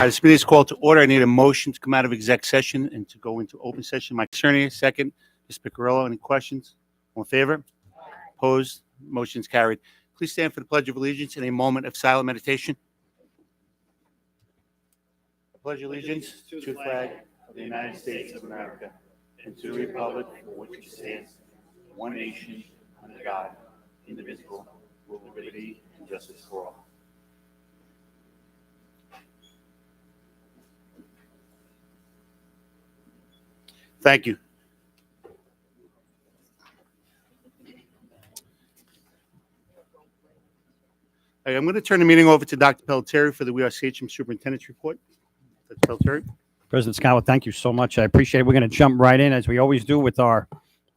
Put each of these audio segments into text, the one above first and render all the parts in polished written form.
This meeting is called to order. I need a motion to come out of exec session and to go into open session. Mike Cerny, second. Ms. Piccirillo, any questions? All in favor? Opposed? Motion's carried. Please stand for the Pledge of Allegiance in a moment of silent meditation. I pledge allegiance to the flag of the United States of America and to the republic for which it stands, one nation, under God, indivisible, with liberty and justice for all. Thank you. All right, I'm going to turn the meeting over to Dr. Pelletieri for the We Are CHM Superintendent's Report. Dr. Pelletieri. President Scott, thank you so much. I appreciate it. We're going to jump right in, as we always do with our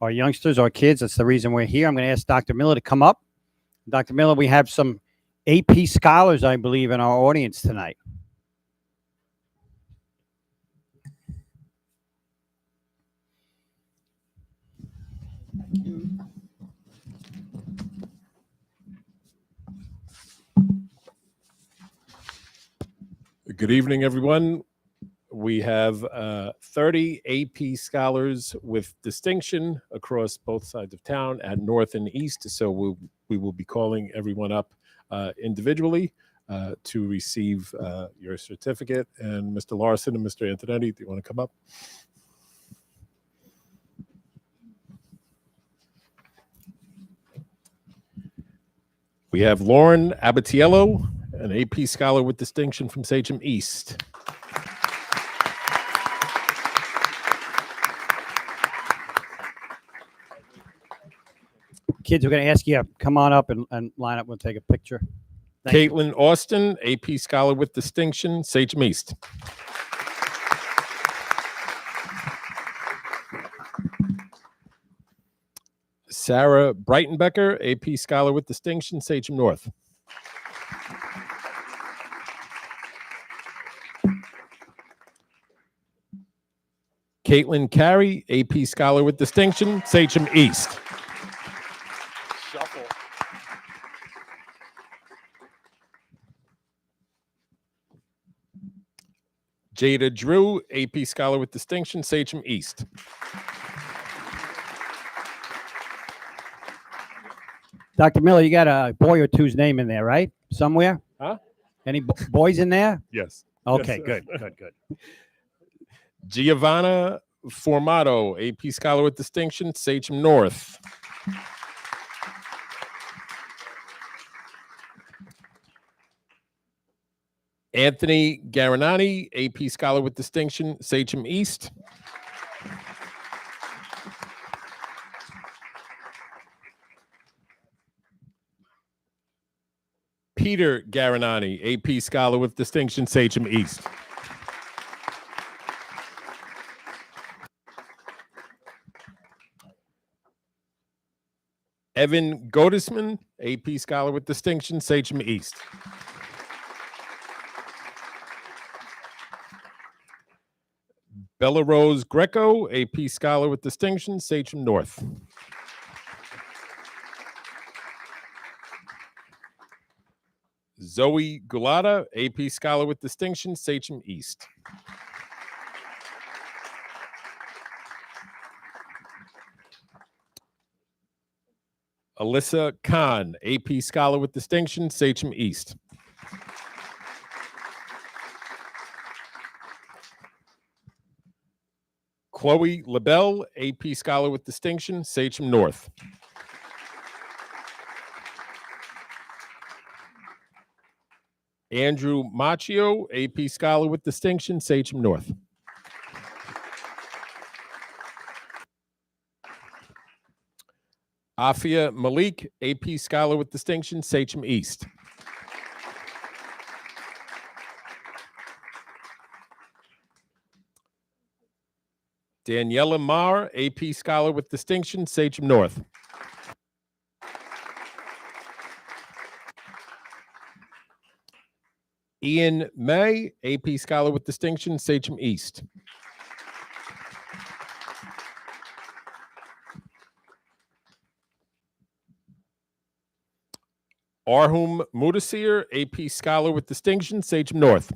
youngsters, our kids. That's the reason we're here. I'm going to ask Dr. Miller to come up. Dr. Miller, we have some AP scholars, I believe, in our audience tonight. Good evening, everyone. We have 30 AP scholars with distinction across both sides of town at North and East. So we will be calling everyone up individually to receive your certificate. And Mr. Larson and Mr. Antonetti, do you want to come up? We have Lauren Abatiello, an AP scholar with distinction from Sachem East. Kids, we're going to ask you to come on up and line up. We'll take a picture. Caitlin Austin, AP scholar with distinction, Sachem East. Sarah Breitenbecker, AP scholar with distinction, Sachem North. Caitlin Carey, AP scholar with distinction, Sachem East. Shuffle. Jada Drew, AP scholar with distinction, Sachem East. Dr. Miller, you got a boy or two's name in there, right? Somewhere? Huh? Any boys in there? Yes. Okay, Yes. good. Giovanna Formato, AP scholar with distinction, Sachem North. Anthony Garanani, AP scholar with distinction, Sachem East. Peter Garanani, AP scholar with distinction, Sachem East. Evan Godesman, AP scholar with distinction, Sachem East. Bella Rose Greco, AP scholar with distinction, Sachem North. Zoe Gulata, AP scholar with distinction, Sachem East. Alyssa Khan, AP scholar with distinction, Sachem East. Chloe LaBelle, AP scholar with distinction, Sachem North. Andrew Macchio, AP scholar with distinction, Sachem North. Afia Malik, AP scholar with distinction, Sachem East. Daniela Marr, AP scholar with distinction, Sachem North. Ian May, AP scholar with distinction, Sachem East. Arhum Mudasir, AP scholar with distinction, Sachem North.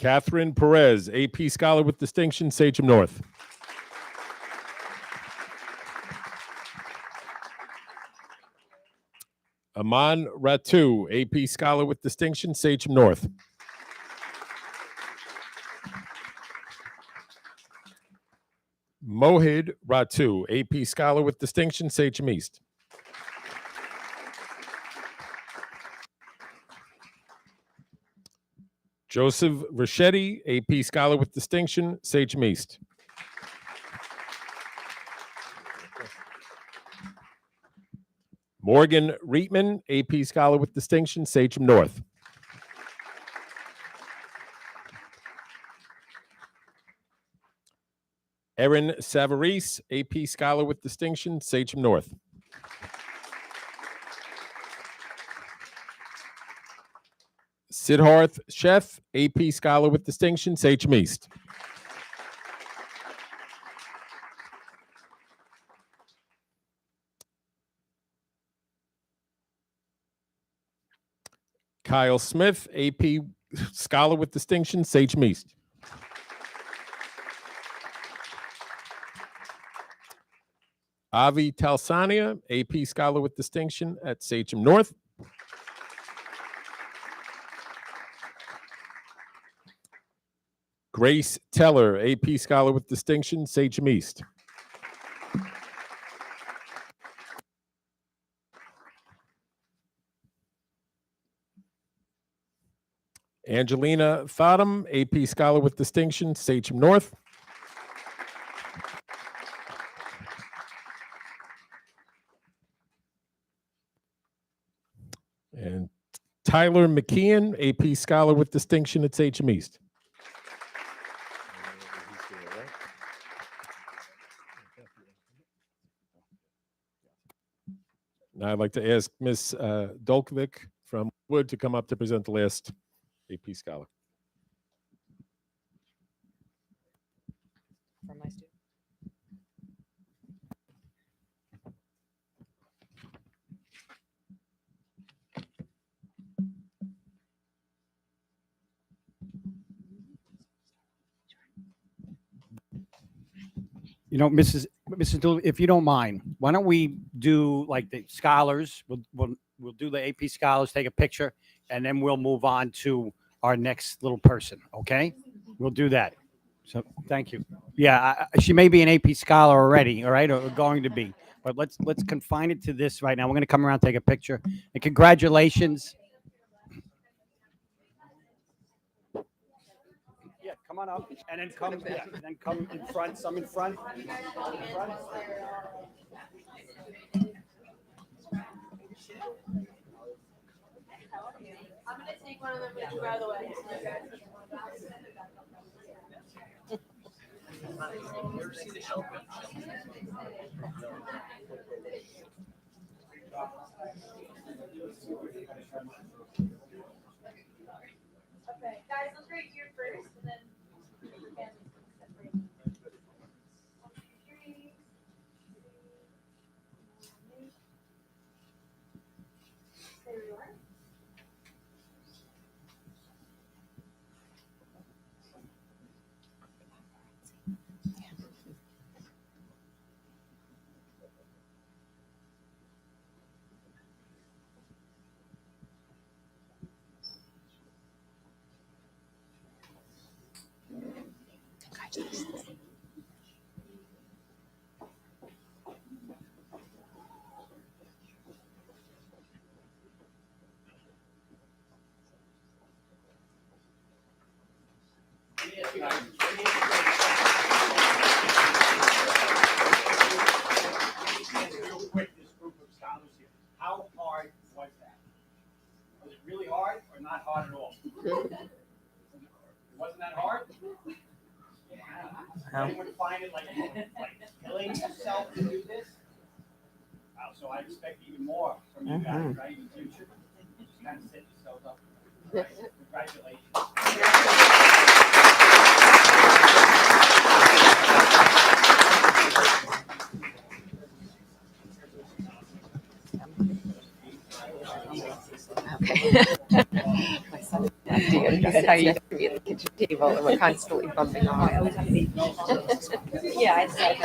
Catherine Perez, AP Scholar with Distinction, Sachem North. Aman Ratu, AP Scholar with Distinction, Sachem North. Mohid Ratu, AP Scholar with Distinction, Sachem East. Joseph Rachetti, AP Scholar with Distinction, Sachem East. Morgan Reitman, AP Scholar with Distinction, Sachem North. Erin Savarese, AP Scholar with Distinction, Sachem North. Siddharth Chef, AP Scholar with Distinction, Sachem East. Kyle Smith, AP Scholar with Distinction, Sachem East. Avi Talsania, AP Scholar with Distinction at Sachem North. Grace Teller, AP Scholar with Distinction, Sachem East. Angelina Thadam, AP Scholar with Distinction, Sachem North. And Tyler McKeon, AP Scholar with Distinction at Sachem East. Now I'd like to ask Ms. Dolkovic from Wood to come up to present the last AP Scholar. From my student. You know, Mrs. Dooley, if you don't mind, why don't we do like the scholars? We'll do the AP scholars, take a picture, and then we'll move on to our next little person. Okay, we'll do that. So thank you. Yeah, she may be an AP scholar already. All right, or going to be. But let's confine it to this right now. We're going to come around, take a picture, and congratulations. Yeah, come on up, and then come. Yeah, and then come in front. Some in front. In front. I'm gonna take one of them and move out of the way. Okay, guys, let's right here first, and then we can separate. 1, 2, 3. There we are. Real quick, this group of scholars here. How hard was that? Was it really hard or not hard at all? It wasn't that hard? Yeah. Anyone find it like killing yourself to do this? Wow, so I expect even more from you guys, right, in the future. Just kind of set yourselves up. Right? Congratulations. Okay. My son is how you kitchen table and we're constantly bumping off. Yeah, I see.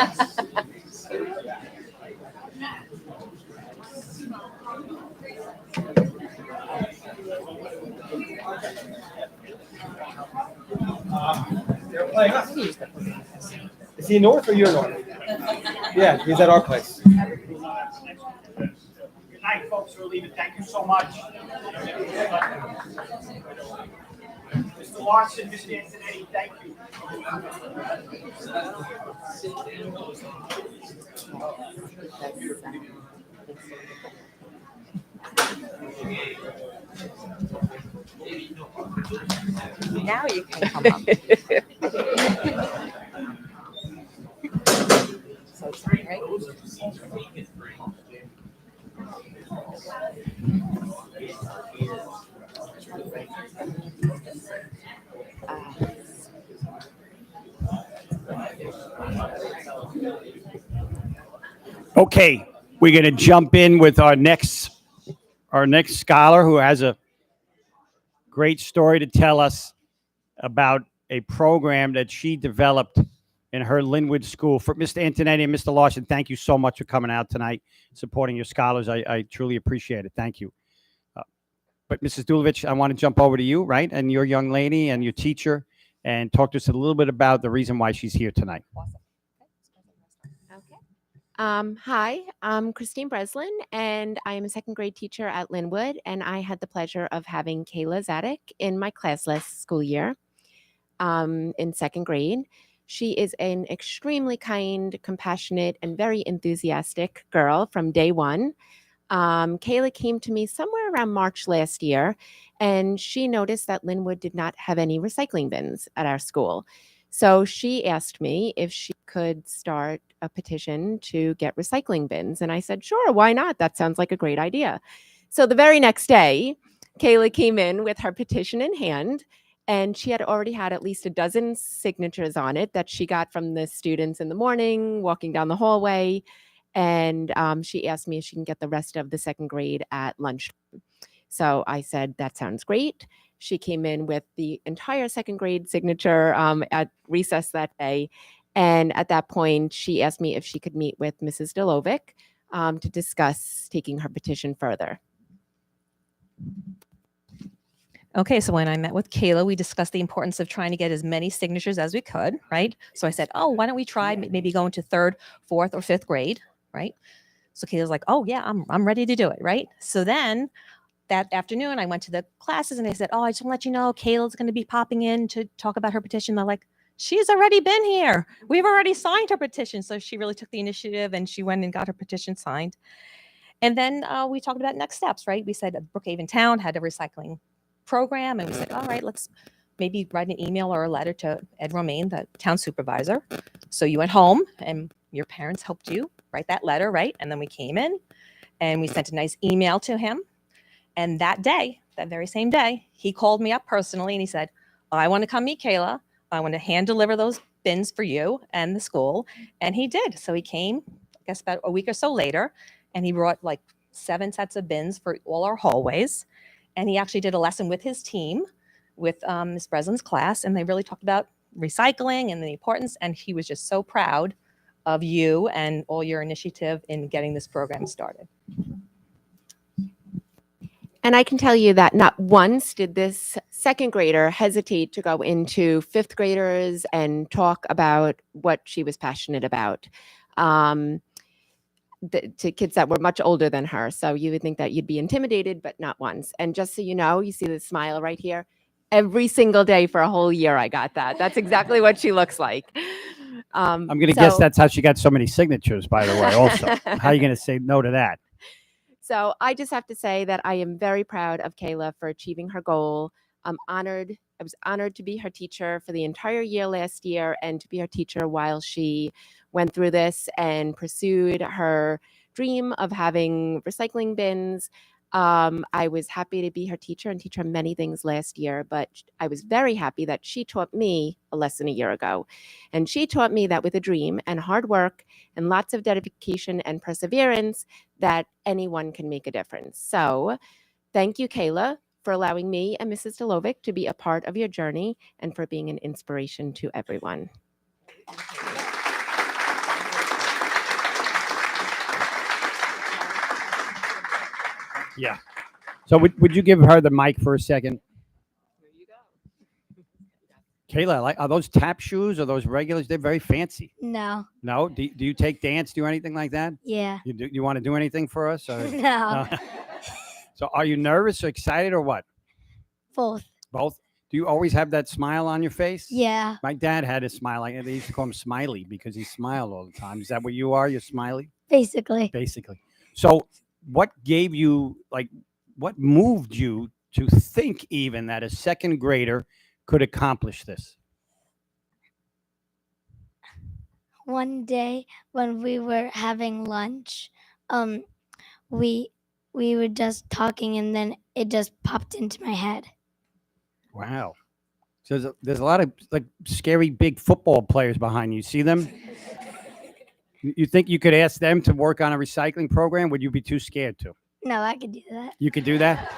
They're playing us. Is he north or you're north? Yeah, he's at our place. Good night, folks. We're leaving. Thank you so much. Mr. Larson, Mr. Antonetti, thank you. Now you can come up. So it's right. Okay, we're going to jump in with our next scholar who has a great story to tell us about a program that she developed in her Linwood school. For Mr. Antonetti and Mr. Larson, thank you so much for coming out tonight, supporting your scholars. I truly appreciate it. Thank you. But Mrs. Dulovich, I want to jump over to you, right? And your young lady and your teacher, and talk to us a little bit about the reason why she's here tonight. Awesome. Okay. Hi, I'm Christine Breslin, and I am a second grade teacher at Linwood, and I had the pleasure of having Kayla Zadek in my class last school year in second grade. She is an extremely kind, compassionate, and very enthusiastic girl from day one. Kayla came to me somewhere around March last year, and she noticed that Linwood did not have any recycling bins at our school. So she asked me if she could start a petition to get recycling bins. And I said, sure, why not? That sounds like a great idea. So the very next day, Kayla came in with her petition in hand, and she had already had at least a dozen signatures on it that she got from the students in the morning, walking down the hallway. And she asked me if she can get the rest of the second grade at lunch. So I said, that sounds great. She came in with the entire second grade signature at recess that day. And at that point, she asked me if she could meet with Mrs. Delovic to discuss taking her petition further. Okay, so when I met with Kayla, we discussed the importance of trying to get as many signatures as we could, right? So I said, oh, why don't we try maybe going to third, fourth, or fifth grade, right? So Kayla's like, oh yeah, I'm ready to do it, right? So then that afternoon, I went to the classes and they said, oh, I just want to let you know, Kayla's going to be popping in to talk about her petition. They're like, she's already been here. We've already signed her petition. So she really took the initiative and she went and got her petition signed. And then we talked about next steps, right? We said Brookhaven Town had a recycling program. And we said, all right, let's maybe write an email or a letter to Ed Romaine, the town supervisor. So you went home and your parents helped you write that letter, right? And then we came in and we sent a nice email to him. And that day, that very same day, he called me up personally and he said, I want to come meet Kayla. I want to hand deliver those bins for you and the school. And he did. So he came, I guess about a week or so later, and he brought like 7 sets of bins for all our hallways. And he actually did a lesson with his team, with Ms. Breslin's class. And they really talked about recycling and the importance. And he was just so proud of you and all your initiative in getting this program started. And I can tell you that not once did this second grader hesitate to go into fifth graders and talk about what she was passionate about to kids that were much older than her. So you would think that you'd be intimidated, but not once. And just so you know, you see the smile right here. Every single day for a whole year, I got that. That's exactly what she looks like. I'm going to guess that's how she got so many signatures, by the way, also. How are you going to say no to that? So I just have to say that I am very proud of Kayla for achieving her goal. I'm honored. I was honored to be her teacher for the entire year last year and to be her teacher while she went through this and pursued her dream of having recycling bins. I was happy to be her teacher and teach her many things last year, but I was very happy that she taught me a lesson a year ago. And she taught me that with a dream and hard work and lots of dedication and perseverance, that anyone can make a difference. So thank you, Kayla, for allowing me and Mrs. Delovic to be a part of your journey and for being an inspiration to everyone. Yeah. So would you give her the mic for a second? Here you go. Kayla, are those tap shoes or those regulars? They're very fancy. No. No? Do you take dance? Do anything like that? Yeah. You want to do anything for us? Or? No. So are you nervous or excited or what? Both. Both? Do you always have that smile on your face? Yeah. My dad had a smile. They used to call him Smiley because he smiled all the time. Is that what you are? You're Smiley? Basically. Basically. So what gave you, what moved you to think even that a second grader could accomplish this? One day when we were having lunch, we were just talking and then it just popped into my head. Wow. So there's a lot of scary big football players behind you. See them? You think you could ask them to work on a recycling program? Would you be too scared to? No, I could do that. You could do that?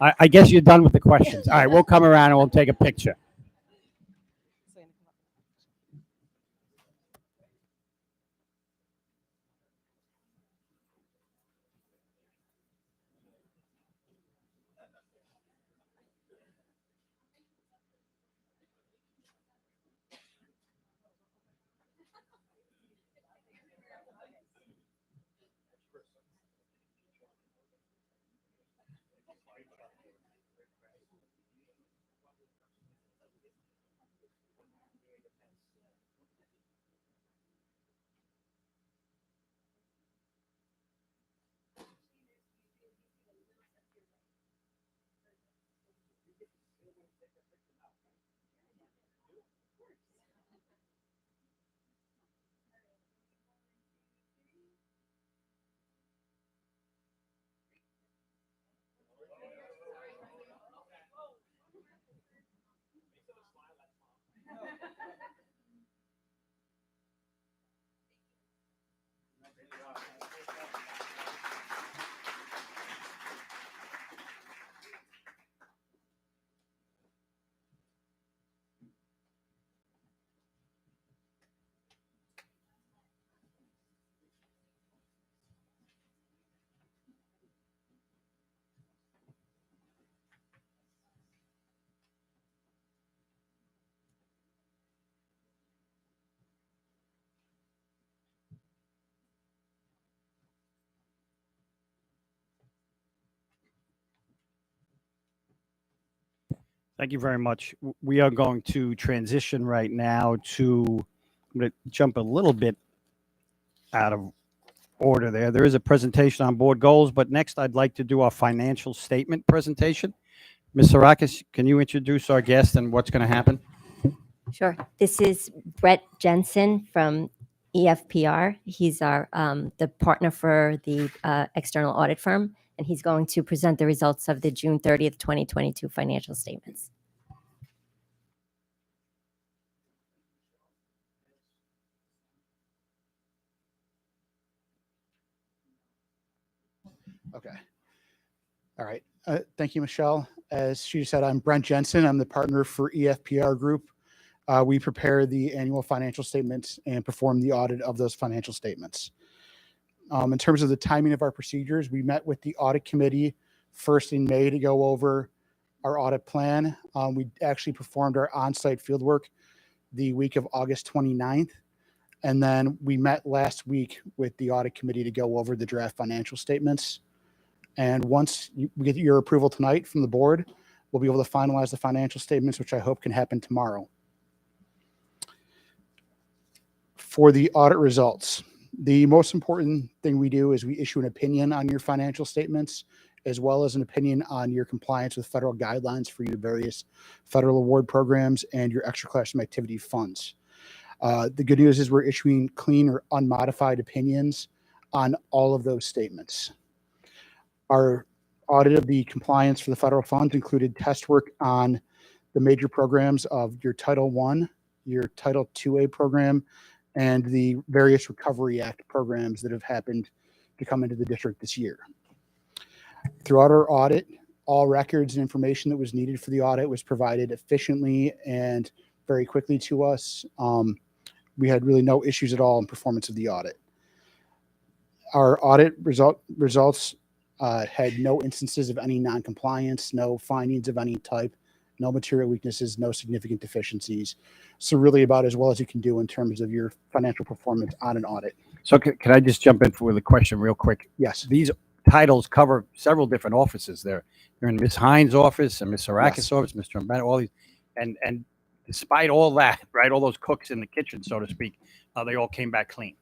I guess you're done with the questions. All right, we'll come around and we'll take a picture. Thank you very much. We are going to transition right now to, I'm going to jump a little bit out of order there. There is a presentation on board goals, but next I'd like to do our financial statement presentation. Ms. Sarakis, can you introduce our guest and what's going to happen? Sure. This is Brett Jensen from EFPR. He's our the partner for the external audit firm, and he's going to present the results of the June 30th, 2022 financial statements. Okay. All right. Thank you, Michelle. As she said, I'm Brent Jensen. I'm the partner for EFPR Group. We prepare the annual financial statements and perform the audit of those financial statements. In terms of the timing of our procedures, we met with the audit committee first in May to go over our audit plan. We actually performed our on-site fieldwork the week of August 29th. And then we met last week with the audit committee to go over the draft financial statements. And once we get your approval tonight from the board, we'll be able to finalize the financial statements, which I hope can happen tomorrow. For the audit results, the most important thing we do is we issue an opinion on your financial statements, as well as an opinion on your compliance with federal guidelines for your various federal award programs and your extra classroom activity funds. The good news is we're issuing clean or unmodified opinions on all of those statements. Our audit of the compliance for the federal funds included test work on the major programs of your Title I, your Title IIA program, and the various Recovery Act programs that have happened to come into the district this year. Throughout our audit, all records and information that was needed for the audit was provided efficiently and very quickly to us. We had really no issues at all in performance of the audit. Our audit results had no instances of any non-compliance, no findings of any type, no material weaknesses, no significant deficiencies. So really about as well as you can do in terms of your financial performance on an audit. So can I just jump in with a question real quick? Yes. These titles cover several different offices there. They're in Miss Hines' office and Miss Sarakis' Yes. office, Mr. Bennett, all these. And despite all that, right, all those cooks in the kitchen, so to speak, they all came back clean.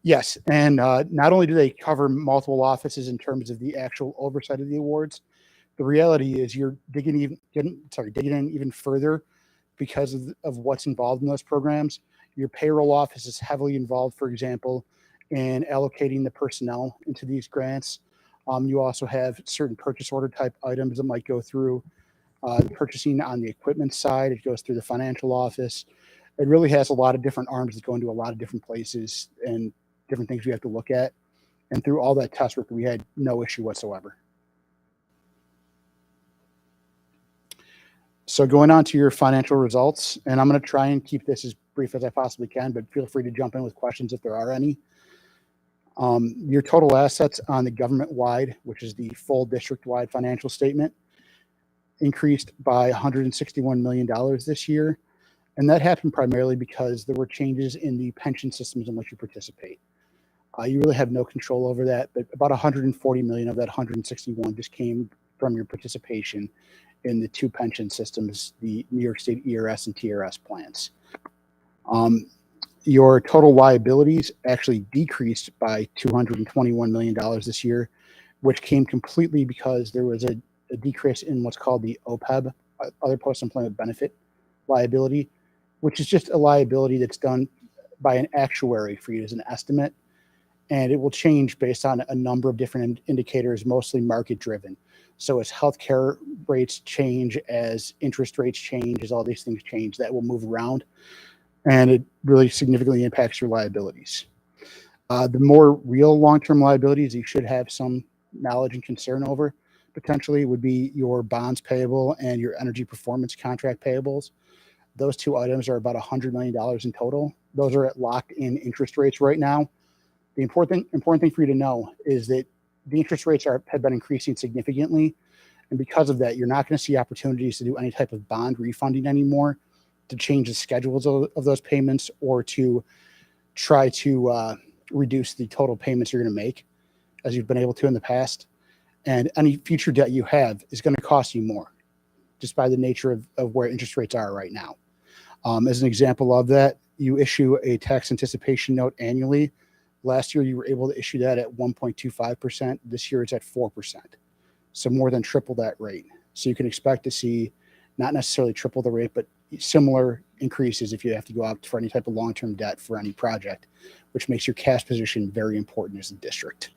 Yes, and not only do they cover multiple offices in terms of the actual oversight of the awards, the reality is you're digging in even further because of what's involved in those programs. Your payroll office is heavily involved, for example, in allocating the personnel into these grants. You also have certain purchase order type items that might go through the purchasing on the equipment side. It goes through the financial office. It really has a lot of different arms that go into a lot of different places and different things we have to look at. And through all that test work, we had no issue whatsoever. So going on to your financial results, and I'm going to try and keep this as brief as I possibly can, but feel free to jump in with questions if there are any. Your total assets on the government-wide, which is the full district-wide financial statement, increased by $161 million this year. And that happened primarily because there were changes in the pension systems in which you participate. You really have no control over that, but about 140 million of that 161 just came from your participation in the two pension systems, the New York State ERS and TRS plans. Your total liabilities actually decreased by $221 million this year, which came completely because there was a decrease in what's called the OPEB, other post-employment benefit liability, which is just a liability that's done by an actuary for you as an estimate. And it will change based on a number of different indicators, mostly market driven. So as healthcare rates change, as interest rates change, as all these things change, that will move around. And it really significantly impacts your liabilities. The more real long-term liabilities you should have some knowledge and concern over potentially would be your bonds payable and your energy performance contract payables. Those two items are about $100 million in total. Those are at locked in interest rates right now. The important thing for you to know is that the interest rates have been increasing significantly. And because of that, you're not going to see opportunities to do any type of bond refunding anymore, to change the schedules of those payments, or to try to reduce the total payments you're going to make as you've been able to in the past. And any future debt you have is going to cost you more just by the nature of where interest rates are right now. As an example of that, you issue a tax anticipation note annually. Last year, you were able to issue that at 1.25%. This year, it's at 4%. So more than triple that rate. So you can expect to see not necessarily triple the rate, but similar increases if you have to go out for any type of long-term debt for any project, which makes your cash position very important as a district.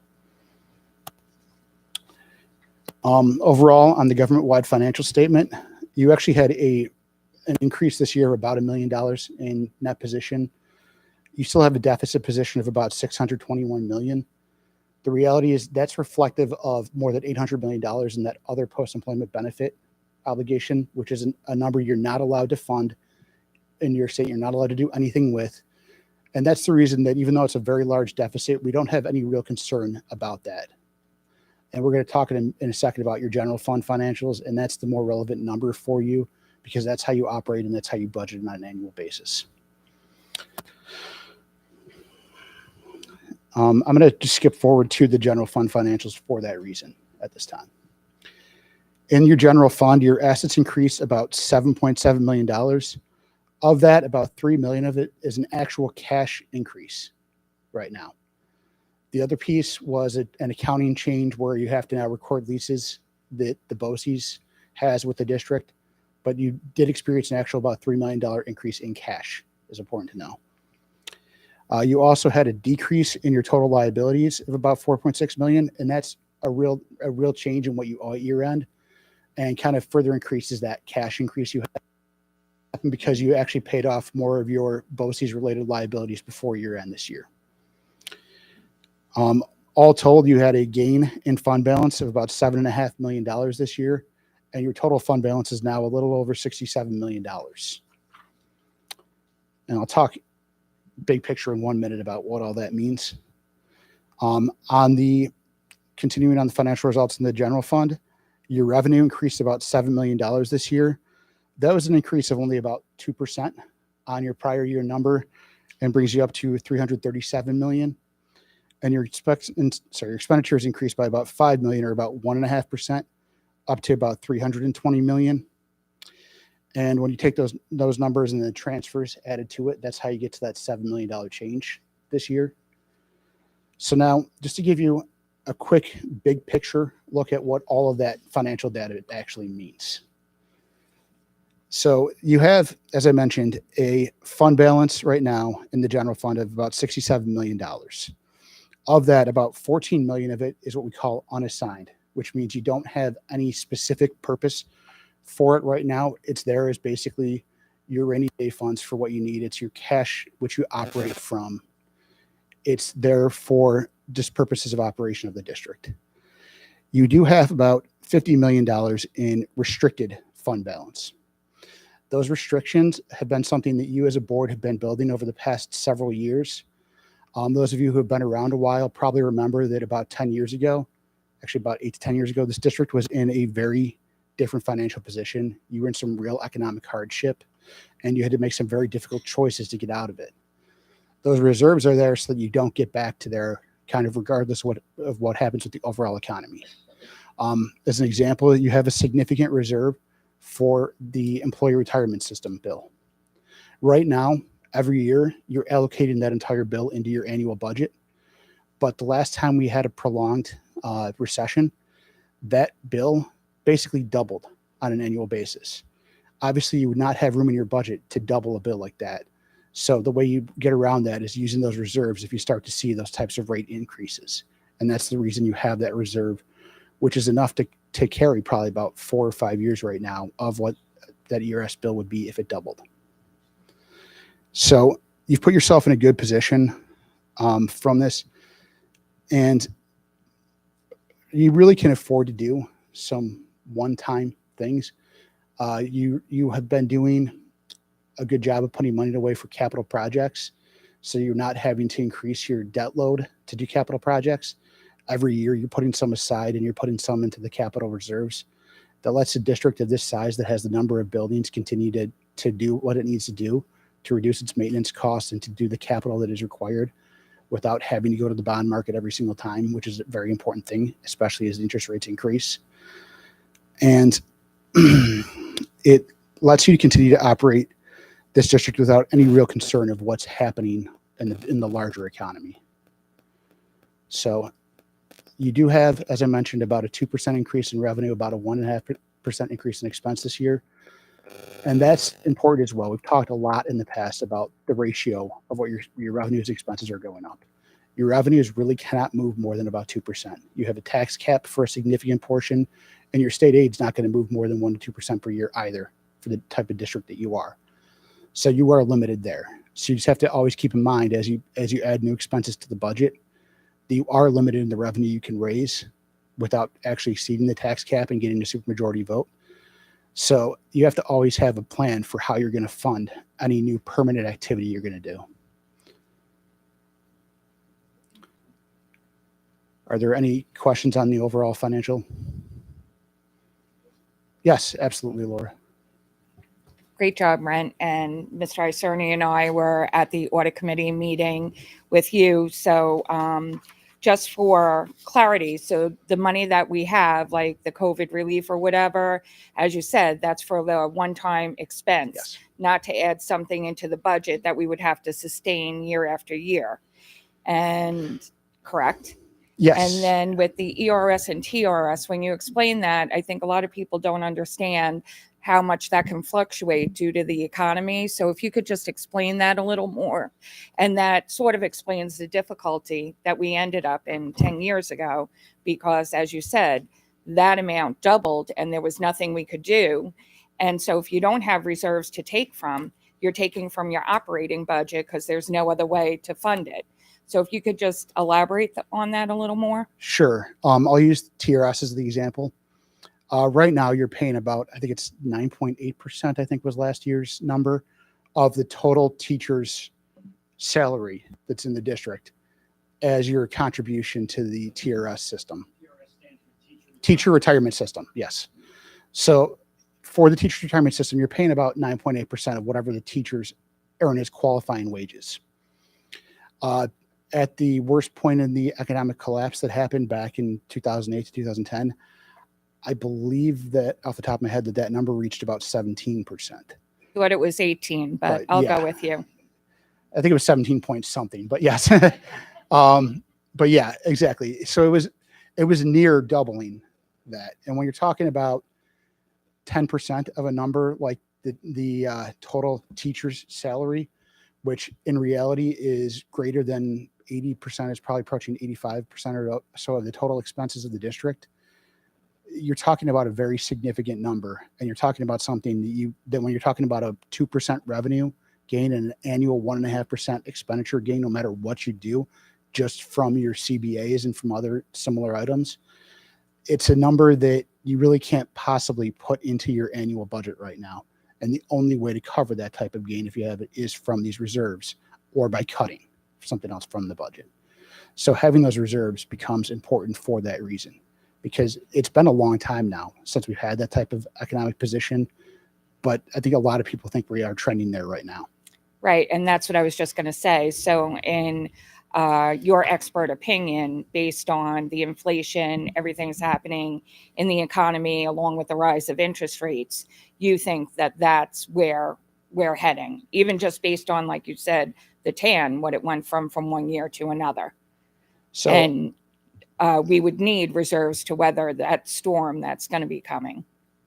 Overall, on the government-wide financial statement, you actually had an increase this year of about $1 million in net position. You still have a deficit position of about $621 million. The reality is that's reflective of more than $800 million in that other post-employment benefit obligation, which is a number you're not allowed to fund in your state. You're not allowed to do anything with. And that's the reason that even though it's a very large deficit, we don't have any real concern about that. And we're going to talk in a second about your general fund financials, and that's the more relevant number for you because that's how you operate and that's how you budget on an annual basis. I'm going to just skip forward to the general fund financials for that reason at this time. In your general fund, your assets increased about $7.7 million. Of that, about $3 million of it is an actual cash increase right now. The other piece was an accounting change where you have to now record leases that the BOCES has with the district, but you did experience an actual about $3 million increase in cash, is important to know. You also had a decrease in your total liabilities of about $4.6 million, and that's a real change in what you owe at year end, and kind of further increases that cash increase you have. happened because you actually paid off more of your BOCES related liabilities before year end this year. All told, you had a gain in fund balance of about $7.5 million this year, and your total fund balance is now a little over $67 million. And I'll talk big picture in 1 minute about what all that means. Continuing on the financial results in the general fund, your revenue increased about $7 million this year. That was an increase of only about 2% on your prior year number and brings you up to $337 million. And your expenditures increased by about $5 million, or about 1.5%, up to about $320 million. And when you take those numbers and the transfers added to it, that's how you get to that $7 million change this year. So now, just to give you a quick big picture look at what all of that financial data actually means. So you have, as I mentioned, a fund balance right now in the general fund of about $67 million. Of that, about 14 million of it is what we call unassigned, which means you don't have any specific purpose for it right now. It's there as basically your rainy day funds for what you need. It's your cash, which you operate from. It's there for just purposes of operation of the district. You do have about $50 million in restricted fund balance. Those restrictions have been something that you as a board have been building over the past several years. Those of you who have been around a while probably remember that about 10 years ago, actually about 8 to 10 years ago, this district was in a very different financial position. You were in some real economic hardship, and you had to make some very difficult choices to get out of it. Those reserves are there so that you don't get back to there, kind of regardless of what happens with the overall economy. As an example, you have a significant reserve for the employee retirement system bill. Right now, every year, you're allocating that entire bill into your annual budget. But the last time we had a prolonged recession, that bill basically doubled on an annual basis. Obviously, you would not have room in your budget to double a bill like that. So the way you get around that is using those reserves if you start to see those types of rate increases. And that's the reason you have that reserve, which is enough to carry probably about 4 or 5 years right now of what that ERS bill would be if it doubled. So you've put yourself in a good position from this, and you really can afford to do some one-time things. You have been doing a good job of putting money away for capital projects, so you're not having to increase your debt load to do capital projects. Every year you're putting some aside and you're putting some into the capital reserves. That lets a district of this size that has the number of buildings continue to do what it needs to do to reduce its maintenance costs and to do the capital that is required without having to go to the bond market every single time, which is a very important thing, especially as the interest rates increase. And it lets you continue to operate this district without any real concern of what's happening in the larger economy. So you do have, as I mentioned, about a 2% increase in revenue, about a 1.5% increase in expense this year. And that's important as well. We've talked a lot in the past about the ratio of what your revenues and expenses are going up. Your revenues really cannot move more than about 2%. You have a tax cap for a significant portion, and your state aid's not going to move more than 1 to 2% per year either for the type of district that you are. So you are limited there. So you just have to always keep in mind as you add new expenses to the budget, that you are limited in the revenue you can raise without actually exceeding the tax cap and getting a supermajority vote. So you have to always have a plan for how you're going to fund any new permanent activity you're going to do. Are there any questions on the overall financial? Yes, absolutely, Laura. Great job, Brent. And Mr. Iserni and I were at the audit committee meeting with you. So just for clarity, so the money that we have, like the COVID relief or whatever, as you said, that's for the one-time expense, Yes. Not to add something into the budget that we would have to sustain year after year. And correct? Yes. And then with the ERS and TRS, when you explain that, I think a lot of people don't understand how much that can fluctuate due to the economy. So if you could just explain that a little more. And that sort of explains the difficulty that we ended up in 10 years ago, because as you said, that amount doubled and there was nothing we could do. And so if you don't have reserves to take from, you're taking from your operating budget because there's no other way to fund it. So if you could just elaborate on that a little more. Sure. I'll use TRS as the example. Right now, you're paying about, I think it's 9.8%, I think was last year's number, of the total teacher's salary that's in the district as your contribution to the TRS system. Teacher retirement system, yes. So for the teacher retirement system, you're paying about 9.8% of whatever the teachers earn as qualifying wages. At the worst point in the economic collapse that happened back in 2008 to 2010, I believe that off the top of my head that number reached about 17%. Thought it was 18, but I'll go with you. I think it was 17 point something, but yes. But yeah, exactly. So it was near doubling that. And when you're talking about 10% of a number like the total teacher's salary, which in reality is greater than 80%, is probably approaching 85% or so of the total expenses of the district, you're talking about a very significant number. And you're talking about something that when you're talking about a 2% revenue gain and an annual 1.5% expenditure gain, no matter what you do, just from your CBAs and from other similar items, it's a number that you really can't possibly put into your annual budget right now. And the only way to cover that type of gain, if you have it, is from these reserves or by cutting something else from the budget. So having those reserves becomes important for that reason, because it's been a long time now since we've had that type of economic position. But I think a lot of people think we are trending there right now. Right. And that's what I was just going to say. So in your expert opinion, based on the inflation, everything that's happening in the economy, along with the rise of interest rates, you think that that's where we're heading, even just based on, like you said, the TAN, what it went from 1 year to another. So, and we would need reserves to weather that storm that's going to be coming.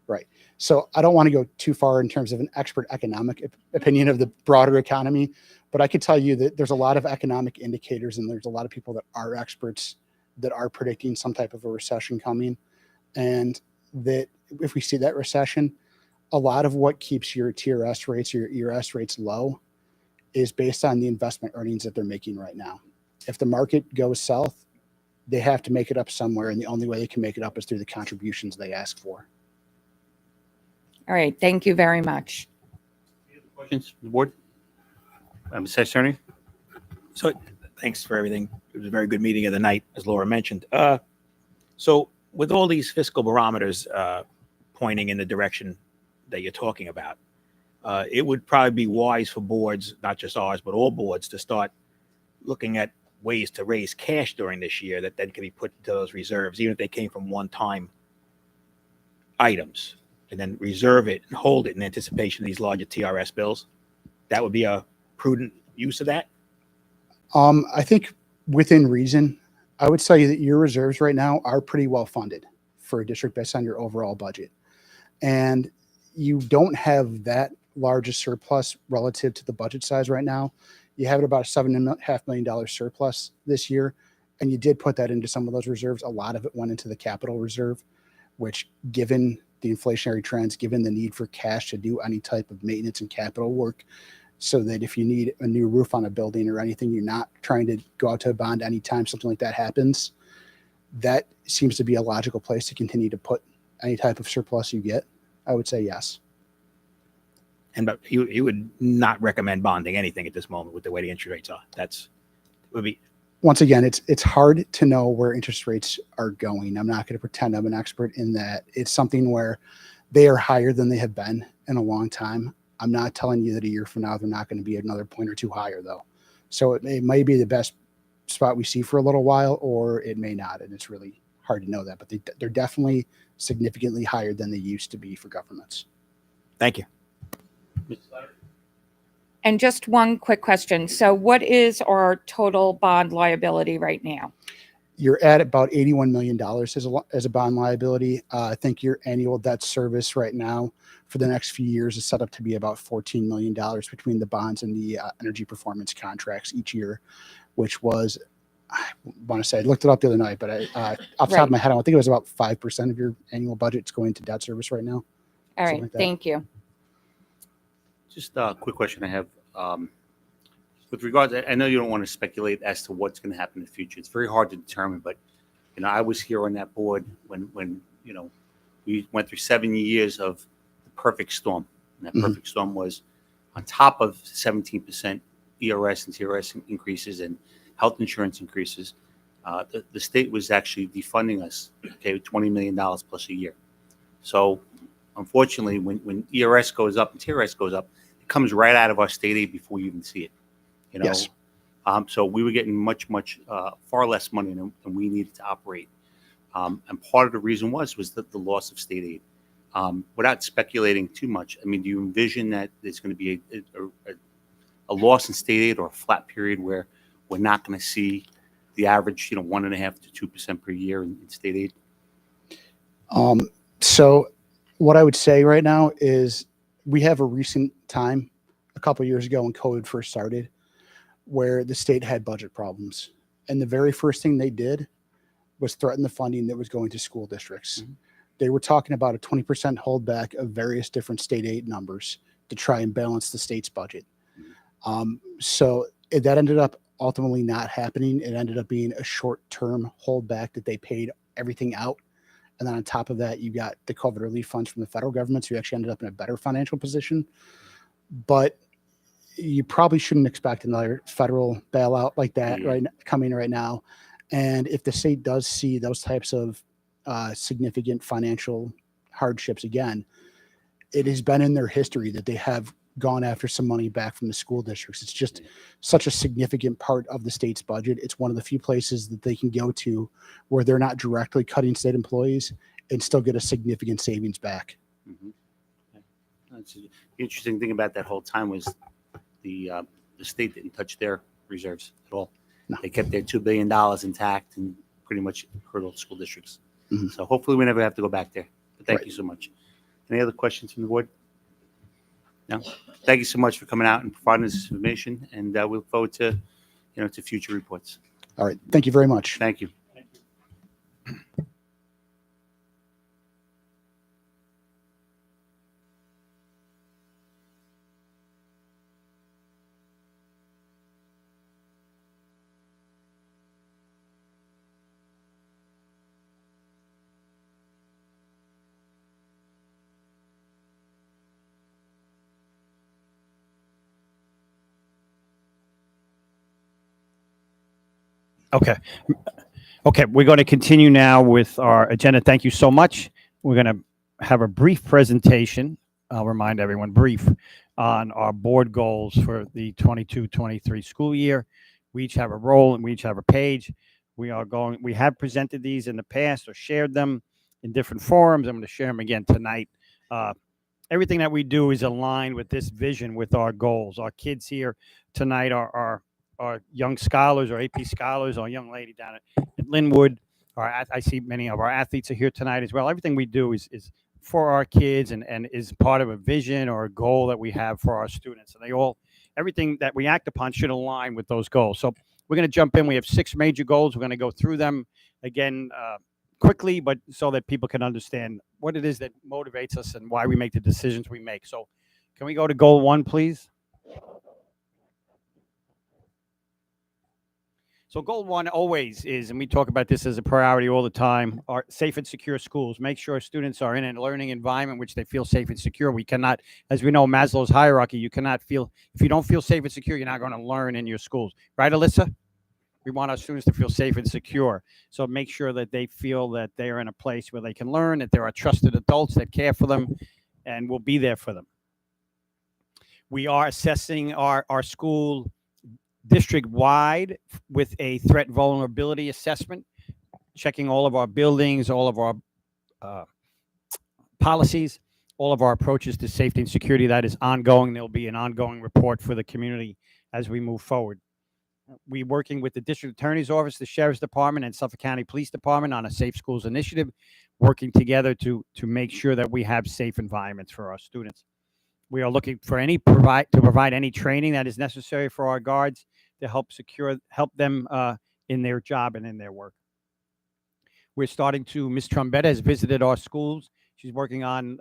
Right. So I don't want to go too far in terms of an expert economic opinion of the broader economy, but I could tell you that there's a lot of economic indicators and there's a lot of people that are experts that are predicting some type of a recession coming. And that if we see that recession, a lot of what keeps your TRS rates or your ERS rates low is based on the investment earnings that they're making right now. If the market goes south, they have to make it up somewhere. And the only way they can make it up is through the contributions they ask for. All right. Thank you very much. Questions from the board? Mr. Attorney? So thanks for everything. It was a very good meeting of the night, as Laura mentioned. So with all these fiscal barometers pointing in the direction that you're talking about, it would probably be wise for boards, not just ours, but all boards, to start looking at ways to raise cash during this year that then can be put into those reserves, even if they came from one-time items, and then reserve it and hold it in anticipation of these larger TRS bills. That would be a prudent use of that. I think within reason, I would tell you that your reserves right now are pretty well funded for a district based on your overall budget. And you don't have that large a surplus relative to the budget size right now. You have about a $7.5 million surplus this year. And you did put that into some of those reserves. A lot of it went into the capital reserve, which, given the inflationary trends, given the need for cash to do any type of maintenance and capital work, so that if you need a new roof on a building or anything, you're not trying to go out to a bond anytime something like that happens. That seems to be a logical place to continue to put any type of surplus you get. I would say yes. And but you would not recommend bonding anything at this moment with the way the interest rates are. Would be. Once again, it's hard to know where interest rates are going. I'm not going to pretend I'm an expert in that. It's something where they are higher than they have been in a long time. I'm not telling you that a year from now they're not going to be another point or two higher, though. So it may be the best spot we see for a little while, or it may not, and it's really hard to know that. But they're definitely significantly higher than they used to be for governments. Thank you. And just one quick question. So what is our total bond liability right now? You're at about $81 million as a bond liability. I think your annual debt service right now for the next few years is set up to be about $14 million between the bonds and the energy performance contracts each year, which was, I want to say, I looked it up the other night, but off the top of my head, I think it was about 5% of your annual budget is going to debt service right now. All something right, like that. thank you. Just a quick question I have. With regards, I know you don't want to speculate as to what's going to happen in the future. It's very hard to determine, but I was here on that board when we went through 7 years of the perfect storm. And that perfect storm was on top of 17% ERS and TRS increases and health insurance increases. The state was actually defunding us, okay, $20 million plus a year. So unfortunately, when ERS goes up and TRS goes up, it comes right out of our state aid before you even see it. Yes. So we were getting much far less money than we needed to operate. And part of the reason was the loss of state aid. Without speculating too much, I mean, do you envision that there's going to be a loss in state aid or a flat period where we're not going to see the average, 1.5% to 2% per year in state aid? So what I would say right now is we have a recent time, a couple of years ago when COVID first started, where the state had budget problems. And the very first thing they did was threaten the funding that was going to school districts. They were talking about a 20% holdback of various different state aid numbers to try and balance the state's budget. So that ended up ultimately not happening. It ended up being a short-term holdback that they paid everything out. And then on top of that, you got the COVID relief funds from the federal government. So you actually ended up in a better financial position. But you probably shouldn't expect another federal bailout like that coming right now. And if the state does see those types of significant financial hardships again, it has been in their history that they have gone after some money back from the school districts. It's just such a significant part of the state's budget. It's one of the few places that they can go to where they're not directly cutting state employees and still get a significant savings back. That's the interesting thing about that whole time was the state didn't touch their reserves at all. No. They kept their $2 billion intact and pretty much hurdled school districts. So hopefully we never have to go back there. But thank you so much. Any other questions from the board? No. Thank you so much for coming out and providing this information, and we look forward to to future reports. All right. Thank you very much. Thank you. Okay, we're going to continue now with our agenda. Thank you so much. We're going to have a brief presentation. I'll remind everyone, brief, on our board goals for the 22-23 school year. We each have a role and we each have a page. We have presented these in the past or shared them in different forums. I'm going to share them again tonight. Everything that we do is aligned with this vision, with our goals. Our kids here tonight are young scholars or AP scholars, or young lady down at Linwood. I see many of our athletes are here tonight as well. Everything we do is for our kids and is part of a vision or a goal that we have for our students. And everything that we act upon should align with those goals. So we're going to jump in. We have 6 major goals. We're going to go through them again quickly, but so that people can understand what it is that motivates us and why we make the decisions we make. So can we go to goal 1, please? So goal 1 always is, and we talk about this as a priority all the time, are safe and secure schools. Make sure students are in a learning environment which they feel safe and secure. We cannot, as we know, Maslow's hierarchy, you cannot feel, if you don't feel safe and secure, you're not going to learn in your schools. Right, Alyssa? We want our students to feel safe and secure. So make sure that they feel that they are in a place where they can learn, that there are trusted adults that care for them and will be there for them. We are assessing our school district-wide with a threat vulnerability assessment, checking all of our buildings, all of our policies, all of our approaches to safety and security. That is ongoing. There'll be an ongoing report for the community as we move forward. We're working with the District Attorney's Office, the Sheriff's Department, and Suffolk County Police Department on a Safe Schools initiative, working together to make sure that we have safe environments for our students. We are looking for provide any training that is necessary for our guards to help them in their job and in their work. We're starting to, Ms. Trombetta has visited our schools. She's working on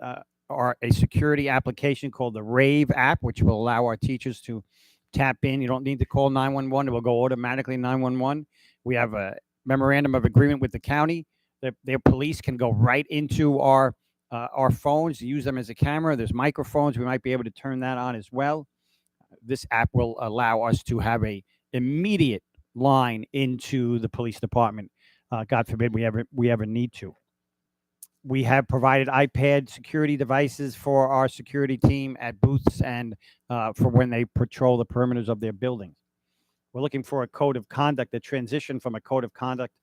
a security application called the Rave app, which will allow our teachers to tap in. You don't need to call 911. It will go automatically 911. We have a memorandum of agreement with the county that their police can go right into our phones, use them as a camera. There's microphones. We might be able to turn that on as well. This app will allow us to have a immediate line into the police department. God forbid we ever need to. We have provided iPad security devices for our security team at booths and for when they patrol the perimeters of their buildings. We're looking for a code of conduct, a transition from a code of conduct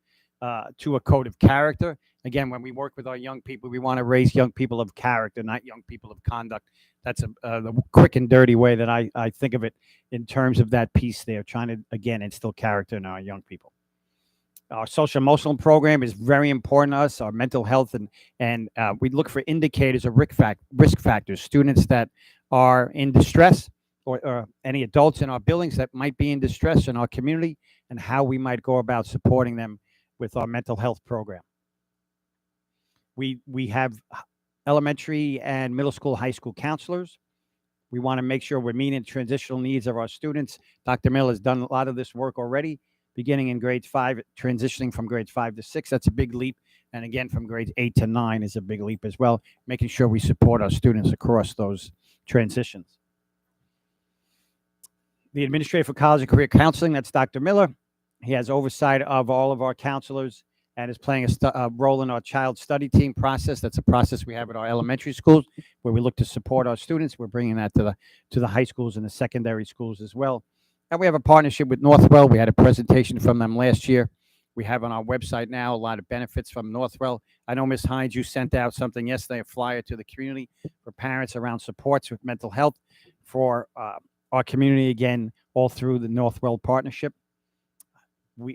to a code of character. Again, when we work with our young people, we want to raise young people of character, not young people of conduct. That's the quick and dirty way that I think of it in terms of that piece there, trying to, again, instill character in our young people. Our social emotional program is very important to us, our mental health, and we look for indicators of risk factors, students that are in distress or any adults in our buildings that might be in distress in our community, and how we might go about supporting them with our mental health program. We have elementary and middle school, high school counselors. We want to make sure we're meeting the transitional needs of our students. Dr. Miller has done a lot of this work already, beginning in grades 5, transitioning from grades 5 to 6. That's a big leap. And again, from grades 8 to 9 is a big leap as well, making sure we support our students across those transitions. The Administrator for College and Career Counseling, that's Dr. Miller. He has oversight of all of our counselors and is playing a role in our child study team process. That's a process we have at our elementary schools where we look to support our students. We're bringing that to the high schools and the secondary schools as well. And we have a partnership with Northwell. We had a presentation from them last year. We have on our website now a lot of benefits from Northwell. I know, Ms. Hines, you sent out something yesterday, a flyer to the community for parents around supports with mental health for our community, again, all through the Northwell partnership.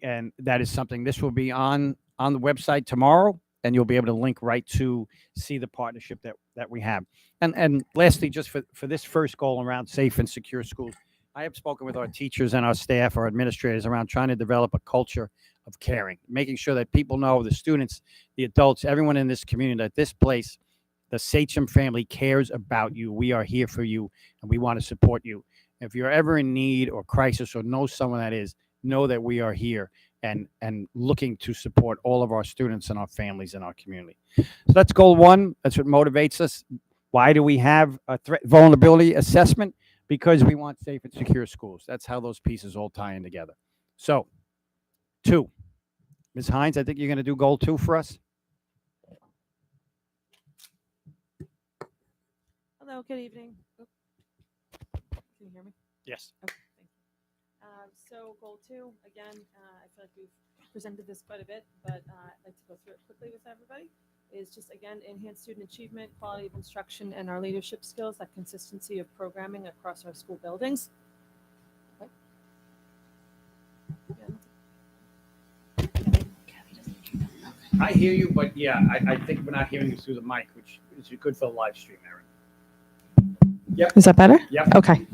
And that is something, this will be on the website tomorrow, and you'll be able to link right to see the partnership that we have. And lastly, just for this first goal around safe and secure schools, I have spoken with our teachers and our staff, our administrators, around trying to develop a culture of caring, making sure that people know, the students, the adults, everyone in this community, that this place, the Sachem family, cares about you. We are here for you, and we want to support you. If you're ever in need or crisis or know someone that is, know that we are here and looking to support all of our students and our families in our community. So that's goal 1. That's what motivates us. Why do we have a threat vulnerability assessment? Because we want safe and secure schools. That's how those pieces all tie in together. So, 2. Ms. Hines, I think you're going to do goal 2 for us. Hello, good evening. Can you hear me? Yes. Okay, thank you. So goal 2, again, I feel like we've presented this quite a bit, but I'd like to go through it quickly with everybody. Is just, again, enhance student achievement, quality of instruction, and our leadership skills, that consistency of programming across our school buildings. Okay. I hear you, but yeah, I think we're not hearing you through the mic, which is good for the live stream, Aaron. Yep. Is that better? Yep. Okay.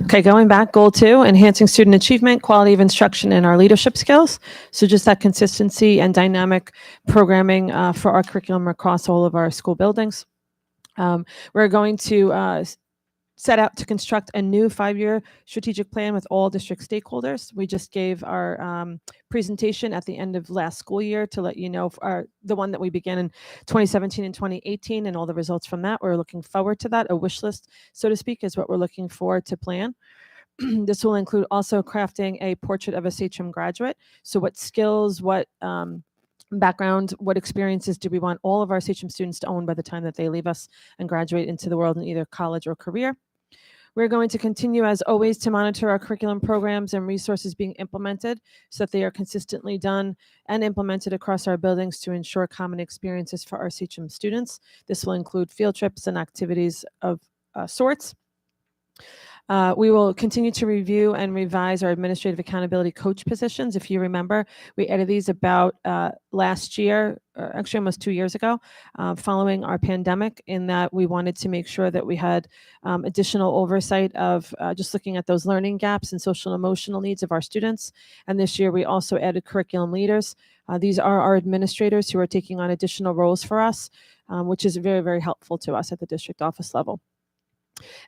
Okay, going back, goal 2, enhancing student achievement, quality of instruction, and our leadership skills. So just that consistency and dynamic programming for our curriculum across all of our school buildings. We're going to set out to construct a new 5-year strategic plan with all district stakeholders. We just gave our presentation at the end of last school year to let you know the one that we began in 2017 and 2018 and all the results from that. We're looking forward to that. A wish list, so to speak, is what we're looking for to plan. This will include also crafting a portrait of a Sachem graduate. So what skills, what background, what experiences do we want all of our Sachem students to own by the time that they leave us and graduate into the world in either college or career. We're going to continue, as always, to monitor our curriculum programs and resources being implemented so that they are consistently done and implemented across our buildings to ensure common experiences for our Sachem students. This will include field trips and activities of sorts. We will continue to review and revise our administrative accountability coach positions. If you remember, we added these about last year, or actually almost 2 years ago, following our pandemic, in that we wanted to make sure that we had additional oversight of just looking at those learning gaps and social and emotional needs of our students. And this year, we also added curriculum leaders. These are our administrators who are taking on additional roles for us which is very, very helpful to us at the district office level.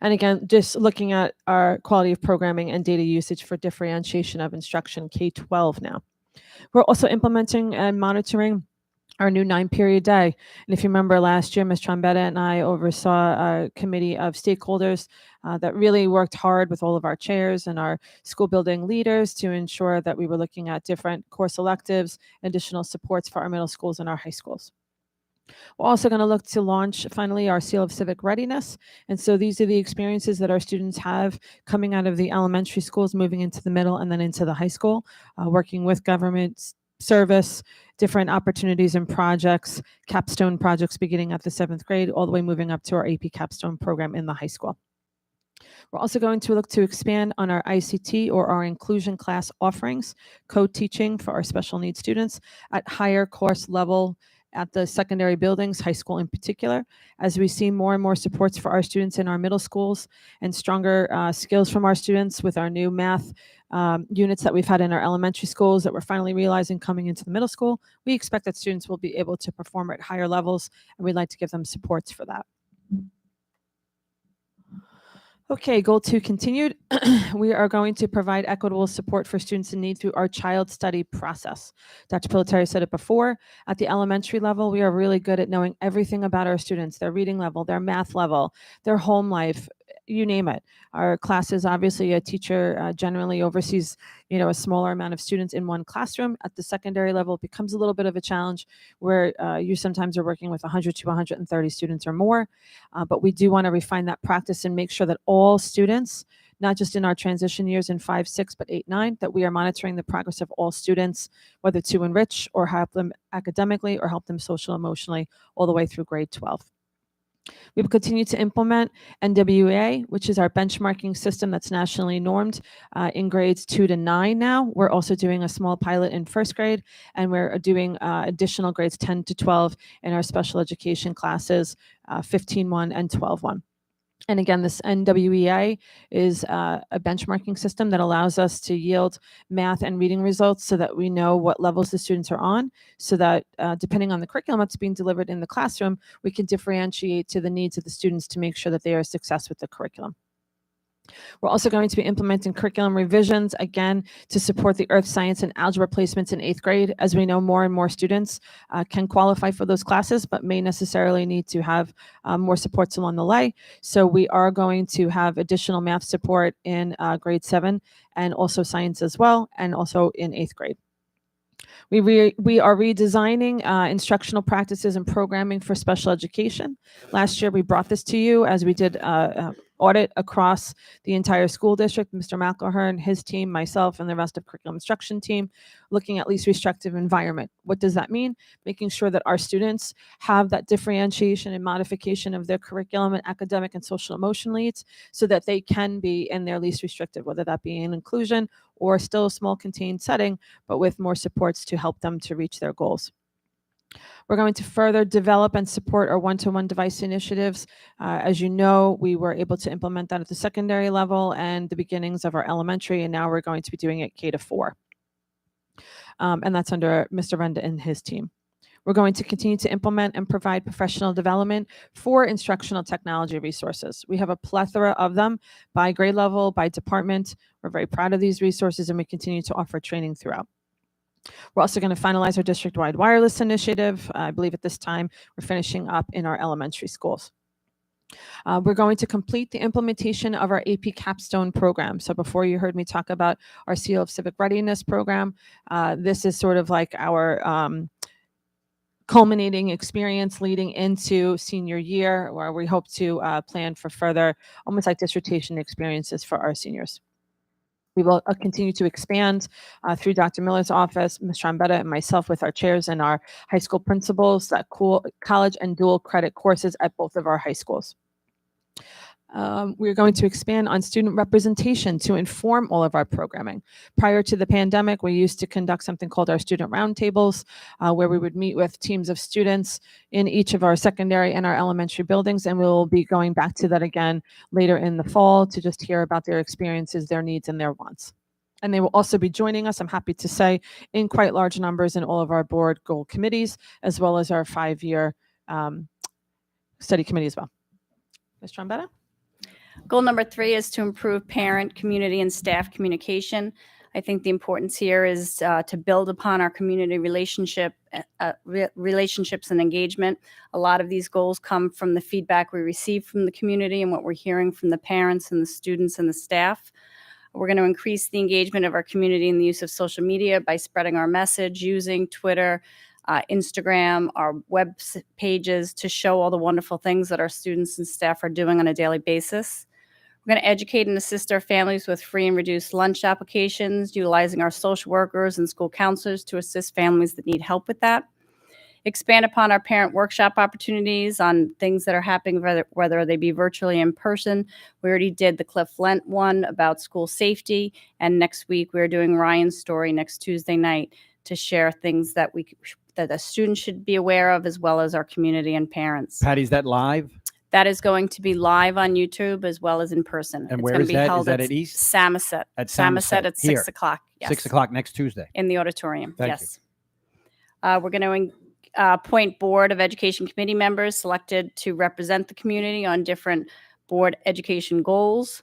And again, just looking at our quality of programming and data usage for differentiation of instruction K-12 now. We're also implementing and monitoring our new 9-period day. And if you remember last year, Ms. Trombetta and I oversaw a committee of stakeholders that really worked hard with all of our chairs and our school building leaders to ensure that we were looking at different course electives, additional supports for our middle schools and our high schools. We're also going to look to launch finally our Seal of Civic Readiness. And so these are the experiences that our students have coming out of the elementary schools, moving into the middle and then into the high school, working with government service, different opportunities and projects, capstone projects beginning at the 7th grade, all the way moving up to our AP capstone program in the high school. We're also going to look to expand on our ICT or our inclusion class offerings, co-teaching for our special needs students at higher course level at the secondary buildings, high school in particular, as we see more and more supports for our students in our middle schools and stronger skills from our students with our new math units that we've had in our elementary schools that we're finally realizing coming into the middle school. We expect that students will be able to perform at higher levels, and we'd like to give them supports for that. Okay, goal 2 continued. We are going to provide equitable support for students in need through our child study process. Dr. Pilateri said it before. At the elementary level, we are really good at knowing everything about our students, their reading level, their math level, their home life, you name it. Our classes, obviously, a teacher generally oversees, a smaller amount of students in one classroom. At the secondary level, it becomes a little bit of a challenge where you sometimes are working with 100 to 130 students or more. But we do want to refine that practice and make sure that all students, not just in our transition years in 5, 6, but 8, 9, that we are monitoring the progress of all students, whether to enrich or help them academically or help them social emotionally all the way through grade 12. We will continue to implement NWA, which is our benchmarking system that's nationally normed in grades 2 to 9 now. We're also doing a small pilot in 1st grade, and we're doing additional grades 10 to 12 in our special education classes, 15-1 and 12-1. And again, this NWEA is a benchmarking system that allows us to yield math and reading results so that we know what levels the students are on, so that depending on the curriculum that's being delivered in the classroom, we can differentiate to the needs of the students to make sure that they are a success with the curriculum. We're also going to be implementing curriculum revisions, again, to support the earth science and algebra placements in 8th grade. As we know, more and more students can qualify for those classes, but may necessarily need to have more supports along the way. So we are going to have additional math support in grade 7 and also science as well, and also in 8th grade. We are redesigning instructional practices and programming for special education. Last year, we brought this to you as we did audit across the entire school district. Mr. McElhern, his team, myself, and the rest of curriculum instruction team, looking at least restrictive environment. What does that mean? Making sure that our students have that differentiation and modification of their curriculum and academic and social emotional needs so that they can be in their least restrictive, whether that be in inclusion or still a small contained setting, but with more supports to help them to reach their goals. We're going to further develop and support our one-to-one device initiatives. As you know, we were able to implement that at the secondary level and the beginnings of our elementary, and now we're going to be doing it K to 4. And that's under Mr. Renda and his team. We're going to continue to implement and provide professional development for instructional technology resources. We have a plethora of them by grade level, by department. We're very proud of these resources, and we continue to offer training throughout. We're also going to finalize our district-wide wireless initiative. I believe at this time we're finishing up in our elementary schools. We're going to complete the implementation of our AP Capstone program. So before you heard me talk about our Seal of Civic Readiness program, this is sort of like our culminating experience leading into senior year, where we hope to plan for further, almost like dissertation experiences for our seniors. We will continue to expand through Dr. Miller's office, Ms. Trombetta, and myself with our chairs and our high school principals, that college and dual credit courses at both of our high schools. We're going to expand on student representation to inform all of our programming. Prior to the pandemic, we used to conduct something called our student roundtables, where we would meet with teams of students in each of our secondary and our elementary buildings, and we'll be going back to that again later in the fall to just hear about their experiences, their needs, and their wants. And they will also be joining us, I'm happy to say, in quite large numbers in all of our board goal committees, as well as our 5-year study committee as well. Ms. Trombetta? Goal number 3 is to improve parent, community, and staff communication. I think the importance here is to build upon our community relationships and engagement. A lot of these goals come from the feedback we receive from the community and what we're hearing from the parents and the students and the staff. We're going to increase the engagement of our community in the use of social media by spreading our message using Twitter, Instagram, our web pages to show all the wonderful things that our students and staff are doing on a daily basis. We're going to educate and assist our families with free and reduced lunch applications, utilizing our social workers and school counselors to assist families that need help with that. Expand upon our parent workshop opportunities on things that are happening, whether they be virtually in person. We already did the Cliff Lent one about school safety, and next week we're doing Ryan's story next Tuesday night to share things that the students should be aware of, as well as our community and parents. Patty, is that live? That is going to be live on YouTube as well as in person. And it's where going is to be that? held Is that at East? Samoset. At Samoset at Here. 6 o'clock. Yes. 6 o'clock next Tuesday. In the auditorium. Thank yes. We're going to appoint Board of Education Committee members selected to represent the community on different board education goals.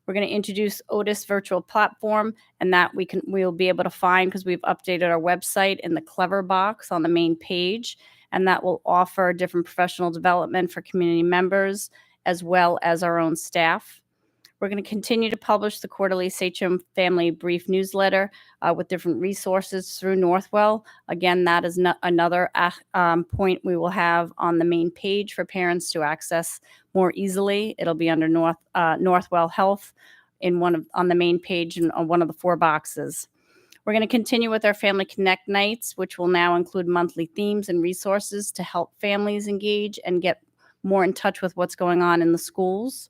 We're going to introduce Otis virtual platform, and that we'll be able to find because we've updated our website in the Clever box on the main page, and that will offer different professional development for community members as well as our own staff. We're going to continue to publish the quarterly Sachem Family Brief newsletter with different resources through Northwell. Again, that is another point we will have on the main page for parents to access more easily. It'll be under Northwell Health on the main page and on one of the 4 boxes. We're going to continue with our Family Connect nights, which will now include monthly themes and resources to help families engage and get more in touch with what's going on in the schools.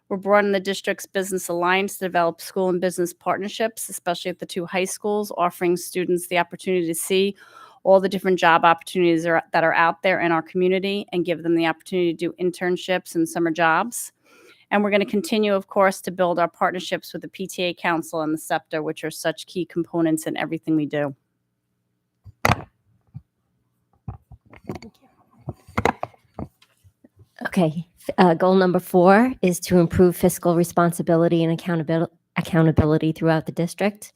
We're broadening the district's business alliance to develop school and business partnerships, especially at the 2 high schools, offering students the opportunity to see all the different job opportunities that are out there in our community and give them the opportunity to do internships and summer jobs. And we're going to continue, of course, to build our partnerships with the PTA Council and the SEPTA, which are such key components in everything we do. Okay. Goal number 4 is to improve fiscal responsibility and accountability throughout the district.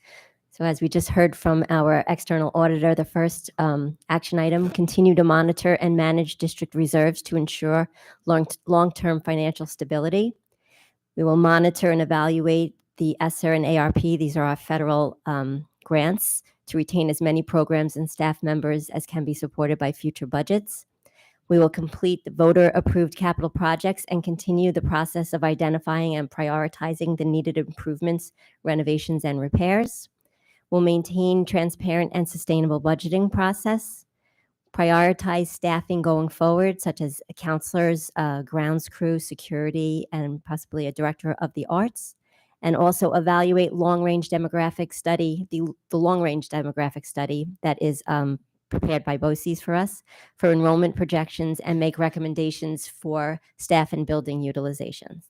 So as we just heard from our external auditor, the first action item, continue to monitor and manage district reserves to ensure long-term financial stability. We will monitor and evaluate the ESSER and ARP. These are our federal grants to retain as many programs and staff members as can be supported by future budgets. We will complete the voter-approved capital projects and continue the process of identifying and prioritizing the needed improvements, renovations, and repairs. We'll maintain transparent and sustainable budgeting process, prioritize staffing going forward, such as counselors, grounds crew, security, and possibly a director of the arts, and also evaluate long-range demographic study, the long-range demographic study that is prepared by BOCES for us for enrollment projections and make recommendations for staff and building utilization.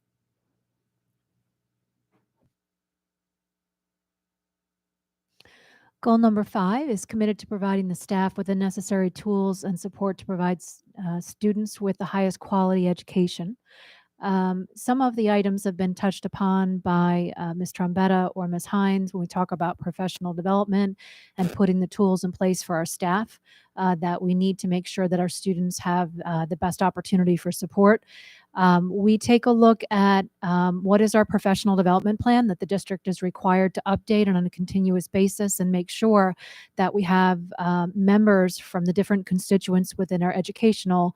Goal number 5 is committed to providing the staff with the necessary tools and support to provide students with the highest quality education. Some of the items have been touched upon by Ms. Trombetta or Ms. Hines when we talk about professional development and putting the tools in place for our staff that we need to make sure that our students have the best opportunity for support. We take a look at what is our professional development plan that the district is required to update on a continuous basis and make sure that we have members from the different constituents within our educational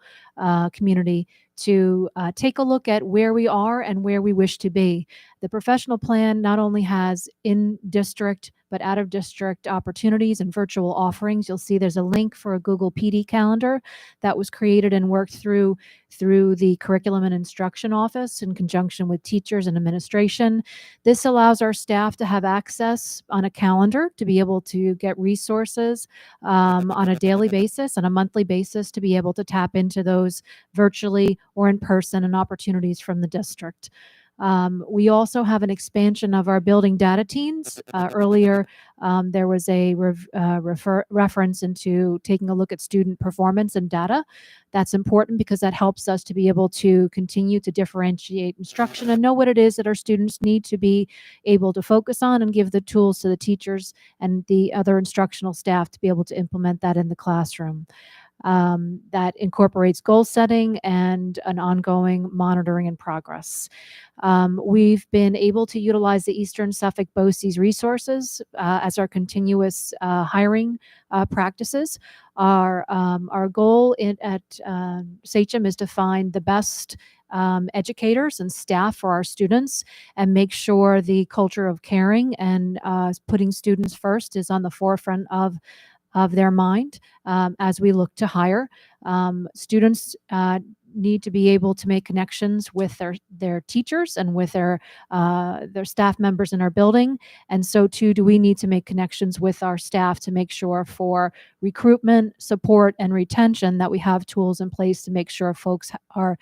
community to take a look at where we are and where we wish to be. The professional plan not only has in-district but out-of-district opportunities and virtual offerings. You'll see there's a link for a Google PD calendar that was created and worked through the Curriculum and Instruction Office in conjunction with teachers and administration. This allows our staff to have access on a calendar to be able to get resources on a daily basis, on a monthly basis, to be able to tap into those virtually or in person and opportunities from the district. We also have an expansion of our building data teams. Earlier, there was a reference into taking a look at student performance and data. That's important because that helps us to be able to continue to differentiate instruction and know what it is that our students need to be able to focus on, and give the tools to the teachers and the other instructional staff to be able to implement that in the classroom. That incorporates goal setting and an ongoing monitoring and progress. We've been able to utilize the Eastern Suffolk BOCES resources as our continuous hiring practices. Our goal at Sachem is to find the best educators and staff for our students and make sure the culture of caring and putting students first is on the forefront of their mind as we look to hire. Students need to be able to make connections with their teachers and with their staff members in our building, and so too do we need to make connections with our staff to make sure for recruitment, support, and retention that we have tools in place to make sure folks are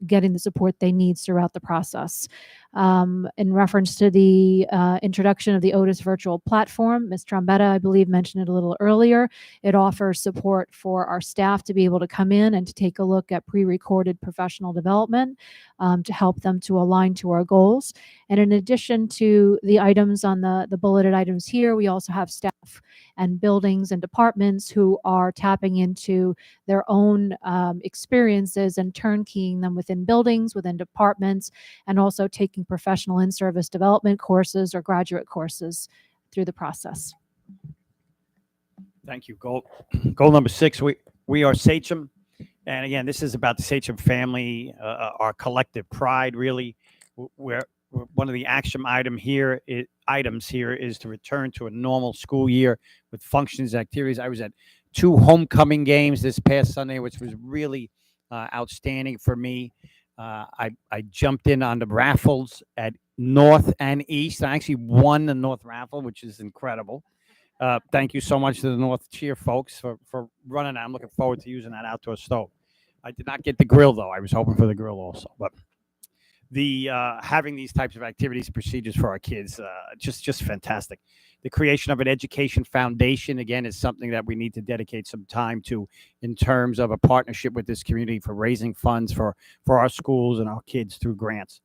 getting the support they need throughout the process. In reference to the introduction of the Otis virtual platform, Ms. Trombetta, I believe, mentioned it a little earlier. It offers support for our staff to be able to come in and to take a look at pre-recorded professional development to help them to align to our goals. And in addition to the items on the bulleted items here, we also have staff and buildings and departments who are tapping into their own experiences and turnkeying them within buildings, within departments, and also taking professional in-service development courses or graduate courses through the process. Thank you. Goal number 6, we are Sachem. And again, this is about the Sachem family, our collective pride, really. We're one of the action items here is to return to a normal school year with functions, activities. I was at 2 homecoming games this past Sunday, which was really outstanding for me. I jumped in on the raffles at North and East. I actually won the North raffle, which is incredible. Thank you so much to the North Cheer folks for running that. I'm looking forward to using that outdoor stove. I did not get the grill, though. I was hoping for the grill also. But the having these types of activities, procedures for our kids, just fantastic. The creation of an education foundation, again, is something that we need to dedicate some time to in terms of a partnership with this community for raising funds for our schools and our kids through grants.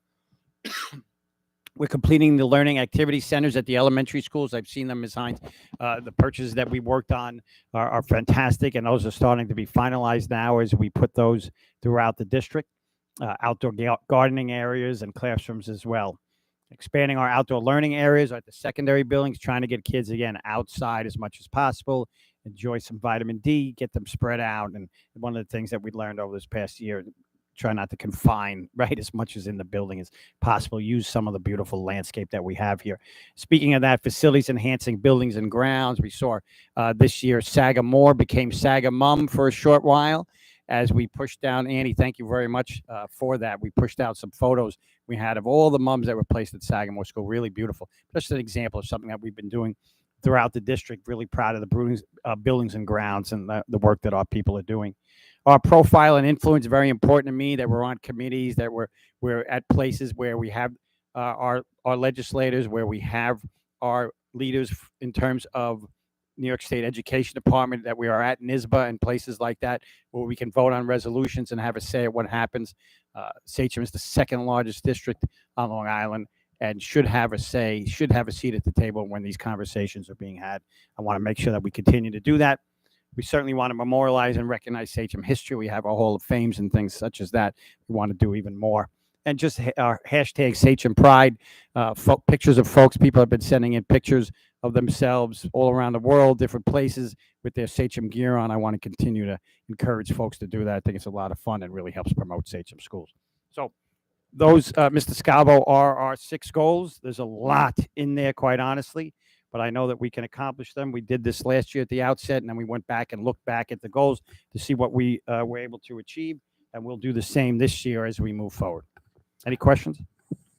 We're completing the learning activity centers at the elementary schools. I've seen them, Ms. Hines. The purchases that we worked on are fantastic, and those are starting to be finalized now as we put those throughout the district. Outdoor gardening areas and classrooms as well. Expanding our outdoor learning areas at the secondary buildings, trying to get kids, again, outside as much as possible, enjoy some vitamin D, get them spread out. And one of the things that we learned over this past year, try not to confine, right, as much as in the building as possible. Use some of the beautiful landscape that we have here. Speaking of that, facilities enhancing buildings and grounds. We saw this year Sagamore became Sagamum for a short while as we pushed down. Annie, thank you very much for that. We pushed out some photos we had of all the mums that were placed at Sagamore School. Really beautiful. Just an example of something that we've been doing throughout the district. Really proud of the buildings and grounds and the work that our people are doing. Our profile and influence, very important to me, that we're on committees, that we're at places where we have our legislators, where we have our leaders in terms of New York State Education Department, that we are at NISBA and places like that, where we can vote on resolutions and have a say at what happens. Sachem is the 2nd largest district on Long Island and should have a say, should have a seat at the table when these conversations are being had. I want to make sure that we continue to do that. We certainly want to memorialize and recognize Sachem history. We have a Hall of Fames and things such as that. We want to do even more. And just our hashtag Sachem Pride, pictures of folks. People have been sending in pictures of themselves all around the world, different places with their Sachem gear on. I want to continue to encourage folks to do that. I think it's a lot of fun and really helps promote Sachem schools. So those, Mr. Scavo, are our 6 goals. There's a lot in there, quite honestly, but I know that we can accomplish them. We did this last year at the outset, and then we went back and looked back at the goals to see what we were able to achieve, and we'll do the same this year as we move forward. Any questions?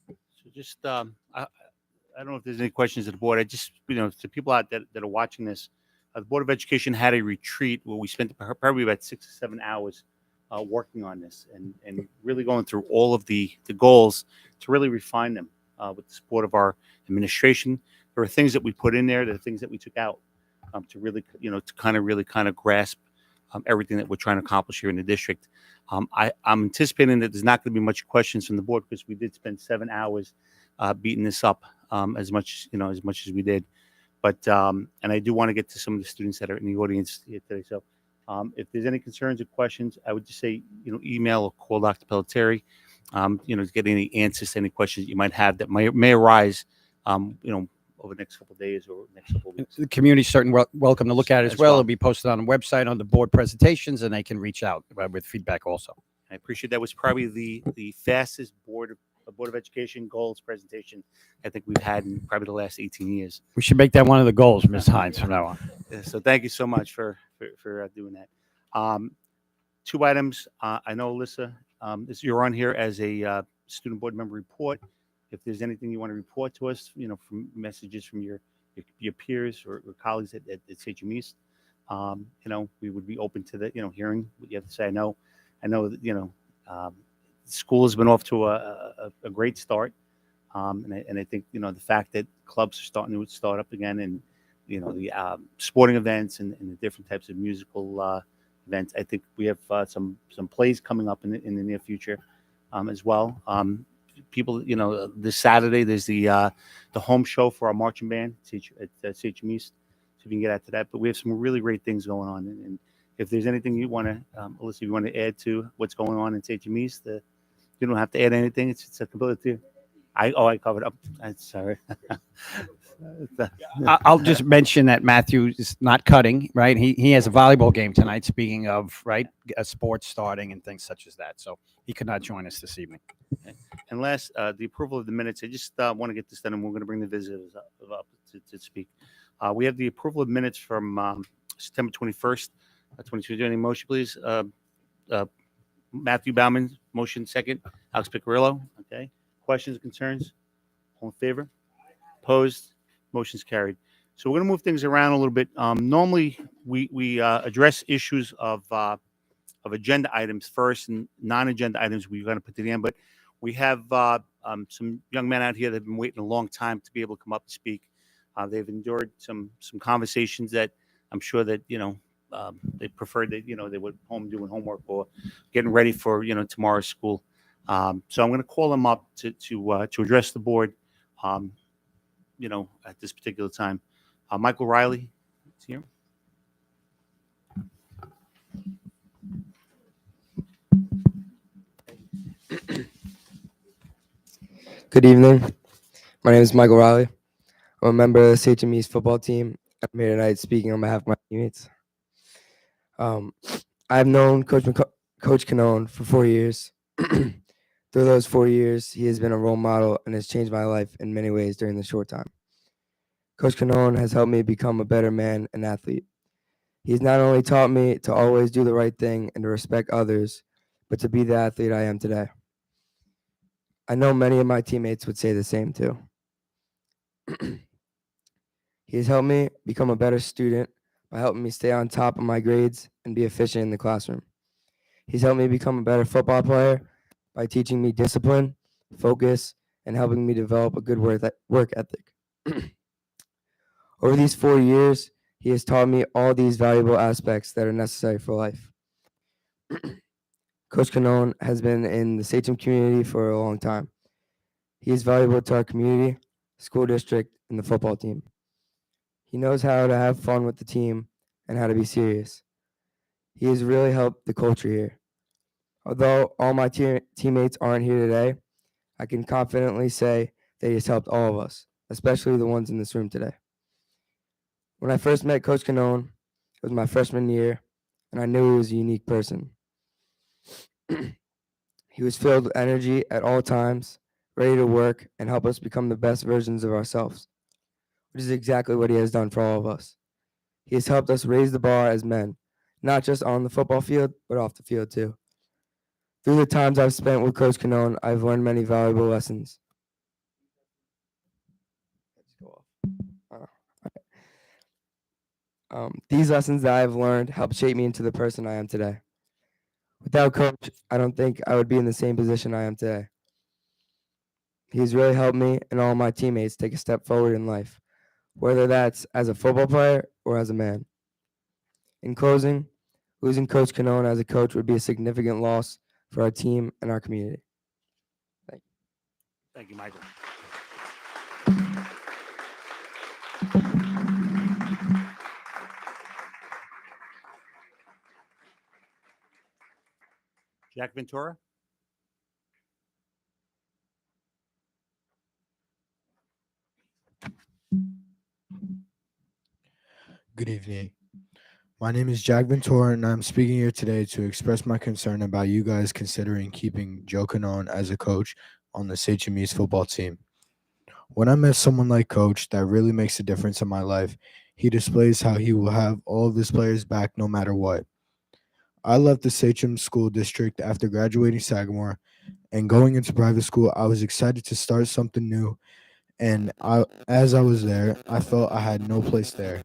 So just, I don't know if there's any questions of the board. I just, to people out that are watching this, the Board of Education had a retreat where we spent probably about 6 or 7 hours working on this and really going through all of the goals to really refine them with the support of our administration. There are things that we put in there, there are things that we took out to really, to kind of grasp everything that we're trying to accomplish here in the district. I'm anticipating that there's not going to be much questions from the board because we did spend 7 hours beating this up as much as we did. But and I do want to get to some of the students that are in the audience here today. So if there's any concerns or questions, I would just say, email or call Dr. Pelletieri, to get any answers to any questions you might have that may arise, over the next couple of days or next couple of weeks. The community's certainly welcome to look at it as well. It'll be posted on the website on the board presentations, and they can reach out with feedback also. I appreciate that was probably the fastest Board of Education goals presentation I think we've had in probably the last 18 years. We should make that one of the goals, Ms. Hines, from now on. So thank you so much for doing that. 2 items. I know, Alyssa, you're on here as a student board member report. If there's anything you want to report to us, from messages from your peers or colleagues at Sachem East, we would be open to that, hearing what you have to say. I know that, school has been off to a great start. And I think, the fact that clubs are starting to start up again and, the sporting events and the different types of musical events, I think we have some plays coming up in the near future as well. People, this Saturday, there's the home show for our marching band at Sachem East. So if you can get out to that. But we have some really great things going on. And if there's anything you want to, Alyssa, you want to add to what's going on in Sachem East, you don't have to add anything. It's a completely. I covered up. I'm sorry. I'll just mention that Matthew is not cutting, right? He has a volleyball game tonight. Speaking of, right, sports starting and things such as that. So he could not join us this evening. And last, the approval of the minutes. I just want to get this done, and we're going to bring the visitors up to speak. We have the approval of minutes from September 21st, 22. Any motion, please? Matthew Bauman, motion second. Alex Piccirillo. Okay. Questions, concerns? All in favor? Opposed? Motion's carried. So we're going to move things around a little bit. Normally, we address issues of agenda items first, and non-agenda items we're going to put to the end. But we have some young men out here that have been waiting a long time to be able to come up and speak. They've endured some conversations that I'm sure that they preferred that they would home doing homework or getting ready for tomorrow's school. So I'm going to call them up to address the board. At this particular time, Michael Riley is here. Good evening. My name is Michael Riley. I'm a member of the Sachem East football team. I'm here tonight speaking on behalf of my teammates. I've known Coach Canone for 4 years. Through those 4 years, he has been a role model and has changed my life in many ways during this short time. Coach Canone has helped me become a better man and athlete. He's not only taught me to always do the right thing and to respect others, but to be the athlete I am today. I know many of my teammates would say the same too. He has helped me become a better student by helping me stay on top of my grades and be efficient in the classroom. He's helped me become a better football player by teaching me discipline, focus, and helping me develop a good work ethic. Over these 4 years, he has taught me all these valuable aspects that are necessary for life. Coach Canone has been in the Sachem community for a long time. He is valuable to our community, school district, and the football team. He knows how to have fun with the team and how to be serious. He has really helped the culture here. Although all my teammates aren't here today, I can confidently say that he has helped all of us, especially the ones in this room today. When I first met Coach Canone, it was my freshman year, and I knew he was a unique person. He was filled with energy at all times, ready to work and help us become the best versions of ourselves, which is exactly what he has done for all of us. He has helped us raise the bar as men, not just on the football field, but off the field too. Through the times I've spent with Coach Canone, I've learned many valuable lessons. These lessons that I've learned helped shape me into the person I am today. Without Coach, I don't think I would be in the same position I am today. He's really helped me and all my teammates take a step forward in life, whether that's as a football player or as a man. In closing, losing Coach Canone as a coach would be a significant loss for our team and our community. Thank you, Michael. Jack Ventura. Good evening. My name is Jack Ventura, and I'm speaking here today to express my concern about you guys considering keeping Joe Canone as a coach on the Sachem East football team. When I met someone like Coach that really makes a difference in my life, he displays how he will have all of his players back no matter what. I left the Sachem School District after graduating Sagamore, and going into private school, I was excited to start something new. And as I was there, I felt I had no place there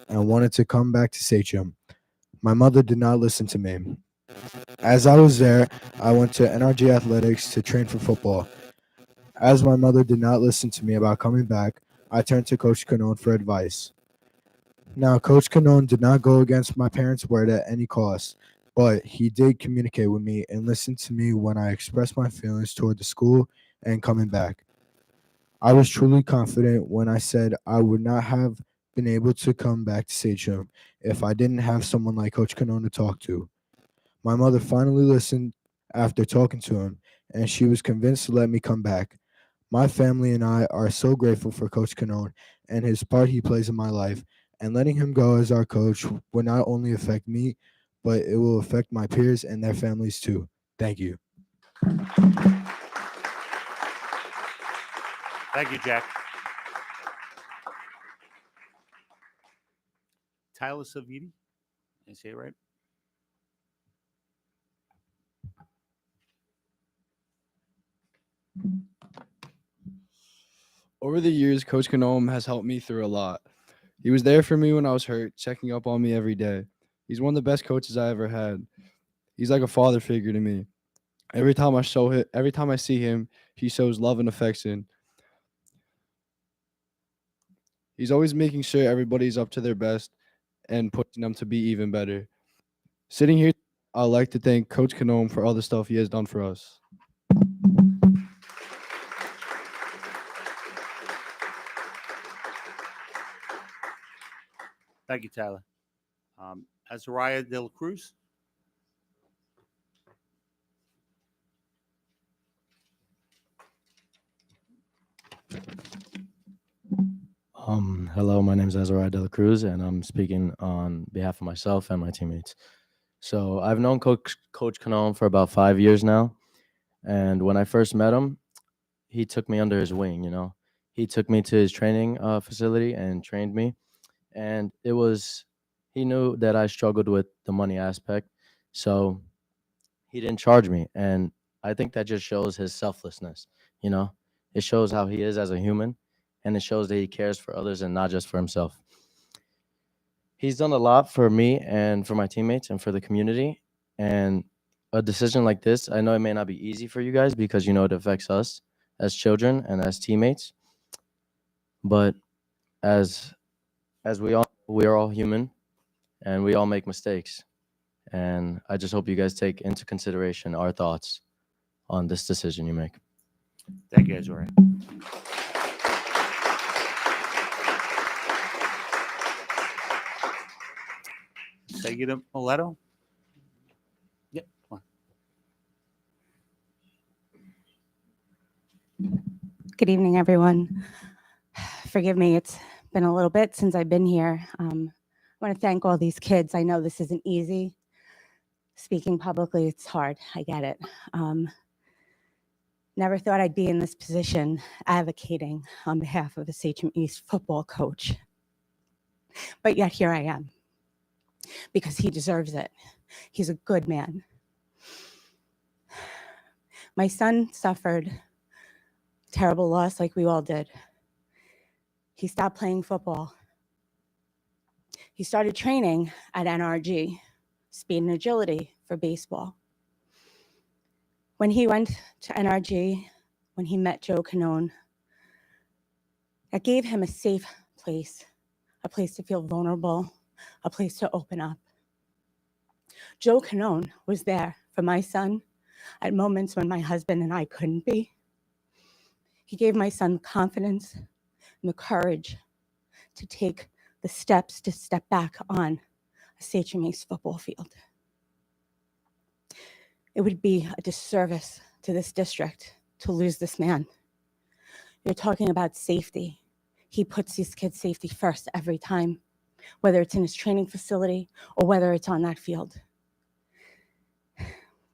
and wanted to come back to Sachem. My mother did not listen to me. As I was there, I went to NRG Athletics to train for football. As my mother did not listen to me about coming back, I turned to Coach Canone for advice. Now, Coach Canone did not go against my parents' word at any cost, but he did communicate with me and listen to me when I expressed my feelings toward the school and coming back. I was truly confident when I said I would not have been able to come back to Sachem if I didn't have someone like Coach Canone to talk to. My mother finally listened after talking to him, and she was convinced to let me come back. My family and I are so grateful for Coach Canone and his part he plays in my life, and letting him go as our coach will not only affect me, but it will affect my peers and their families too. Thank you. Thank you, Jack. Tyler Savidi. Did I say it right? Over the years, Coach Canome has helped me through a lot. He was there for me when I was hurt, checking up on me every day. He's one of the best coaches I ever had. He's like a father figure to me. Every time I see him, he shows love and affection. He's always making sure everybody's up to their best and pushing them to be even better. Sitting here, I'd like to thank Coach Canome for all the stuff he has done for us. Thank you, Tyler. Azariah De La Cruz. Hello, my name is Azariah De La Cruz, and I'm speaking on behalf of myself and my teammates. So I've known Coach Canone for about 5 years now, and when I first met him, he took me under his wing. He took me to his training facility and trained me, and he knew that I struggled with the money aspect, so he didn't charge me, and I think that just shows his selflessness. It shows how he is as a human, and it shows that he cares for others and not just for himself. He's done a lot for me and for my teammates and for the community. And a decision like this, I know it may not be easy for you guys because it affects us as children and as teammates. But as we are all human, and we all make mistakes. And I just hope you guys take into consideration our thoughts on this decision you make. Thank you, Azariah. Segura Mileto. Yep, come on. Good evening, everyone. Forgive me, it's been a little bit since I've been here. I want to thank all these kids. I know this isn't easy. Speaking publicly, it's hard. I get it. Never thought I'd be in this position advocating on behalf of a Sachem East football coach. But yet here I am, because he deserves it. He's a good man. My son suffered terrible loss like we all did. He stopped playing football. He started training at NRG, speed and agility for baseball. When he went to NRG, when he met Joe Canone, that gave him a safe place, a place to feel vulnerable, a place to open up. Joe Canone was there for my son at moments when my husband and I couldn't be. He gave my son confidence and the courage to take the steps to step back on a Sachem East football field. It would be a disservice to this district to lose this man. You're talking about safety. He puts these kids' safety first every time, whether it's in his training facility or whether it's on that field.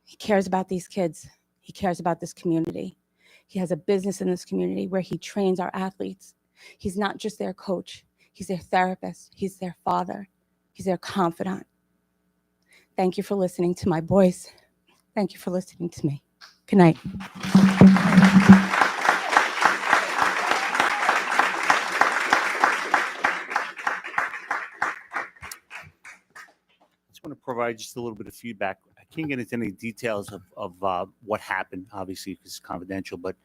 He cares about these kids. He cares about this community. He has a business in this community where he trains our athletes. He's not just their coach. He's their therapist. He's their father. He's their confidant. Thank you for listening to my boys. Thank you for listening to me. Good night. I just want to provide just a little bit of feedback. I can't get into any details of what happened, obviously, because it's confidential. But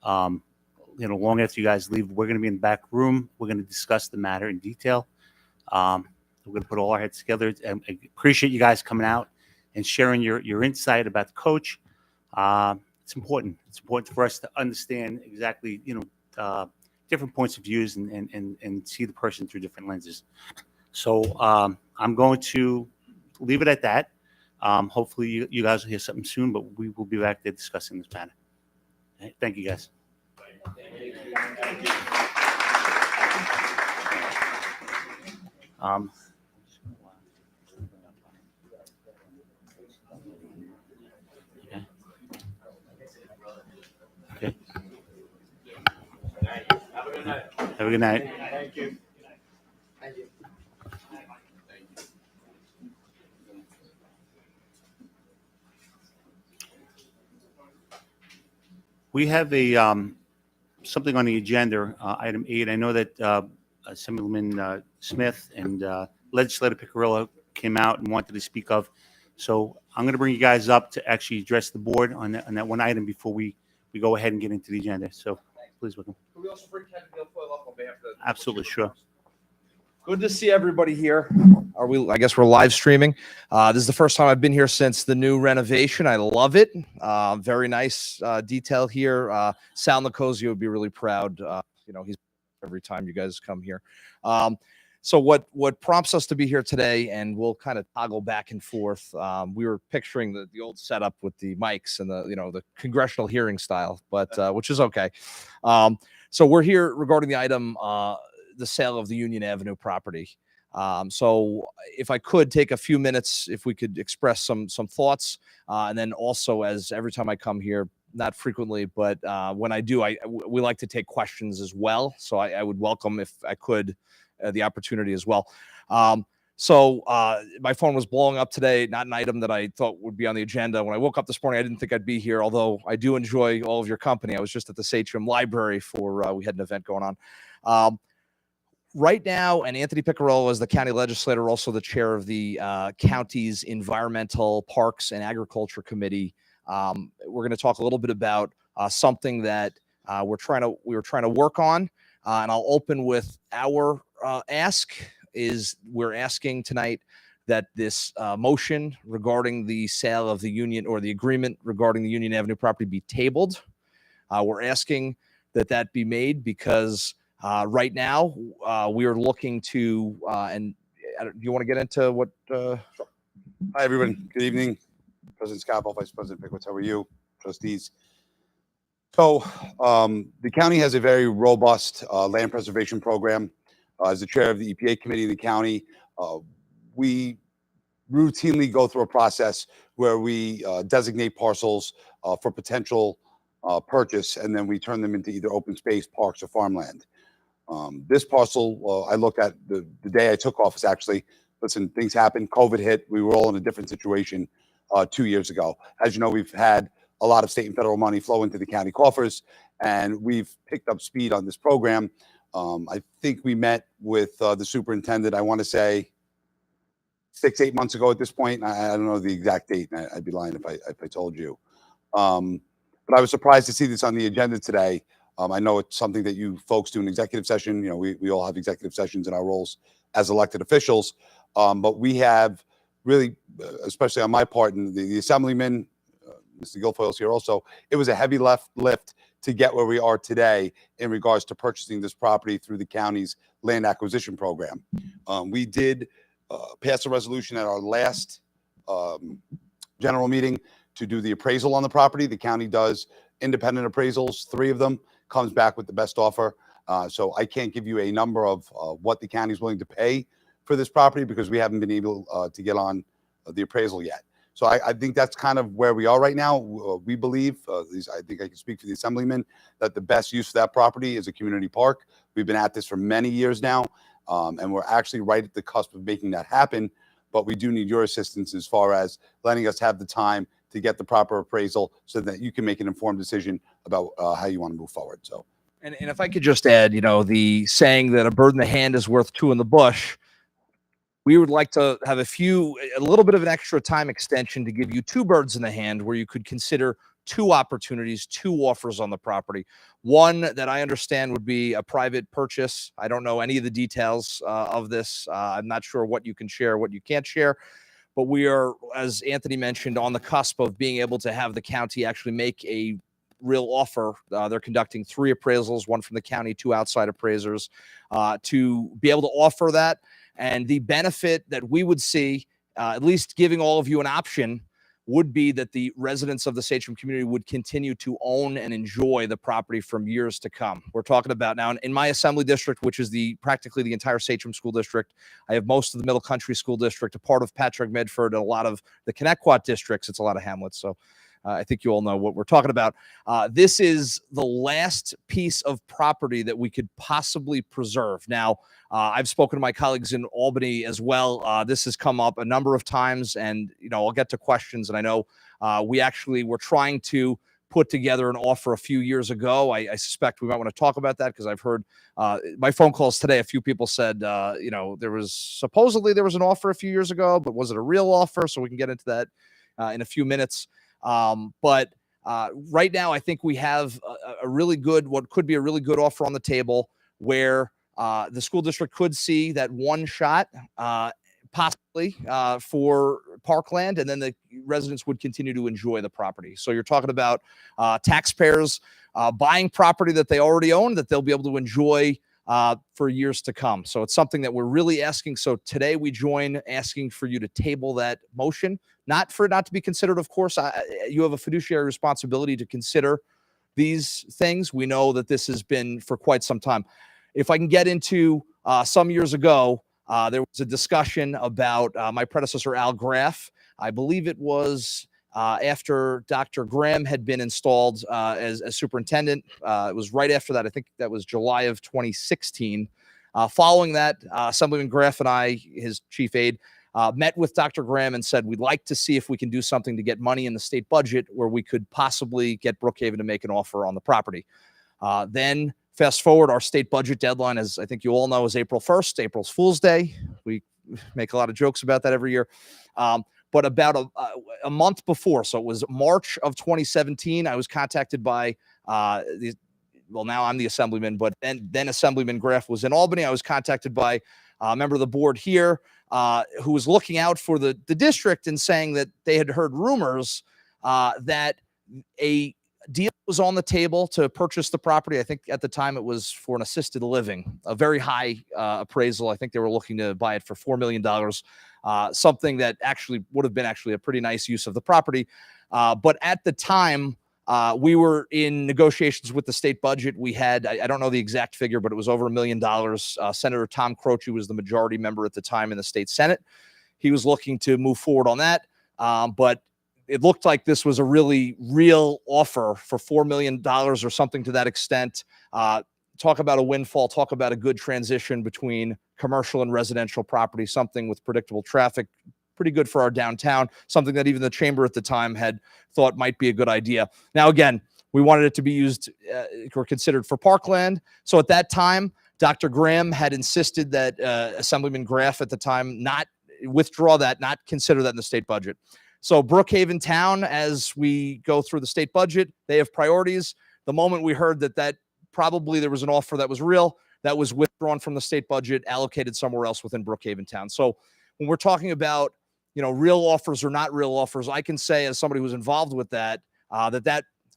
long after you guys leave, we're going to be in the back room. We're going to discuss the matter in detail. We're going to put all our heads together. And I appreciate you guys coming out and sharing your insight about the coach. It's important. It's important for us to understand exactly, different points of views and see the person through different lenses. So I'm going to leave it at that. Hopefully you guys will hear something soon, but we will be back there discussing this matter. Okay, thank you, guys. Okay. Have a good night. Thank you. Thank you. We have a something on the agenda, item 8. I know that Assemblyman Smith and Legislator Piccirillo came out and wanted to speak of. So I'm going to bring you guys up to actually address the board on that one item before we go ahead and get into the agenda. So please welcome. Can we also bring Kevin Guilfoyle up on behalf of the... Absolutely, sure. Good to see everybody here. I guess we're live streaming. This is the first time I've been here since the new renovation. I love it. Very nice detail here. Sal Nicosio would be really proud. He's every time you guys come here. So what prompts us to be here today, and we'll kind of toggle back and forth. We were picturing the old setup with the mics and the congressional hearing style, but which is okay. So we're here regarding the item, the sale of the Union Avenue property. So if I could take a few minutes, if we could express some thoughts, and then also, as every time I come here, not frequently, but when I do, we like to take questions as well. So I would welcome, if I could, the opportunity as well. So my phone was blowing up today, not an item that I thought would be on the agenda. When I woke up this morning, I didn't think I'd be here, although I do enjoy all of your company. I was just at the Sachem Library we had an event going on. Right now, and Anthony Piccirillo is the county legislator, also the chair of the county's Environmental, Parks, and Agriculture Committee. We're going to talk a little bit about something that we were trying to work on, and I'll open with our ask. We're asking tonight that this motion regarding the sale of the Union, or the agreement regarding the Union Avenue property, be tabled. We're asking that be made because right now we are looking to, and do you want to get into what? Hi, everyone. Good evening. President Scapel, Vice President Pickowitz, how are you? Trustees. So the county has a very robust land preservation program. As the chair of the EPA committee in the county, we routinely go through a process where we designate parcels for potential purchase, and then we turn them into either open space, parks, or farmland. This parcel, I looked at the day I took office, actually. Listen, things happened. COVID hit. We were all in a different situation 2 years ago. As you know, we've had a lot of state and federal money flow into the county coffers, and we've picked up speed on this program. I think we met with the superintendent, I want to say 6-8 months ago at this point. I don't know the exact date. I'd be lying if I told you. But I was surprised to see this on the agenda today. I know it's something that you folks do in executive session. You know, we all have executive sessions in our roles as elected officials. But we have really, especially on my part, and the assemblyman, Mr. Guilfoyle's here also, it was a heavy lift to get where we are today in regards to purchasing this property through the county's land acquisition program. We did pass a resolution at our last general meeting to do the appraisal on the property. The county does independent appraisals, 3 of them, comes back with the best offer. So I can't give you a number of what the county is willing to pay for this property because we haven't been able to get on the appraisal yet. So I think that's kind of where we are right now. We believe, I think I can speak for the assemblyman, that the best use of that property is a community park. We've been at this for many years now, and we're actually right at the cusp of making that happen. But we do need your assistance as far as letting us have the time to get the proper appraisal so that you can make an informed decision about how you want to move forward. So, And if I could just add, you know, the saying that a bird in the hand is worth 2 in the bush, we would like to have a little bit of an extra time extension to give you 2 birds in the hand where you could consider 2 opportunities, 2 offers on the property. One that I understand would be a private purchase. I don't know any of the details of this. I'm not sure what you can share, what you can't share. But we are, as Anthony mentioned, on the cusp of being able to have the county actually make a real offer. They're conducting 3 appraisals, 1 from the county, 2 outside appraisers, to be able to offer that. And the benefit that we would see, at least giving all of you an option, would be that the residents of the Sachem community would continue to own and enjoy the property from years to come. We're talking about now in my assembly district, which is practically the entire Sachem school district. I have most of the Middle Country school district, a part of Patrick Medford, and a lot of the Connecticut districts. It's a lot of hamlets. So I think you all know what we're talking about. This is the last piece of property that we could possibly preserve. Now, I've spoken to my colleagues in Albany as well. This has come up a number of times, and you know, I'll get to questions. And I know we actually were trying to put together an offer a few years ago. I suspect we might want to talk about that because I've heard my phone calls today. A few people said, you know, supposedly there was an offer a few years ago, but was it a real offer? So we can get into that in a few minutes. But right now, I think we have what could be a really good offer on the table where the school district could see that one shot, possibly for parkland, and then the residents would continue to enjoy the property. So you're talking about taxpayers buying property that they already own that they'll be able to enjoy for years to come. So it's something that we're really asking. So today we join asking for you to table that motion, not for it not to be considered. Of course, you have a fiduciary responsibility to consider these things. We know that this has been for quite some time. If I can get into some years ago, there was a discussion about my predecessor, Al Graff. I believe it was after Dr. Graham had been installed as superintendent. It was right after that. I think that was July of 2016. Following that, Assemblyman Graff and I, his chief aide, met with Dr. Graham and said, we'd like to see if we can do something to get money in the state budget where we could possibly get Brookhaven to make an offer on the property. Then fast forward, our state budget deadline, as I think you all know, is April 1st, April's Fool's Day. We make a lot of jokes about that every year. But about a month before, so it was March of 2017, I was contacted by now I'm the assemblyman, but then Assemblyman Graff was in Albany. I was contacted by a member of the board here who was looking out for the district and saying that they had heard rumors that a deal was on the table to purchase the property. I think at the time it was for an assisted living, a very high appraisal. I think they were looking to buy it for $4 million, something that actually would have been a pretty nice use of the property. But at the time, we were in negotiations with the state budget. We had, I don't know the exact figure, but it was over $1 million. Senator Tom Croce was the majority member at the time in the state Senate. He was looking to move forward on that. But it looked like this was a really real offer for $4 million or something to that extent. Talk about a windfall, talk about a good transition between commercial and residential property, something with predictable traffic, pretty good for our downtown, something that even the chamber at the time had thought might be a good idea. Now, again, we wanted it to be used or considered for parkland. So at that time, Dr. Graham had insisted that Assemblyman Graff at the time not withdraw that, not consider that in the state budget. So Brookhaven Town, as we go through the state budget, they have priorities. The moment we heard that probably there was an offer that was real, that was withdrawn from the state budget, allocated somewhere else within Brookhaven Town. So when we're talking about, real offers or not real offers, I can say as somebody who's involved with that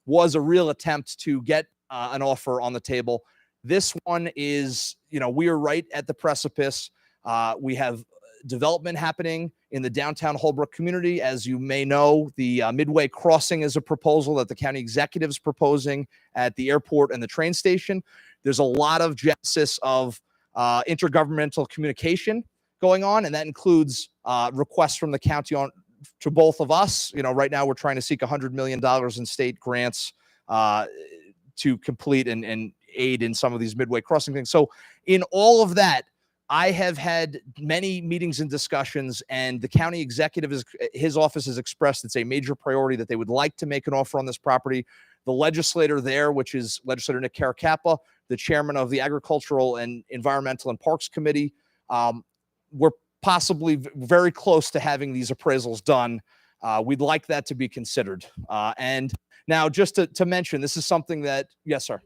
was a real attempt to get an offer on the table. This one is, we are right at the precipice. We have development happening in the downtown Holbrook community. As you may know, the Midway Crossing is a proposal that the county executive is proposing at the airport and the train station. There's a lot of genesis of intergovernmental communication going on, and that includes requests from the county to both of us. Right now we're trying to seek $100 million in state grants to complete and aid in some of these Midway Crossing things. So in all of that, I have had many meetings and discussions, and the county executive, his office has expressed it's a major priority that they would like to make an offer on this property. The legislator there, which is Legislator Nick Caracappa, the chairman of the Agricultural and Environmental and Parks Committee, we're possibly very close to having these appraisals done. We'd like that to be considered. And now just to mention, this is something that, yes, sir,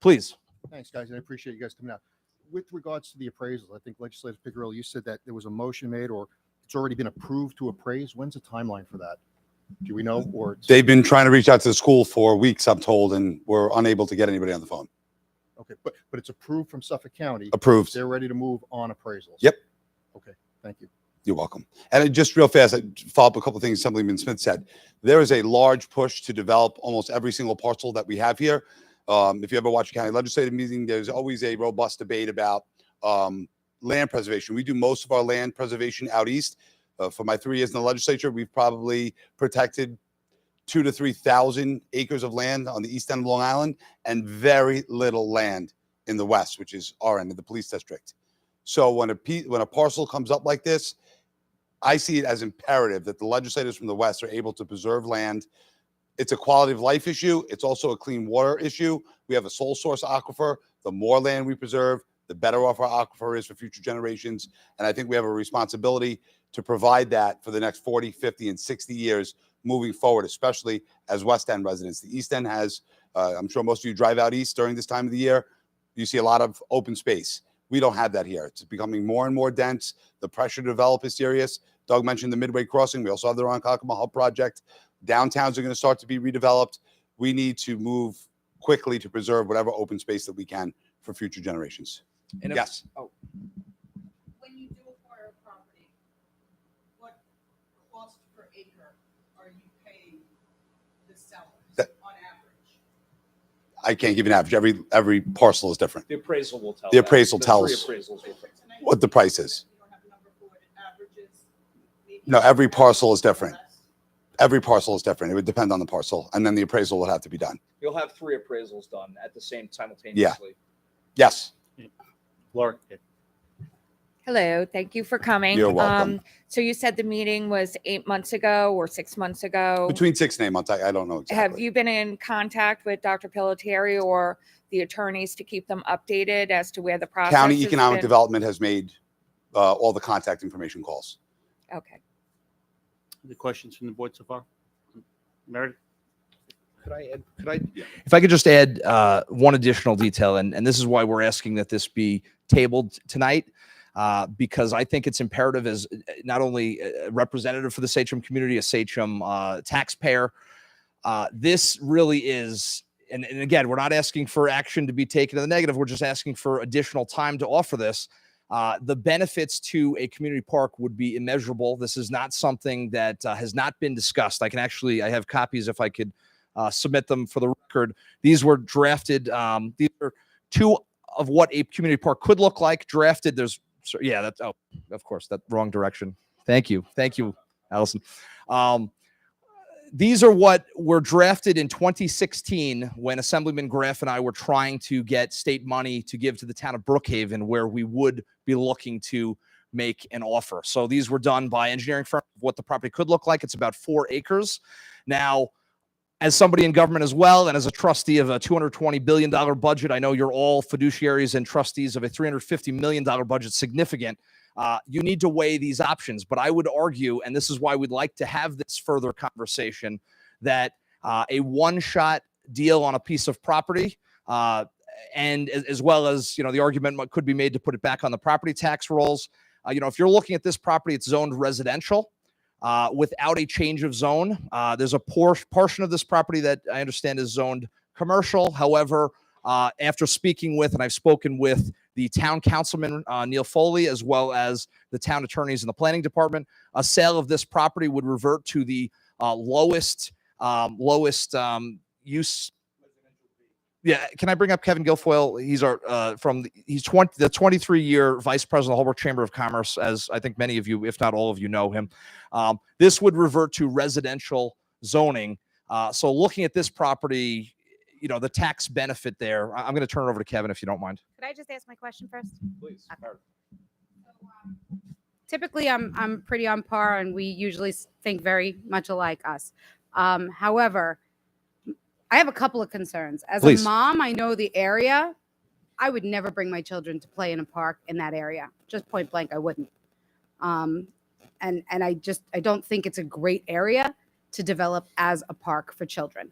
please. Thanks, guys. I appreciate you guys coming out. With regards to the appraisals, I think Legislator Piccirillo, you said that there was a motion made or it's already been approved to appraise. When's the timeline for that? Do we know? Or They've been trying to reach out to the school for weeks, I'm told, and we're unable to get anybody on the phone. Okay, but it's approved from Suffolk County. Approved. They're ready to move on appraisals. Yep. Okay, thank you. You're welcome. And just real fast, I follow up a couple of things Assemblyman Smith said. There is a large push to develop almost every single parcel that we have here. If you ever watch a county legislative meeting, there's always a robust debate about land preservation. We do most of our land preservation out east. For my 3 years in the legislature, we've probably protected 2,000 to 3,000 acres of land on the east end of Long Island and very little land in the west, which is our end of the police district. So when a parcel comes up like this, I see it as imperative that the legislators from the west are able to preserve land. It's a quality of life issue. It's also a clean water issue. We have a sole source aquifer. The more land we preserve, the better off our aquifer is for future generations. And I think we have a responsibility to provide that for the next 40, 50, and 60 years moving forward, especially as West End residents. The East End has, I'm sure most of you drive out east during this time of the year, you see a lot of open space. We don't have that here. It's becoming more and more dense. The pressure to develop is serious. Doug mentioned the Midway Crossing. We also have the Ronkonkoma Hub project. Downtowns are going to start to be redeveloped. We need to move quickly to preserve whatever open space that we can for future generations. And yes. When you do acquire a property, what cost per acre are you paying the sellers on average? I can't give you an average. Every parcel is different. The appraisal will tell. The appraisal The tells three appraisals will tell. what the price is. No, every parcel is different. Every parcel is different. It would depend on the parcel, and then the appraisal would have to be done. You'll have 3 appraisals done at the same simultaneously. Yes. Laura. Hello, thank you for coming. You're welcome. So you said the meeting was 8 months ago or 6 months ago. Between 6 and 8 months, I don't know exactly. Have you been in contact with Dr. Pelletieri or the attorneys to keep them updated as to where the process County has Economic been? Development has made all the contact information calls. Okay. Any questions from the board so far? Meredith? If I could just add one additional detail, and this is why we're asking that this be tabled tonight, because I think it's imperative as not only a representative for the Sachem community, a Sachem taxpayer. This really is, and again, we're not asking for action to be taken in the negative. We're just asking for additional time to offer this. The benefits to a community park would be immeasurable. This is not something that has not been discussed. I have copies if I could submit them for the record. These were drafted. These are 2 of what a community park could look like. Drafted. Of course, that wrong direction. Thank you, Allison. These are what were drafted in 2016 when Assemblyman Graff and I were trying to get state money to give to the town of Brookhaven, where we would be looking to make an offer. So these were done by engineering firm of what the property could look like. It's about 4 acres. Now, as somebody in government as well, and as a trustee of a $220 billion budget, I know you're all fiduciaries and trustees of a $350 million budget, significant. You need to weigh these options. But I would argue, and this is why we'd like to have this further conversation, that a one-shot deal on a piece of property, and as well as, the argument could be made to put it back on the property tax rolls. If you're looking at this property, it's zoned residential without a change of zone. There's a portion of this property that I understand is zoned commercial. However, after speaking with, and I've spoken with the town councilman, Neil Foley, as well as the town attorneys in the planning department, a sale of this property would revert to the lowest use. Yeah, can I bring up Kevin Guilfoyle? He's our he's the 23-year vice president of the Holbrook Chamber of Commerce, as I think many of you, if not all of you, know him. This would revert to residential zoning. So looking at this property, the tax benefit there, I'm going to turn it over to Kevin if you don't mind. Could I just ask my question first? Please. Okay. Typically, I'm pretty on par, and we usually think very much alike us. However, I have a couple of concerns. As Please. a mom, I know the area. I would never bring my children to play in a park in that area. Just point blank, I wouldn't. And I don't think it's a great area to develop as a park for children.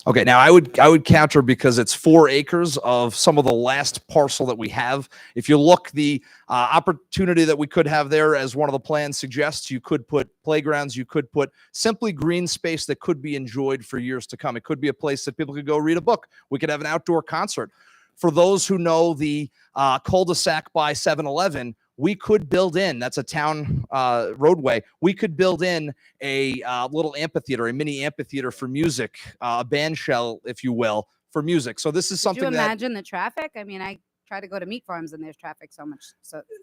Okay, now I would counter, because it's 4 acres of some of the last parcel that we have. If you look, the opportunity that we could have there, as one of the plans suggests, you could put playgrounds, you could put simply green space that could be enjoyed for years to come. It could be a place that people could go read a book. We could have an outdoor concert. For those who know the cul-de-sac by 7-Eleven, we could build in, that's a town roadway, we could build in a little amphitheater, a mini amphitheater for music, a band shell, if you will, for music. So this is something Could you that imagine the traffic? I mean, I try to go to meat farms and there's traffic so much.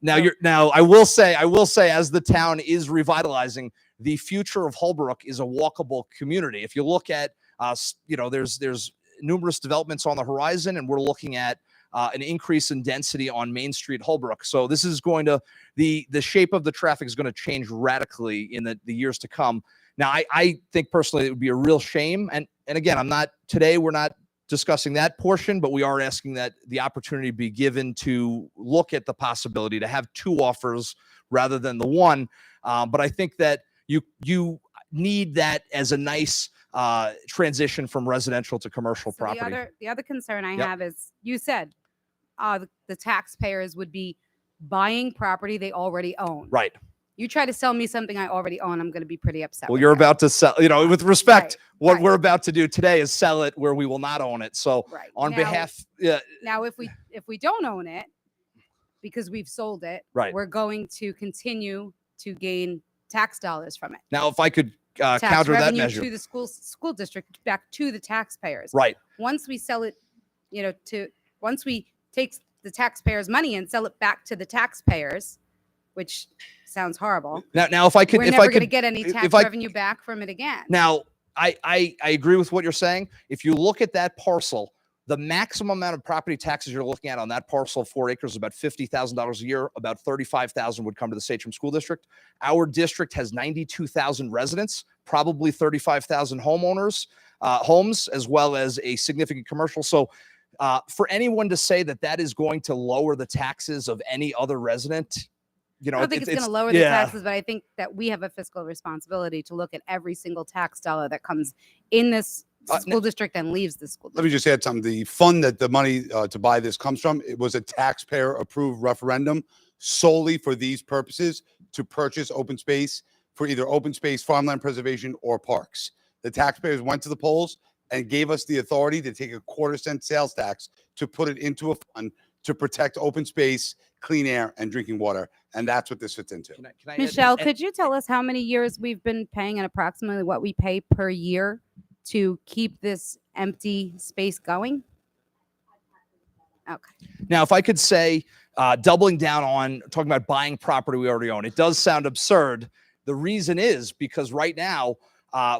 now I will say, as the town is revitalizing, the future of Holbrook is a walkable community. If you look at, there's numerous developments on the horizon, and we're looking at an increase in density on Main Street, Holbrook. So this is going to, the shape of the traffic is going to change radically in the years to come. Now, I think personally it would be a real shame. And again, we're not discussing that portion, but we are asking that the opportunity be given to look at the possibility to have 2 offers rather than the one. But I think that you need that as a nice transition from residential to commercial property. The other concern I Yep. have is, you said the taxpayers would be buying property they already own. Right. You try to sell me something I already own, I'm going to be pretty upset. Well, with you're you. about to sell, with respect, what we're about to do today is sell it where we will not own it. So on Now- behalf, Now, if we don't own it because we've sold it, Right. we're going to continue to gain tax dollars from it. now if I could Tax counter that revenue measure. to the school district, back to the taxpayers. Right. Once we sell it, once we take the taxpayers' money and sell it back to the taxpayers, which sounds horrible. Now if I could, we're if never I going to could get any tax if I- revenue back from it again. Now, I agree with what you're saying. If you look at that parcel, the maximum amount of property taxes you're looking at on that parcel of 4 acres is about $50,000 a year. About $35,000 would come to the Sachem School District. Our district has 92,000 residents, probably 35,000 homeowners, homes, as well as a significant commercial. So for anyone to say that is going to lower the taxes of any other resident, I don't think it's going to lower the taxes, but I think that we have a fiscal responsibility to look at every single tax dollar that comes in this school district and leaves the school district. Let me just add something. The fund that the money to buy this comes from, it was a taxpayer approved referendum solely for these purposes, to purchase open space for either open space, farmland preservation, or parks. The taxpayers went to the polls and gave us the authority to take a 1/4 cent sales tax to put it into a fund to protect open space, clean air, and drinking water. And that's what this fits into. Michelle, could you tell us how many years we've been paying and approximately what we pay per year to keep this empty space going? Okay. Now, if I could say, doubling down on talking about buying property we already own, it does sound absurd. The reason is because right now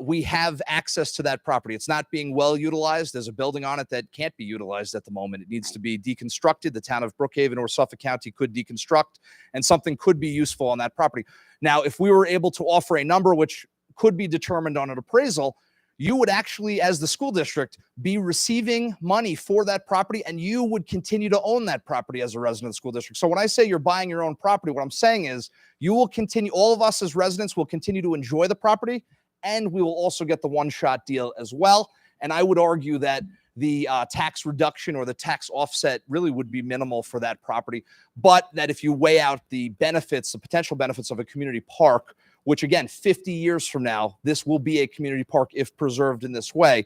we have access to that property. It's not being well utilized. There's a building on it that can't be utilized at the moment. It needs to be deconstructed. The town of Brookhaven or Suffolk County could deconstruct, and something could be useful on that property. Now, if we were able to offer a number which could be determined on an appraisal, you would actually, as the school district, be receiving money for that property, and you would continue to own that property as a resident of the school district. So when I say you're buying your own property, what I'm saying is you will continue, all of us as residents will continue to enjoy the property, and we will also get the one-shot deal as well. And I would argue that the tax reduction or the tax offset really would be minimal for that property, but that if you weigh out the benefits, the potential benefits of a community park, which again, 50 years from now, this will be a community park if preserved in this way.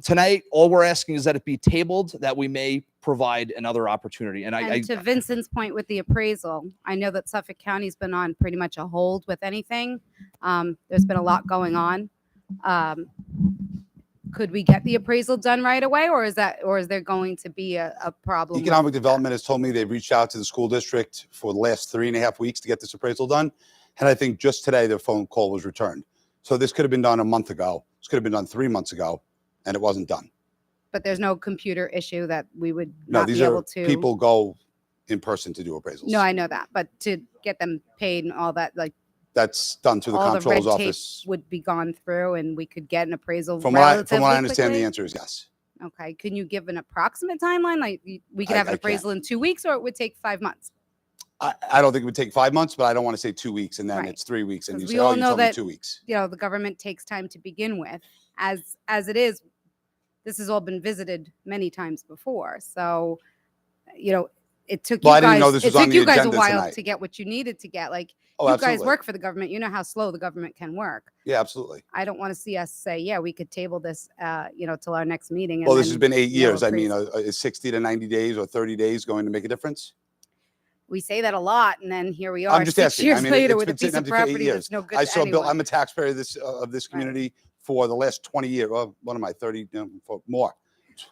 Tonight, all we're asking is that it be tabled, that we may provide another opportunity. And To Vincent's point with the appraisal, I know that Suffolk County's been on pretty much a hold with anything. There's been a lot going on. Could we get the appraisal done right away, or is there going to be a problem? Economic Development has told me they've reached out to the school district for the last 3.5 weeks to get this appraisal done. And I think just today the phone call was returned. So this could have been done a month ago. This could have been done 3 months ago, and it wasn't done. But there's no computer issue that we would No, not these be are able to. people go in person to do appraisals. No, I know that, but to get them paid and all that, like That's done through the all the red comptroller's tape office. would be gone through, and we could get an appraisal. From what I relatively understand, the quickly? answer is yes. Okay, can you give an approximate timeline? Like we could have an I can't. appraisal in 2 weeks, or it would take 5 months. I don't think it would take 5 months, but I don't want to say 2 weeks and then Right. it's 3 weeks and you 'Cause say, we oh, all you know told me that 2 weeks. the government takes time to begin with. As it is, this has all been visited many times before. So, it took Well, you I didn't guys. know this It was on took the you guys a agenda while tonight. to get what you needed to get. Like Oh, you absolutely. guys work for the government. You know how slow the government can work. Yeah, absolutely. I don't want to see us say, yeah, we could table this, till our next meeting. And Well, this then has been 8 no years. I mean, appraisal. is 60 to 90 days or 30 days going to make a difference? We say that a lot, and then here we are I'm just 6 asking. years I mean, later it's with a been piece sitting of empty for 8 property years. that's no good I to saw Bill. anyone. I'm a taxpayer of this community for the last 20 years. Well, what am I, 30? For more.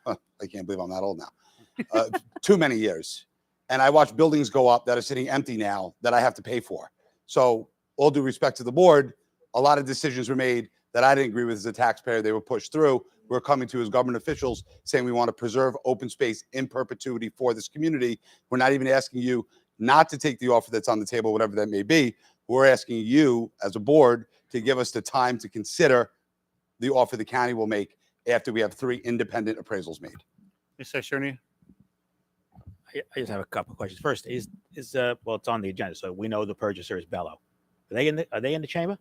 I can't believe I'm that old now. Too many years. And I watch buildings go up that are sitting empty now that I have to pay for. So all due respect to the board, a lot of decisions were made that I didn't agree with as a taxpayer. They were pushed through. We're coming to as government officials saying we want to preserve open space in perpetuity for this community. We're not even asking you not to take the offer that's on the table, whatever that may be. We're asking you as a board to give us the time to consider the offer the county will make after we have 3 independent appraisals made. Mr. Cerny? I just have a couple of questions. First, well, it's on the agenda, so we know the purchaser is Bello. Are they in the chamber?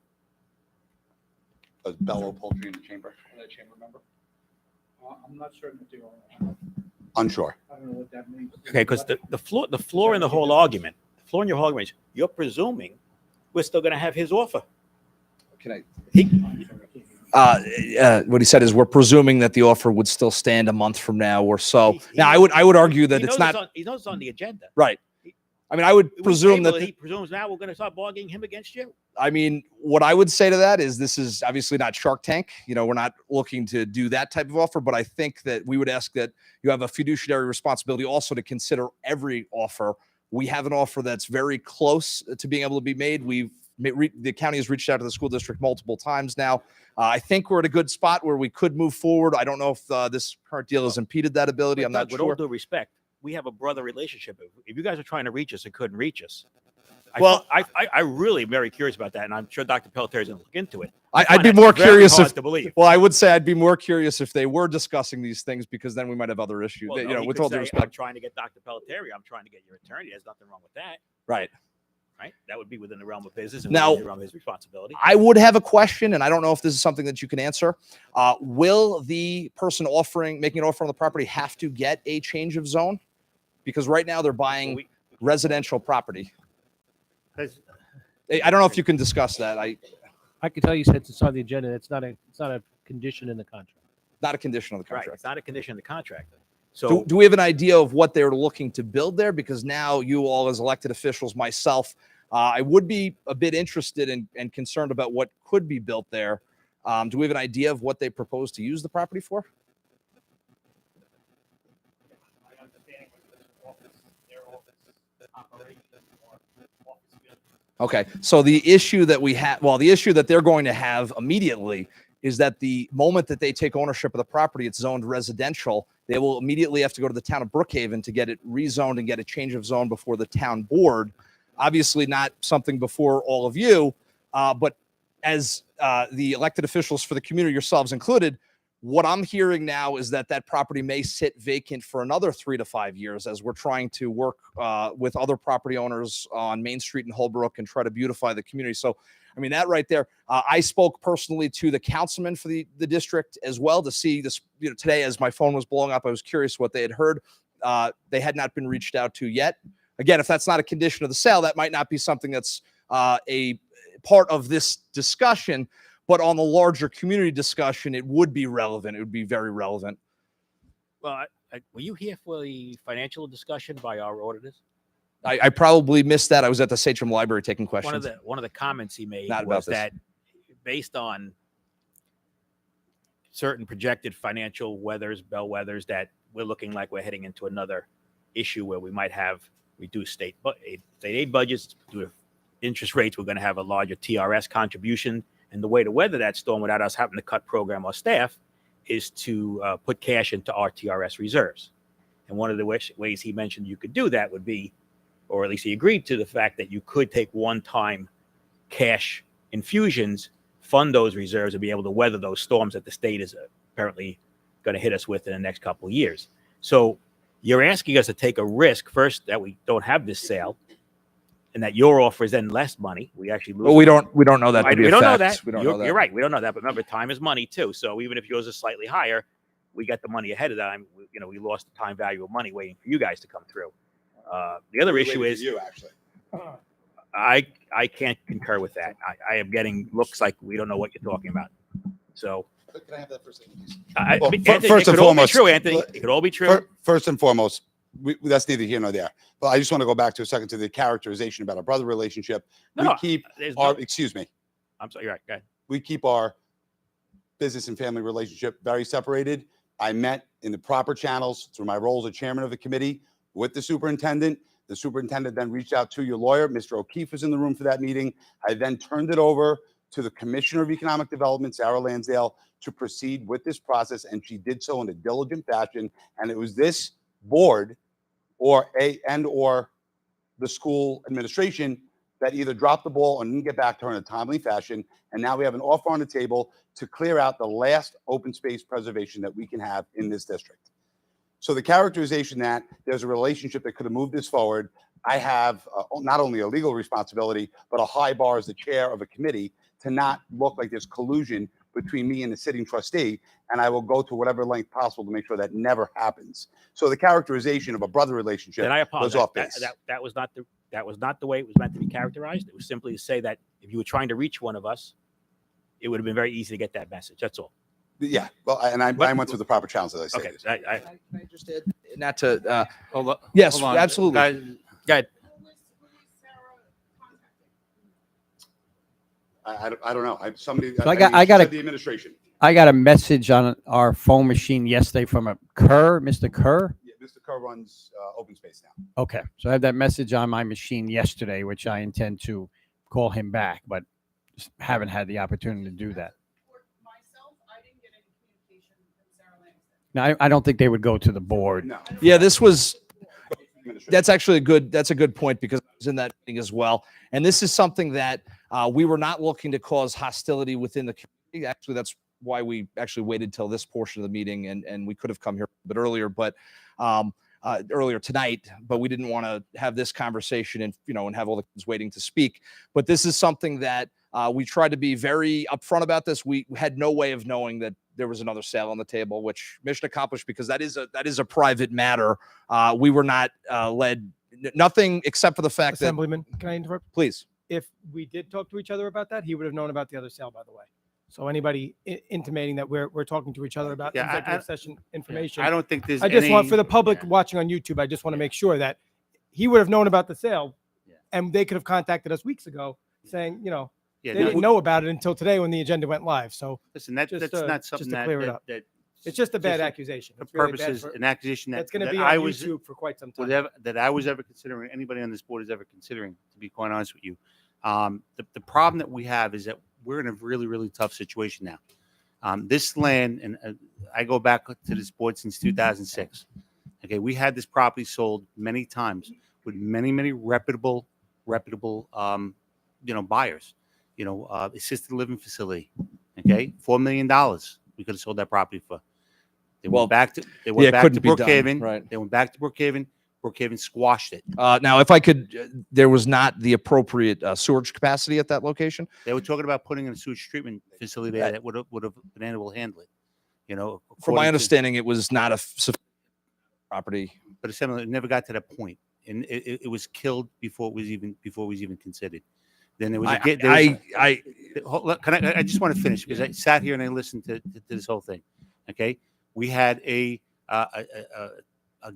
Bello Poultry in the chamber? Chamber member? I'm not certain if they are. Unsure. I don't know what that means. Okay, because the floor in the whole argument, the floor in your whole argument is you're presuming we're still going to have his offer. Can what he said is we're presuming that the offer would still stand a month from now or so. Now, I would argue that it's not He knows it's on the agenda. right. I mean, I would presume that he presumes now we're going to start bargaining him against you. I mean, what I would say to that is this is obviously not Shark Tank. We're not looking to do that type of offer, but I think that we would ask that you have a fiduciary responsibility also to consider every offer. We have an offer that's very close to being able to be made. The county has reached out to the school district multiple times now. I think we're at a good spot where we could move forward. I don't know if this current deal has impeded that ability. I'm not With sure. all due respect, we have a brother relationship. If you guys are trying to reach us and couldn't reach us, I really am very curious about that, and I'm sure Dr. Pelletier is going to look into it. I'd be more curious to believe. Well, I would say I'd be more curious if they were discussing these things because then we might have other issues. Well, no, he with could all due say, I'm respect. trying to get Dr. Pelletier. I'm trying to get your attorney. There's nothing wrong with that. Right. Right. That would be within the realm of business and Now, within the realm of his responsibility. I would have a question, and I don't know if this is something that you can answer. Will the person making an offer on the property have to get a change of zone? Because right now they're buying residential property. I don't know if you can discuss that. I can tell you since it's on the agenda, it's not a condition in the contract. Not a condition of the contract. Right. It's not a condition of the contract. So do we have an idea of what they're looking to build there? Because now you all as elected officials, myself, I would be a bit interested and concerned about what could be built there. Do we have an idea of what they propose to use the property for? Okay, so the issue that the issue that they're going to have immediately is that the moment that they take ownership of the property, it's zoned residential. They will immediately have to go to the town of Brookhaven to get it rezoned and get a change of zone before the town board. Obviously not something before all of you, but as the elected officials for the community, yourselves included, what I'm hearing now is that that property may sit vacant for another 3 to 5 years as we're trying to work with other property owners on Main Street in Holbrook and try to beautify the community. So, I mean, that right there, I spoke personally to the councilman for the district as well to see this, today as my phone was blowing up, I was curious what they had heard. They had not been reached out to yet. Again, if that's not a condition of the sale, that might not be something that's a part of this discussion, but on the larger community discussion, it would be relevant. It would be very relevant. Well, were you here for the financial discussion by our auditors? I probably missed that. I was at the Sachem Library taking questions. One of the comments he made Not about was this. that based on certain projected financial bellwethers, that we're looking like we're heading into another issue where we might have reduced state aid budgets due to interest rates. We're going to have a larger TRS contribution. And the way to weather that storm without us having to cut program or staff is to put cash into our TRS reserves. And one of the ways he mentioned you could do that would be, or at least he agreed to the fact that you could take one-time cash infusions, fund those reserves, and be able to weather those storms that the state is apparently going to hit us with in the next couple of years. So you're asking us to take a risk first that we don't have this sale, and that your offer is then less money. We actually lose. Well, we don't know that. We don't know that. We don't know that. You're right. We don't know that. But remember, time is money too. So even if yours is slightly higher, we got the money ahead of time. We lost the time value of money waiting for you guys to come through. The other issue is you actually. I can't concur with that. I am getting looks like we don't know what you're talking about. So Can I have that for a second, please? Anthony, First it and could all be foremost, true, Anthony. It could all be true. First and foremost, that's neither here nor there. But I just want to go back to a second to the characterization about our brother relationship. Excuse me. I'm sorry. You're right. Go ahead. We keep our business and family relationship very separated. I met in the proper channels through my role as chairman of the committee with the superintendent. The superintendent then reached out to your lawyer. Mr. O'Keefe was in the room for that meeting. I then turned it over to the Commissioner of Economic Development, Sarah Lansdale, to proceed with this process, and she did so in a diligent fashion. And it was this board or the school administration that either dropped the ball or didn't get back to her in a timely fashion. And now we have an offer on the table to clear out the last open space preservation that we can have in this district. So the characterization that there's a relationship that could have moved this forward, I have not only a legal responsibility, but a high bar as the chair of a committee to not look like there's collusion between me and the sitting trustee, and I will go to whatever length possible to make sure that never happens. So the characterization of a brother relationship Then I was apologize. off base. That was not the way it was meant to be characterized. It was simply to say that if you were trying to reach one of us, it would have been very easy to get that message. That's all. Yeah, well, and I went through the proper channels, as I said. Okay. Can I just add, not to, Hold on. yes, Hold on. absolutely. Guys, go ahead. I don't know. Somebody. So I got the administration. I got a message on our phone machine yesterday from Mr. Kerr. Yeah, Mr. Kerr runs open space now. Okay, so I have that message on my machine yesterday, which I intend to call him back, but just haven't had the opportunity to do that. Now, I don't think they would go to the board. No. Yeah, that's actually that's a good point, because I was in that meeting as well. And this is something that we were not looking to cause hostility within the community. Actually, that's why we actually waited till this portion of the meeting, and we could have come here a bit earlier, but earlier tonight, but we didn't want to have this conversation and have all the kids waiting to speak. But this is something that we tried to be very upfront about this. We had no way of knowing that there was another sale on the table, which mission accomplished, because that is a private matter. We were not led nothing except for the fact Assemblyman, can I interrupt? Please. If we did talk to each other about that, he would have known about the other sale, by the way. So anybody intimating that we're talking to each other about executive session information. I don't think there's I just want, any- for the public watching on YouTube, I just want to make sure that he would have known about the sale, and they could have contacted us weeks ago saying, they didn't know about it until today when the agenda went live. So listen, that's not something just to clear it up. It's just a bad accusation. For It's really bad purposes, an accusation that's going to that be I on was YouTube for quite some time. that I was ever considering, anybody on this board is ever considering, to be quite honest with you. The problem that we have is that we're in a really, really tough situation now. This land, and I go back to this board since 2006. Okay, we had this property sold many times with many, many reputable, buyers. assisted living facility. Okay, $4 million. We could have sold that property for. They Well, went back to couldn't be done, Brookhaven. right. They went back to Brookhaven. Brookhaven squashed it. Now, if I could, there was not the appropriate sewage capacity at that location. They were talking about putting in a sewage treatment facility there that would have been able to handle it. From my understanding, it was not a property. But it never got to that point, and it was killed before it was even considered. Then there was I just want to finish because I sat here and I listened to this whole thing. Okay, we had a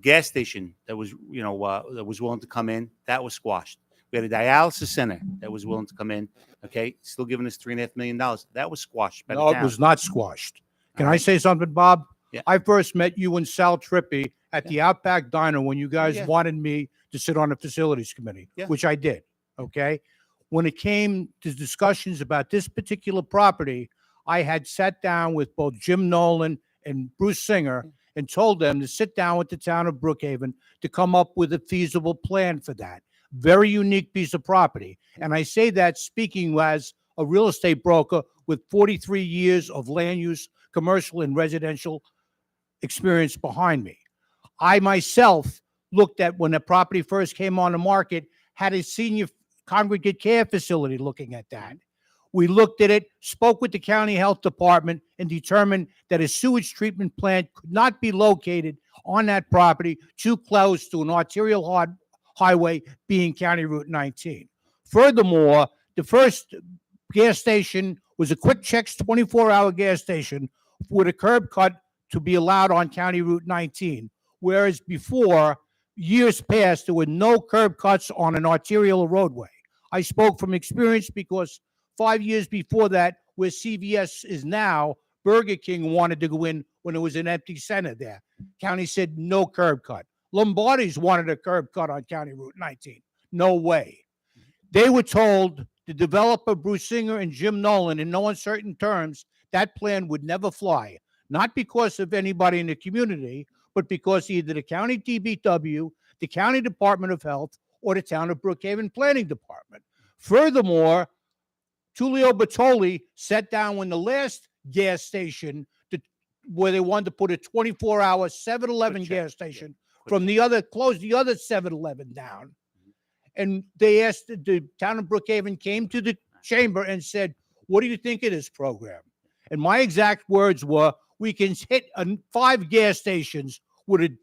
gas station that was that was willing to come in. That was squashed. We had a dialysis center that was willing to come in. Okay, still giving us $3.5 million. That was squashed by the No, town. it was not squashed. Can I say something, Bob? Yeah. I first met you and Sal Trippi at the Outback Diner when you guys Yeah. wanted me to sit on the facilities committee, Yeah. which I did. Okay. When it came to discussions about this particular property, I had sat down with both Jim Nolan and Bruce Singer and told them to sit down with the town of Brookhaven to come up with a feasible plan for that. Very unique piece of property. And I say that speaking as a real estate broker with 43 years of land use, commercial and residential experience behind me. I myself looked at when the property first came on the market, had a senior congregate care facility looking at that. We looked at it, spoke with the county health department, and determined that a sewage treatment plant could not be located on that property too close to an arterial highway being County Route 19. Furthermore, the first gas station was a quick checks 24-hour gas station with a curb cut to be allowed on County Route 19, whereas before, years past, there were no curb cuts on an arterial roadway. I spoke from experience because 5 years before that, where CVS is now, Burger King wanted to go in when it was an empty center there. County said no curb cut. Lombardi's wanted a curb cut on County Route 19. No way. They were told, the developer Bruce Singer and Jim Nolan, in no uncertain terms, that plan would never fly. Not because of anybody in the community, but because either the county DBW, the county Department of Health, or the town of Brookhaven Planning Department. Furthermore, Tullio Bertoli sat down when the last gas station where they wanted to put a 24-hour 7-Eleven gas station from the other, close the other 7-Eleven down. And they asked, the town of Brookhaven came to the chamber and said, what do you think of this program? And my exact words were, we can hit 5 gas stations with a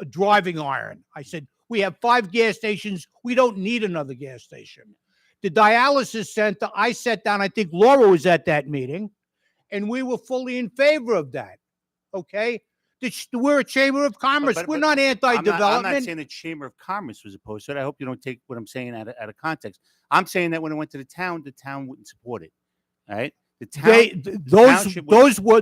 driving iron. I said, we have 5 gas stations. We don't need another gas station. The dialysis center, I sat down, I think Laura was at that meeting, and we were fully in favor of that. Okay? We're a chamber of commerce. We're not anti-development. I'm not saying the Chamber of Commerce was opposed to it. I hope you don't take what I'm saying out of context. I'm saying that when it went to the town wouldn't support it. All right? The town,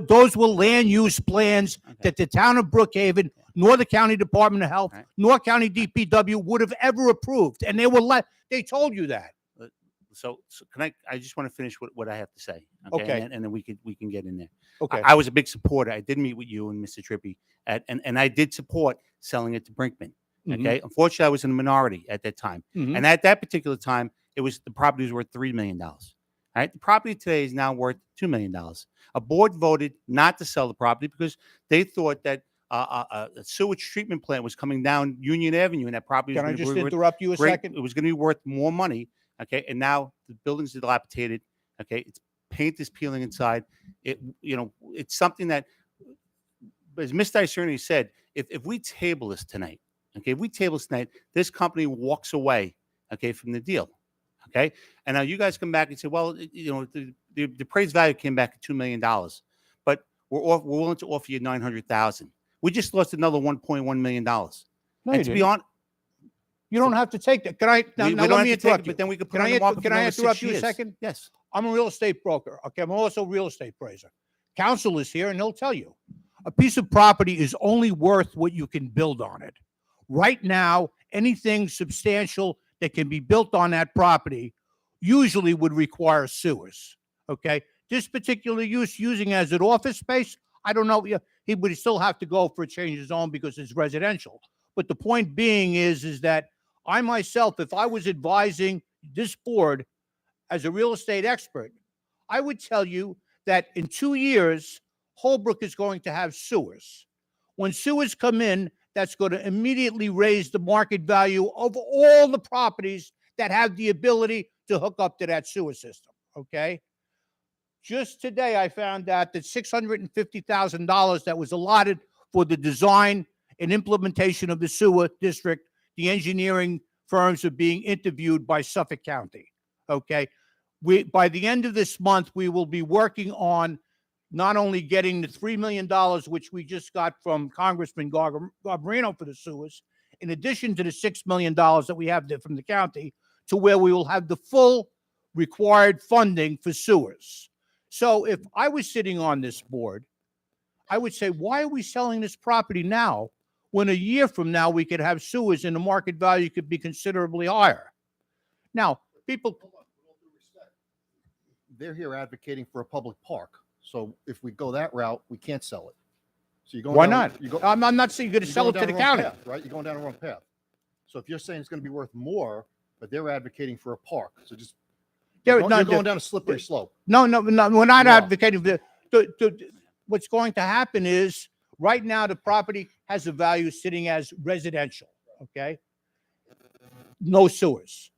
those were land use plans that the town of Brookhaven, nor the county Department of Health, nor county DPW would have ever approved, and they were they told you that. So can I just want to finish what I have to say. Okay. And then we can get in there. Okay. I was a big supporter. I did meet with you and Mr. Trippi, and I did support selling it to Brinkman. Okay. Unfortunately, I was in a minority at that time, and at that particular time, the property was worth $3 million. All right. The property today is now worth $2 million. A board voted not to sell the property because they thought that a sewage treatment plant was coming down Union Avenue, and that property. Can I just interrupt you a second? It was going to be worth more money. Okay, and now the building's dilapidated. Okay, its paint is peeling inside. It's something that, as Mr. Iserni said, if we table this tonight, this company walks away, okay, from the deal. Okay, and now you guys come back and say, well, the appraised value came back at $2 million, but we're willing to offer you $900,000. We just lost another $1.1 million. No, and to be honest. You don't have to take that. Can I now let me interrupt you? But then we could put Can it on the market for I another interrupt 6 you a years. second? Yes. I'm a real estate broker. Okay, I'm also a real estate appraiser. Counsel is here, and he'll tell you, a piece of property is only worth what you can build on it. Right now, anything substantial that can be built on that property usually would require sewers. Okay, this particular using as an office space, I don't know. He would still have to go for a change of zone because it's residential. But the point being is that I myself, if I was advising this board as a real estate expert, I would tell you that in 2 years, Holbrook is going to have sewers. When sewers come in, that's going to immediately raise the market value of all the properties that have the ability to hook up to that sewer system, okay? Just today, I found out that $650,000 that was allotted for the design and implementation of the sewer district, the engineering firms are being interviewed by Suffolk County, okay? By the end of this month, we will be working on not only getting the $3 million, which we just got from Congressman Garbarino for the sewers, in addition to the $6 million that we have there from the county, to where we will have the full required funding for sewers. So if I was sitting on this board, I would say, why are we selling this property now when a year from now we could have sewers and the market value could be considerably higher? Now, people, They're here advocating for a public park. So if we go that route, we can't sell it. So you're going why down, not? I'm not saying you're going to sell it to the county. path, right? You're going down the wrong path. So if you're saying it's going to be worth more, but they're advocating for a park, so just you're going down a slippery slope. No, we're not You are. advocating for what's going to happen is right now the property has a value sitting as residential, okay? No sewers.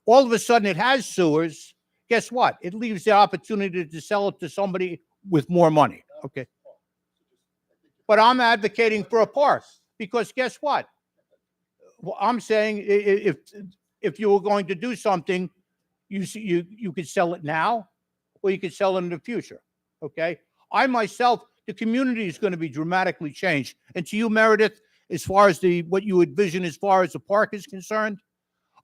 All of a sudden it has sewers. Guess what? It leaves the opportunity to sell it to somebody with more money, okay? But I'm advocating for a park because guess what? Well, I'm saying if you were going to do something, you could sell it now or you could sell it in the future, okay? I myself, the community is going to be dramatically changed. And to you, Meredith, as far as what you envision as far as the park is concerned,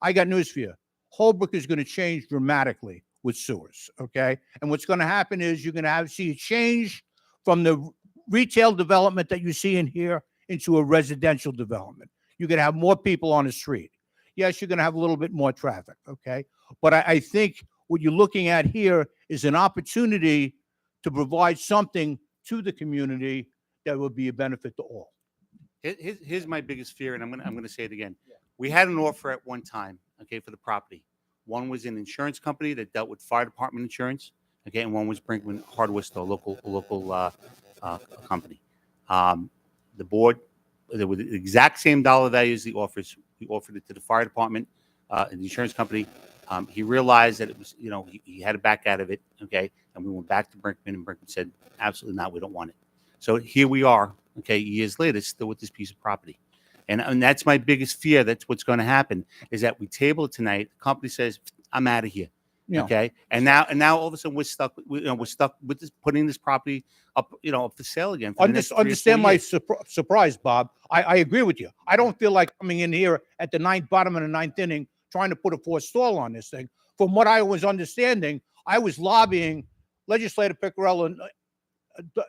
I got news for you. Holbrook is going to change dramatically with sewers, okay? And what's going to happen is you're going to see a change from the retail development that you see in here into a residential development. You're going to have more people on the street. Yes, you're going to have a little bit more traffic, okay? But I think what you're looking at here is an opportunity to provide something to the community that would be a benefit to all. Here's my biggest fear, and I'm gonna say it again. We had an offer at one time, okay, for the property. One was an insurance company that dealt with fire department insurance, okay, and one was Brinkman Hardware Store, local company. The board, there were the exact same dollar values. The offers, we offered it to the fire department and the insurance company. He realized that it was, he had to back out of it, okay, and we went back to Brinkman, and Brinkman said, absolutely not, we don't want it. So here we are, okay, years later, still with this piece of property. And that's my biggest fear. That's what's going to happen is that we table it tonight. The company says, I'm out of here. Yeah. Okay. And now all of a sudden we're stuck with this, putting this property up, up for sale again. For the next 3 or 4 Understand my years. surprise, Bob. I agree with you. I don't feel like coming in here at the bottom of the ninth inning trying to put a forced stall on this thing. From what I was understanding, I was lobbying Legislator Piccarello and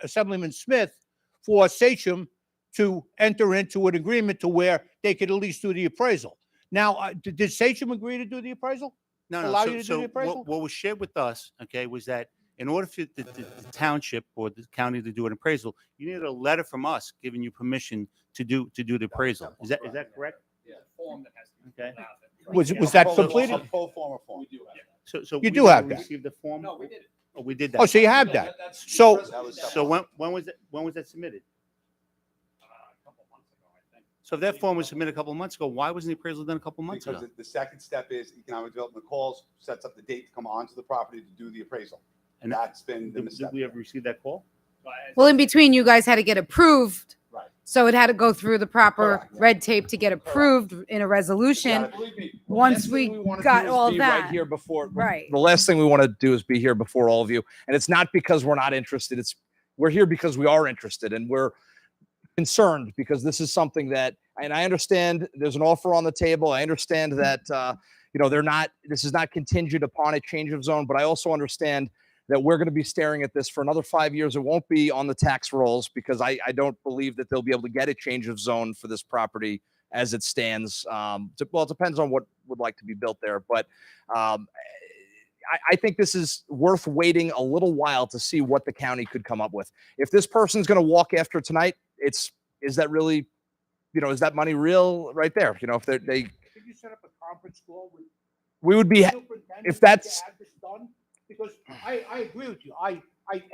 Assemblyman Smith for Sachem to enter into an agreement to where they could at least do the appraisal. Now, did Sachem agree to do the appraisal? No. Allow you to do So the appraisal? what was shared with us, okay, was that in order for the township or the county to do an appraisal, you needed a letter from us giving you permission to do the appraisal. Is that correct? Yeah, form that has to be Okay. Was that completed? A pro forma form. So You we do have never that. received the form. No, we did it. Oh, we did that. Oh, so you have that. So So when was that submitted? A couple months ago, I think. So if that form was submitted a couple of months ago, why wasn't the appraisal done a couple of months Because ago? the second step is economic development calls, sets up the date to come onto the property to do the appraisal. And that's been the Did mistake. we ever receive that call? Well, in between, you guys had to get approved. Right. So it had to go through the proper Correct. red tape to get approved in a resolution. Once we got all that. right here before. Right. The last thing we want to do is be here before all of you, and it's not because we're not interested. We're here because we are interested, and we're concerned because this is something that. And I understand there's an offer on the table. I understand that they're not. This is not contingent upon a change of zone, but I also understand that we're going to be staring at this for another 5 years. It won't be on the tax rolls because I don't believe that they'll be able to get a change of zone for this property as it stands. Well, it depends on what would like to be built there, but I think this is worth waiting a little while to see what the county could come up with. If this person's going to walk after tonight, is that really, is that money real right there? If they Could you set up a conference call with we would be, if that's, I agree with you. I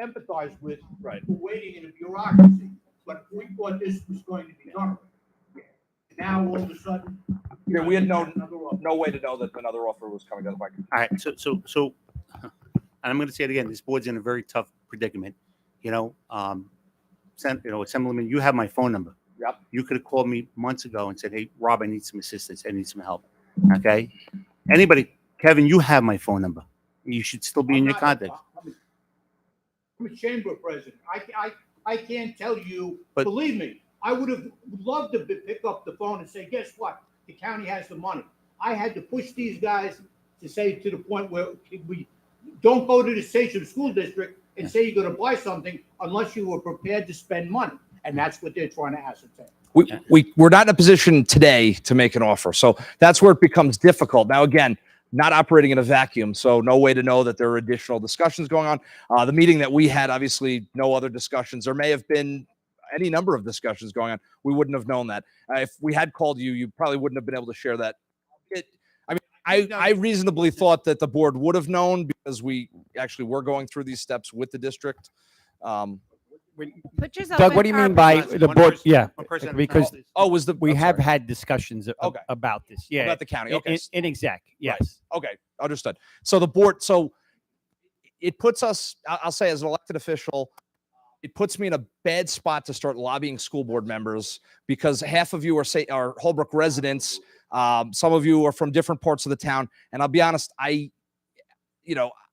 empathize with the waiting in the bureaucracy, but we thought this was going to be done. Now all of a sudden. Yeah, we had no way to know that another offer was coming down the pipe. All right, so, and I'm going to say it again. This board's in a very tough predicament. Assemblyman, you have my phone number. Yep. You could have called me months ago and said, "Hey, Rob, I need some assistance. I need some help." Okay. Anybody, Kevin, you have my phone number. You should still be in your contact. I'm a chamber president. I can't tell you, But- believe me, I would have loved to pick up the phone and say, guess what? The county has the money. I had to push these guys to say to the point where we don't go to the Sachem School District and say you're going to buy something unless you were prepared to spend money. And that's what they're trying to ascertain. We're not in a position today to make an offer. So that's where it becomes difficult. Now, again, not operating in a vacuum, so no way to know that there are additional discussions going on. The meeting that we had, obviously, no other discussions. There may have been any number of discussions going on. We wouldn't have known that. If we had called you, you probably wouldn't have been able to share that. I reasonably thought that the board would have known because we actually were going through these steps with the district. Put yourself Doug, in what do you our mean by position. the board? Yeah, one person at a because time, we have had discussions about this. Yeah, About the county. Okay. in exec. Yes. Okay, understood. So the board, so it puts us, I'll say as an elected official, it puts me in a bad spot to start lobbying school board members because half of you are Holbrook residents. Some of you are from different parts of the town. And I'll be honest,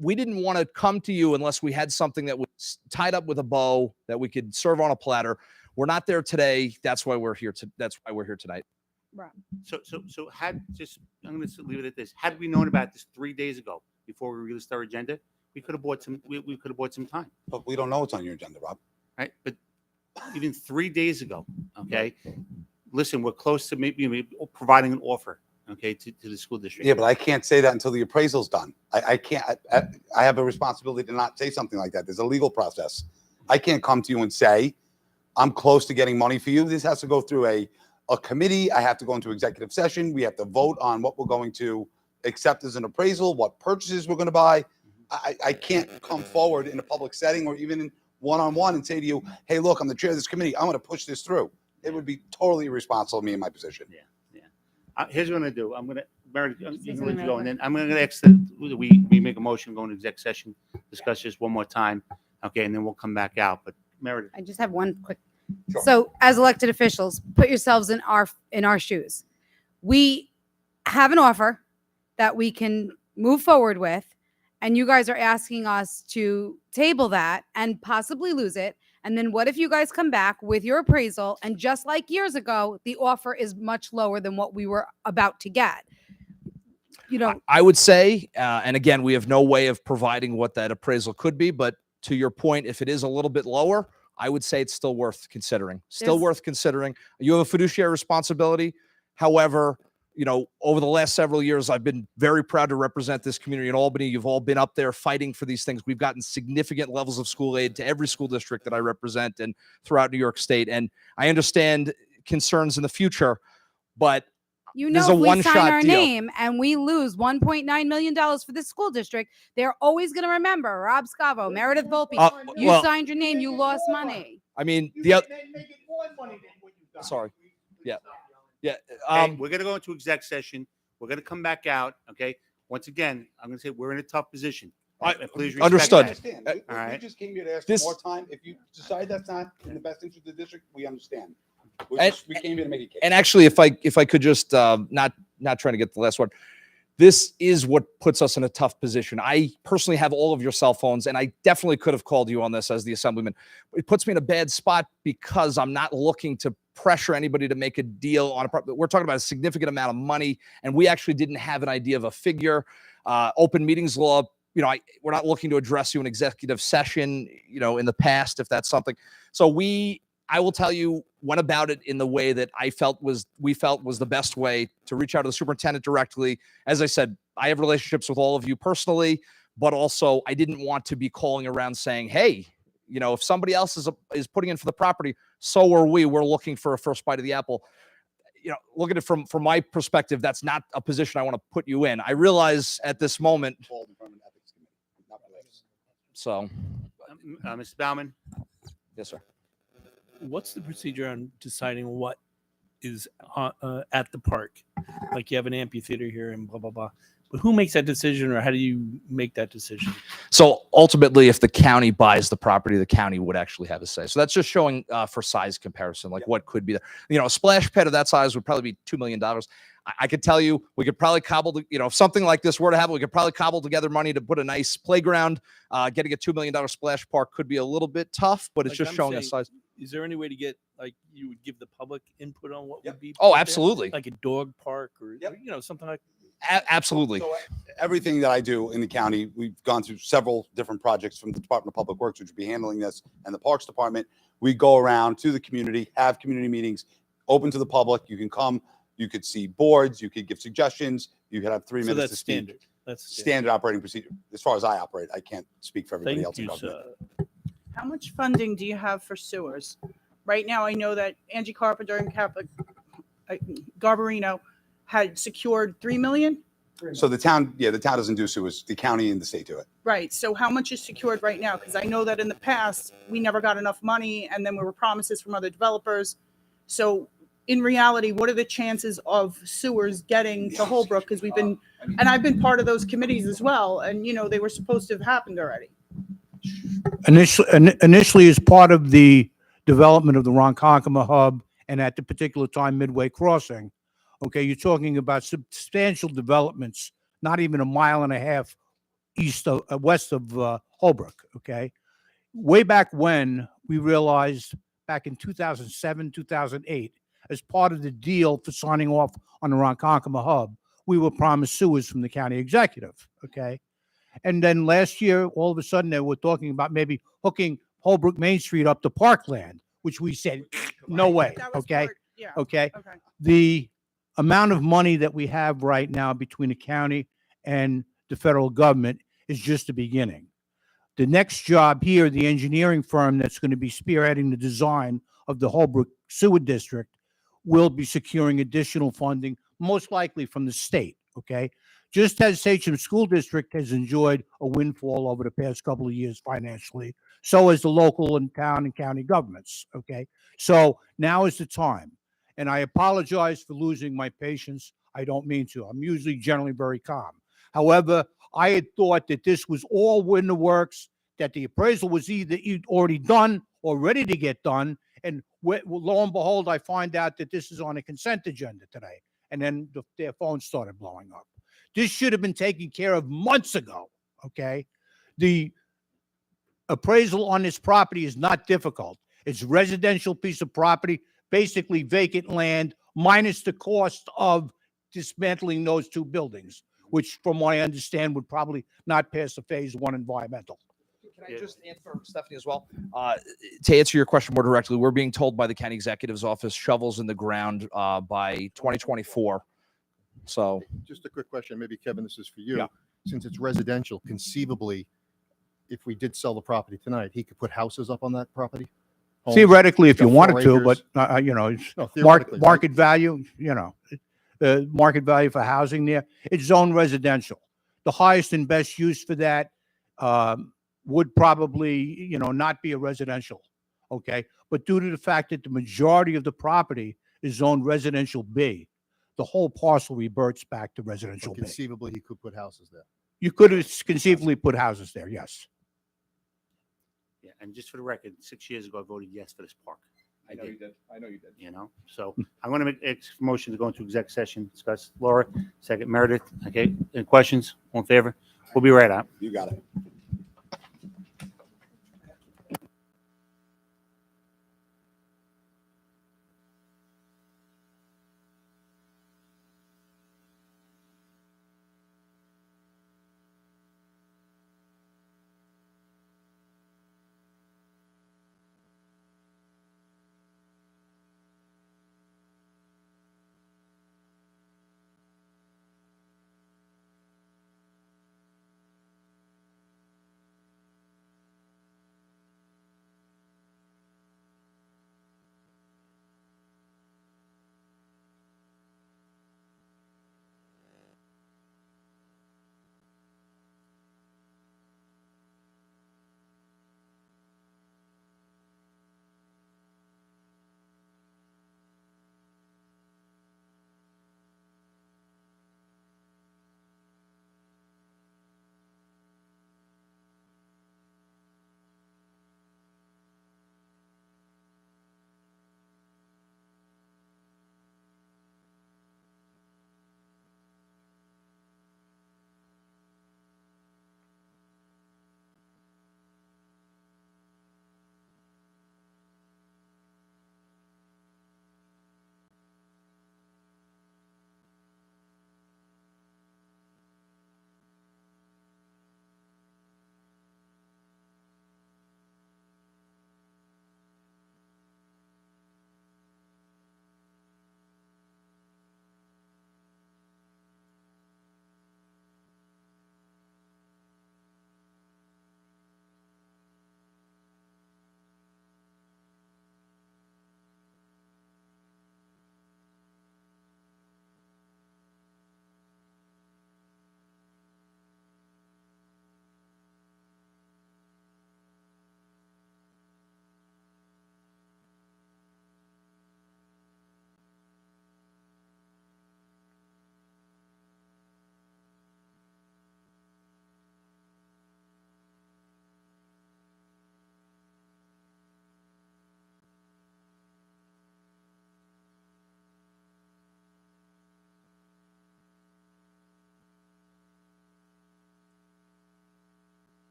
we didn't want to come to you unless we had something that was tied up with a bow that we could serve on a platter. We're not there today. That's why we're here. That's why we're here tonight. Right. So I'm going to leave it at this. Had we known about this 3 days ago before we released our agenda, we could have bought some. We could have bought some time. But we don't know what's on your agenda, Rob. Right. But even 3 days ago, okay. Listen, we're close to maybe providing an offer, okay, to the school district. Yeah, but I can't say that until the appraisal's done. I can't. I have a responsibility to not say something like that. There's a legal process. I can't come to you and say I'm close to getting money for you. This has to go through a committee. I have to go into executive session. We have to vote on what we're going to accept as an appraisal, what purchases we're going to buy. I can't come forward in a public setting or even in one-on-one and say to you, "Hey, look, I'm the chair of this committee. I'm going to push this through." It would be totally irresponsible of me in my position. Here's what I'm going to do. I'm going to, Meredith, you can go, and then I'm going to ask that we make a motion, go into exec session, discuss this one more time, okay, and then we'll come back out. But Meredith, I just have one quick. Sure. So, as elected officials, put yourselves in our shoes. We have an offer that we can move forward with, and you guys are asking us to table that and possibly lose it. And then what if you guys come back with your appraisal and just like years ago, the offer is much lower than what we were about to get? I would say, and again, we have no way of providing what that appraisal could be, but to your point, if it is a little bit lower, I would say it's still worth considering. Still worth considering. You have a fiduciary responsibility. However, over the last several years, I've been very proud to represent this community in Albany. You've all been up there fighting for these things. We've gotten significant levels of school aid to every school district that I represent and throughout New York State. And I understand concerns in the future, but this is a if we one-shot sign our deal. name and we lose $1.9 million for this school district, they're always going to remember Rob Scavo, Meredith Volpe. You signed your name, you lost money. I mean, sorry. Yeah. Yeah. okay, we're going to go into exec session. We're going to come back out, okay? Once again, I'm going to say we're in a tough position. Please respect understood. that. We All right. just came here to ask This- for more time. If you decide that's not in the best interest of the district, we understand. We And- came here to make a case. And actually, if I could just not trying to get the last one, this is what puts us in a tough position. I personally have all of your cell phones, and I definitely could have called you on this as the assemblyman. It puts me in a bad spot because I'm not looking to pressure anybody to make a deal on a property. We're talking about a significant amount of money, and we actually didn't have an idea of a figure. Open meetings law, we're not looking to address you in executive session, in the past, if that's something. So I will tell you, went about it in the way that we felt was the best way to reach out to the superintendent directly. As I said, I have relationships with all of you personally, but also I didn't want to be calling around saying, "Hey, if somebody else is putting in for the property, so are we. We're looking for a first bite of the apple." Look at it from my perspective, that's not a position I want to put you in. I realize at this moment. So, Mr. Bauman? yes, sir. What's the procedure on deciding what is at the park? Like you have an amphitheater here and blah, blah, blah. But who makes that decision, or how do you make that decision? So ultimately, if the county buys the property, the county would actually have a say. So that's just showing for size comparison, like what could be there. A splash pad of that size would probably be $2 million. I could tell you, we could probably cobble, if something like this were to happen, we could probably cobble together money to put a nice playground. Getting a $2 million splash park could be a little bit tough, but it's Like just I'm showing a saying, size. Is there any way to get, like, you would give the public input on what would be? Oh, put there? absolutely. Like a dog park or, something like Absolutely. So everything that I do in the county, we've gone through several different projects from the Department of Public Works, which would be handling this, and the Parks Department. We go around to the community, have community meetings, open to the public. You can come, you could see boards, you could give suggestions, you could have 3 So minutes that's to speak. standard. That's standard operating procedure. As far as I operate, I can't speak for everybody Thank else in you, government. sir. How much funding do you have for sewers? Right now, I know that Angie Carpenter and Garbarino had secured $3 million. So the town doesn't do sewers. The county and the state do it. Right. So how much is secured right now? Because I know that in the past, we never got enough money, and then there were promises from other developers. So in reality, what are the chances of sewers getting to Holbrook? Because I've been part of those committees as well, and they were supposed to have happened already. Initially, as part of the development of the Ronkonkoma hub, and at the particular time, Midway Crossing, okay, you're talking about substantial developments, not even a mile and a half west of Holbrook, okay? Way back when, we realized back in 2007, 2008, as part of the deal for signing off on the Ronkonkoma hub, we were promised sewers from the county executive, okay? And then last year, all of a sudden, they were talking about maybe hooking Holbrook Main Street up to Parkland, which we said, no way, okay? Okay. The amount of money that we have right now between the county and the federal government is just the beginning. The next job here, the engineering firm that's going to be spearheading the design of the Holbrook Sewer District will be securing additional funding, most likely from the state, okay? Just as Sachem School District has enjoyed a windfall over the past couple of years financially, so has the local and town and county governments, okay? So now is the time. And I apologize for losing my patience. I don't mean to. I'm usually generally very calm. However, I had thought that this was all in the works, that the appraisal was either already done or ready to get done. And lo and behold, I find out that this is on a consent agenda today. And then their phones started blowing up. This should have been taken care of months ago, okay? The appraisal on this property is not difficult. It's a residential piece of property, basically vacant land, minus the cost of dismantling those two buildings, which from what I understand would probably not pass the phase 1 environmental. Can I just answer Stephanie as well? To answer your question more directly, we're being told by the county executive's office shovels in the ground by 2024. So just a quick question, maybe Kevin, this is for you. Yeah. Since it's residential, conceivably, if we did sell the property tonight, he could put houses up on that property? Homes? Theoretically, if you Got wanted 4 to, acres. but it's No, theoretically, right? market value, market value for housing there, it's zone residential. The highest and best use for that would probably, not be a residential, okay? But due to the fact that the majority of the property is zoned residential B, the whole parcel reverts back to residential But B. conceivably, he could put houses there. You could have conceivably put houses there, yes. Yeah, and just for the record, 6 years ago, I voted yes for this park. I know you did. I know you did. So I'm going to make a motion to go into exec session, discuss Laura, second Meredith. Okay, any questions? All in favor? We'll be right out. You got it.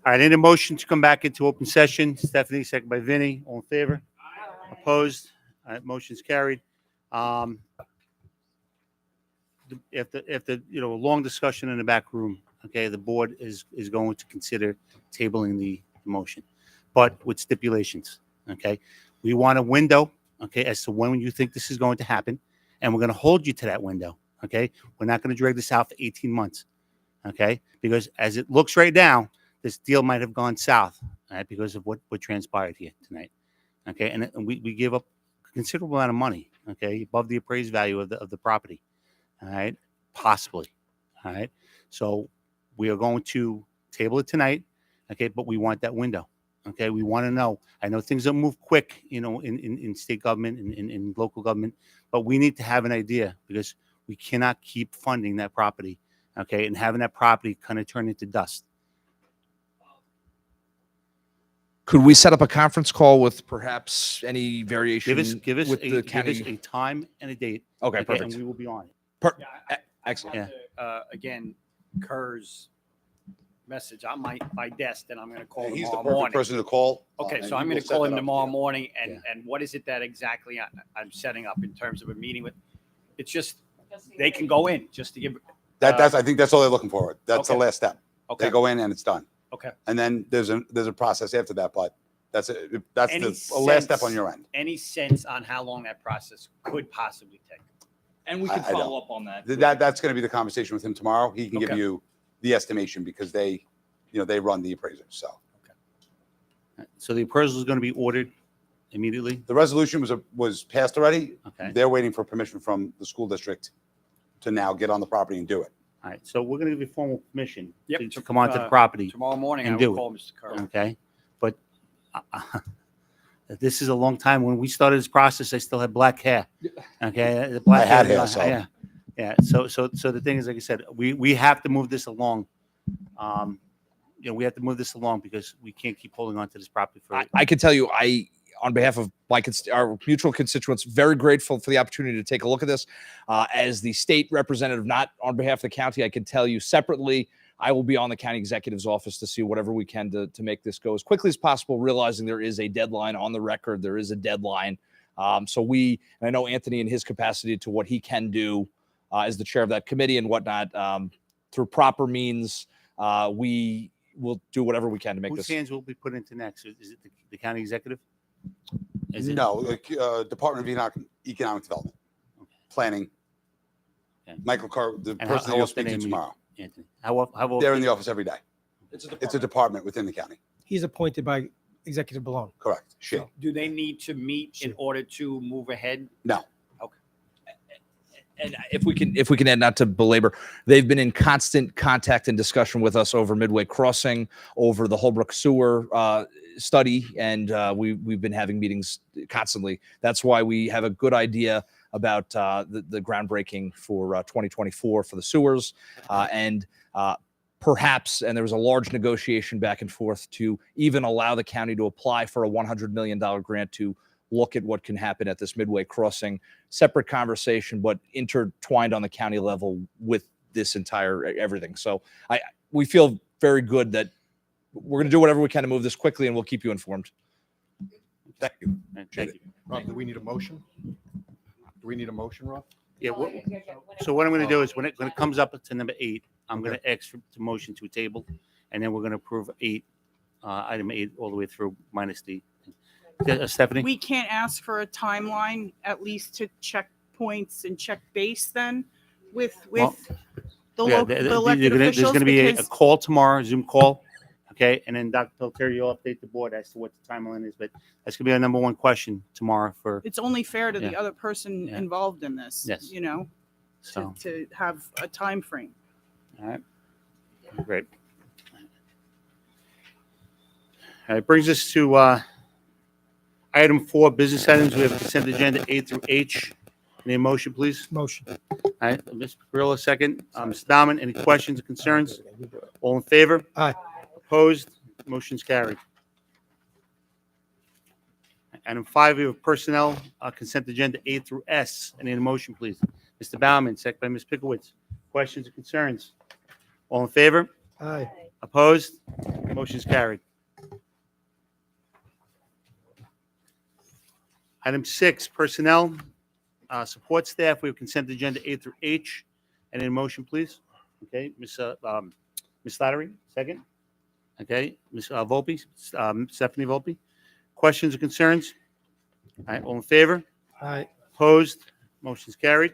All right, I need a motion to come back into open session. Stephanie, second by Vinny. All in favor? Opposed? All right, motion's carried. After a long discussion in the back room, okay, the board is going to consider tabling the motion, but with stipulations, okay? We want a window, okay, as to when you think this is going to happen, and we're going to hold you to that window, okay? We're not going to drag this out for 18 months, okay? Because as it looks right now, this deal might have gone south, all right, because of what transpired here tonight, okay? And we give up a considerable amount of money, okay, above the appraised value of the property, all right, possibly, all right? So we are going to table it tonight, okay, but we want that window, okay? We want to know. I know things don't move quick, in state government and in local government, but we need to have an idea because we cannot keep funding that property, okay, and having that property kind of turn into dust. Could we set up a conference call with perhaps any variation Give us with the a county? time and a date. Okay, perfect. And we will be on it. Excellent. Yeah. Again, Kerr's message on my desk, and I'm going to call him He's the tomorrow perfect morning. person to call. Okay, and so I'm he going will to set call that him up. tomorrow morning, and what is it that exactly I'm setting up in terms of a meeting with? It's just they can go in just to give. I think that's all they're looking for. That's the Okay. last step. Okay. They go in and it's done. Okay. And then there's a process after that, but that's Any the last step sense- on your end. Any sense on how long that process could possibly take? And we I- can I don't. follow up on that. That's going to be the conversation with him tomorrow. He can give Okay. you the estimation because they run the appraisers. So the appraisal is going to be ordered immediately? The resolution was passed already. Okay. They're waiting for permission from the school district to now get on the property and do it. All right, so we're going to give you formal permission Yep, to come onto the property. Tomorrow morning, and I do will it. call Mr. Kerr. Okay, but this is a long time. When we started this process, I still had black hair. Okay, the black I had hair, hair, so. yeah. So the thing is, like I said, we have to move this along. We have to move this along because we can't keep holding on to this property for. I can tell you, on behalf of our mutual constituents, very grateful for the opportunity to take a look at this. As the state representative, not on behalf of the county, I can tell you separately, I will be on the county executive's office to see whatever we can to make this go as quickly as possible, realizing there is a deadline on the record. There is a deadline. So and I know Anthony in his capacity to what he can do as the chair of that committee and whatnot, through proper means, we will do whatever we can to make Whose this. hands will be put into next? Is it the county executive? Is it- No, Department of Economic Development, Planning. Michael Carr, the And person how you'll often speak to they meet, tomorrow. Anthony? How often? They're in the office every day. It's a department within the county. He's appointed by Executive Balone. Correct. She. Do they need to meet in order to move ahead? No. And if we can add, not to belabor, they've been in constant contact and discussion with us over Midway Crossing, over the Holbrook Sewer study, and we've been having meetings constantly. That's why we have a good idea about the groundbreaking for 2024 for the sewers, and perhaps, and there was a large negotiation back and forth to even allow the county to apply for a $100 million grant to look at what can happen at this Midway Crossing. Separate conversation, but intertwined on the county level with this entire everything. So we feel very good that we're going to do whatever we can to move this quickly, and we'll keep you informed. Thank you. Thank you. Rob, do we need a motion? Do we need a motion, Rob? Yeah. So what I'm going to do is when it comes up to number 8, I'm going to ask for the motion to a table, and then we're going to approve item 8 all the way through minus the. Stephanie? We can't ask for a timeline, at least to check points and check base then with Well, the Yeah, local the elected there's officials. going to be a because call tomorrow, Zoom call, okay? And then Dr. Peltier, you'll update the board as to what the timeline is, but that's going to be our number one question tomorrow for, it's only fair to the Yeah. other person Yeah. involved in this, Yes. So, to have a time frame. all right. Great. All right, brings us to item 4, business items. We have a consent agenda A through H. Any motion, please? Motion. All right, Mr. Perillo, second. Mr. Dahman, any questions or concerns? All in favor? Aye. Opposed? Motion's carried. Item 5, we have personnel consent agenda A through S. Any motion, please? Mr. Baumann, second by Ms. Pikowitz. Questions or concerns? All in favor? Aye. Opposed? Motion's carried. Item 6, personnel, support staff. We have consent agenda A through H. Any motion, please? Okay, Ms. Slattery, second. Okay, Ms. Volpe, Stephanie Volpe. Questions or concerns? All right, all in favor? Aye. Opposed? Motion's carried.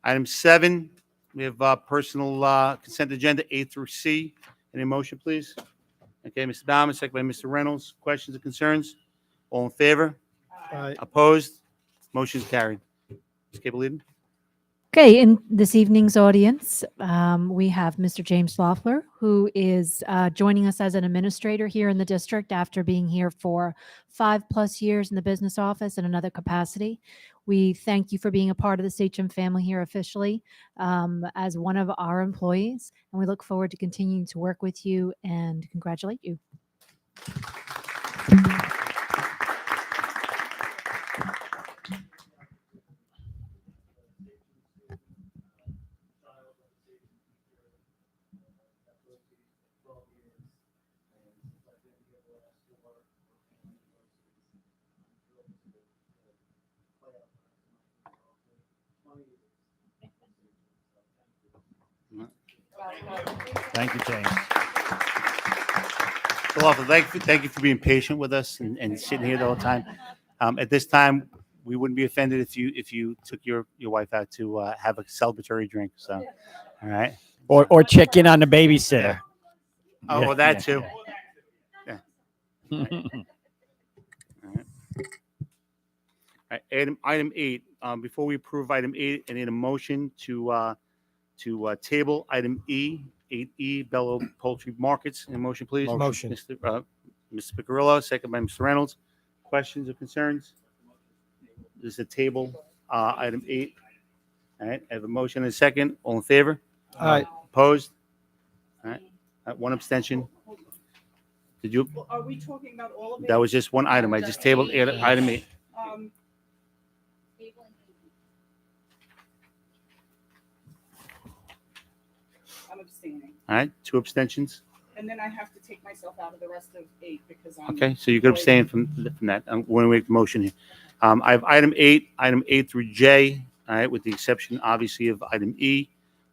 Item 7, we have personal consent agenda A through C. Any motion, please? Okay, Mr. Baumann, second by Mr. Reynolds. Questions or concerns? All in favor? Aye. Opposed? Motion's carried. Ms. Capolita? Okay, in this evening's audience, we have Mr. James Loeffler, who is joining us as an administrator here in the district after being here for 5+ years in the business office in another capacity. We thank you for being a part of the Sachem family here officially as one of our employees, and we look forward to continuing to work with you and congratulate you. Thank you, James. So, thank you for being patient with us and sitting here the whole time. At this time, we wouldn't be offended if you took your wife out to have a celebratory drink. So, all right. Or check in on the babysitter. Oh, Yeah, well, that yeah. too. Yeah. All right, item 8. Before we approve item 8, I need a motion to table item E, 8E, Bellow Poultry Markets. A motion, please. Motion. Mr. Picarillo, second by Mr. Reynolds. Questions or concerns? This is a table, item 8. All right, I have a motion and a second. All in favor? Aye. Opposed? All right, one abstention. Did you? Well, are we talking about all of it? That was just one item. I just tabled item 8. I'm abstaining. All right, 2 abstentions. And then I have to take myself out of the rest of 8 because I'm. Okay, so you could abstain from that. I'm going to make the motion here. I have item 8 through J, all right, with the exception, obviously, of item E.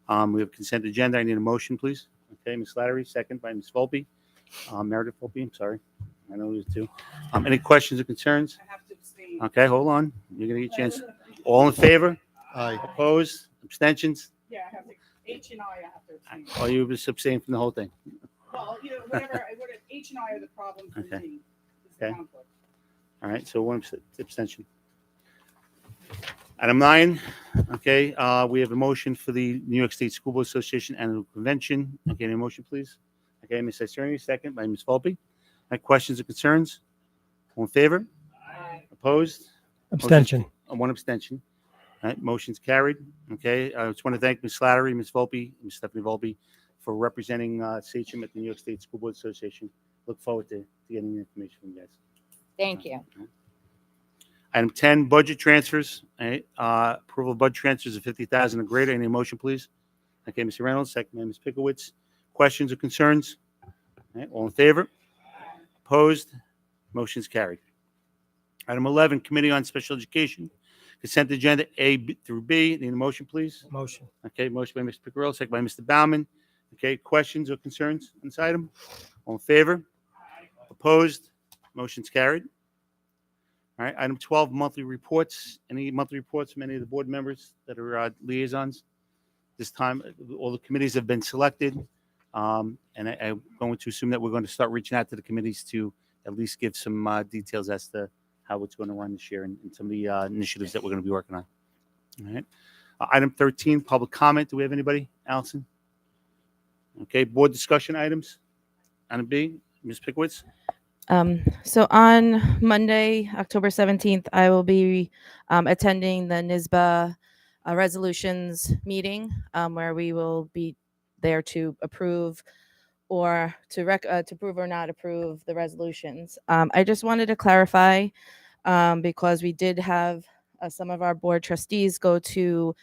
We have consent agenda. I need a motion, please. Okay, Ms. Slattery, second by Ms. Volpe. Meredith Volpe, I'm sorry. I know there's 2. Any questions or concerns? I have to abstain. Okay, hold on. You're going to get a chance. All in favor? Aye. Opposed? Abstentions? Yeah, I have to, H and I have to abstain. Or you just abstain from the whole thing? Well, whatever, H and I are the problem for Okay. me. Is the Okay. conflict. All right, so 1 abstention. Item 9, okay, we have a motion for the New York State School Board Association Annual Convention. Okay, any motion, please? Okay, Ms. Iserni, second by Ms. Volpe. Any questions or concerns? All in favor? Opposed? Abstention. 1 abstention. All right, motion's carried. Okay, I just want to thank Ms. Slattery, Ms. Volpe, Ms. Stephanie Volpe for representing Sachem at the New York State School Board Association. Look forward to getting the information from you guys. Thank you. Item 10, budget transfers. All right, approval of budget transfers of $50,000 or greater. Any motion, please? Okay, Mr. Reynolds, second by Ms. Pikowitz. Questions or concerns? All right, all in favor? Opposed? Motion's carried. Item 11, Committee on Special Education. Consent agenda through B. Need a motion, please? Motion. Okay, motion by Mr. Picarillo, second by Mr. Baumann. Okay, questions or concerns on this item? All in favor? Opposed? Motion's carried. All right, item 12, monthly reports. Any monthly reports from any of the board members that are liaisons? This time, all the committees have been selected. And I'm going to assume that we're going to start reaching out to the committees to at least give some details as to how it's going to run this year and some of the initiatives that we're going to be working on. All right. Item 13, public comment. Do we have anybody? Allison? Okay, board discussion items. Item B, Ms. Pikowitz. So on Monday, October 17th, I will be attending the NISBA resolutions meeting where we will be there to approve or to approve or not approve the resolutions. I just wanted to clarify because we did have some of our board trustees go to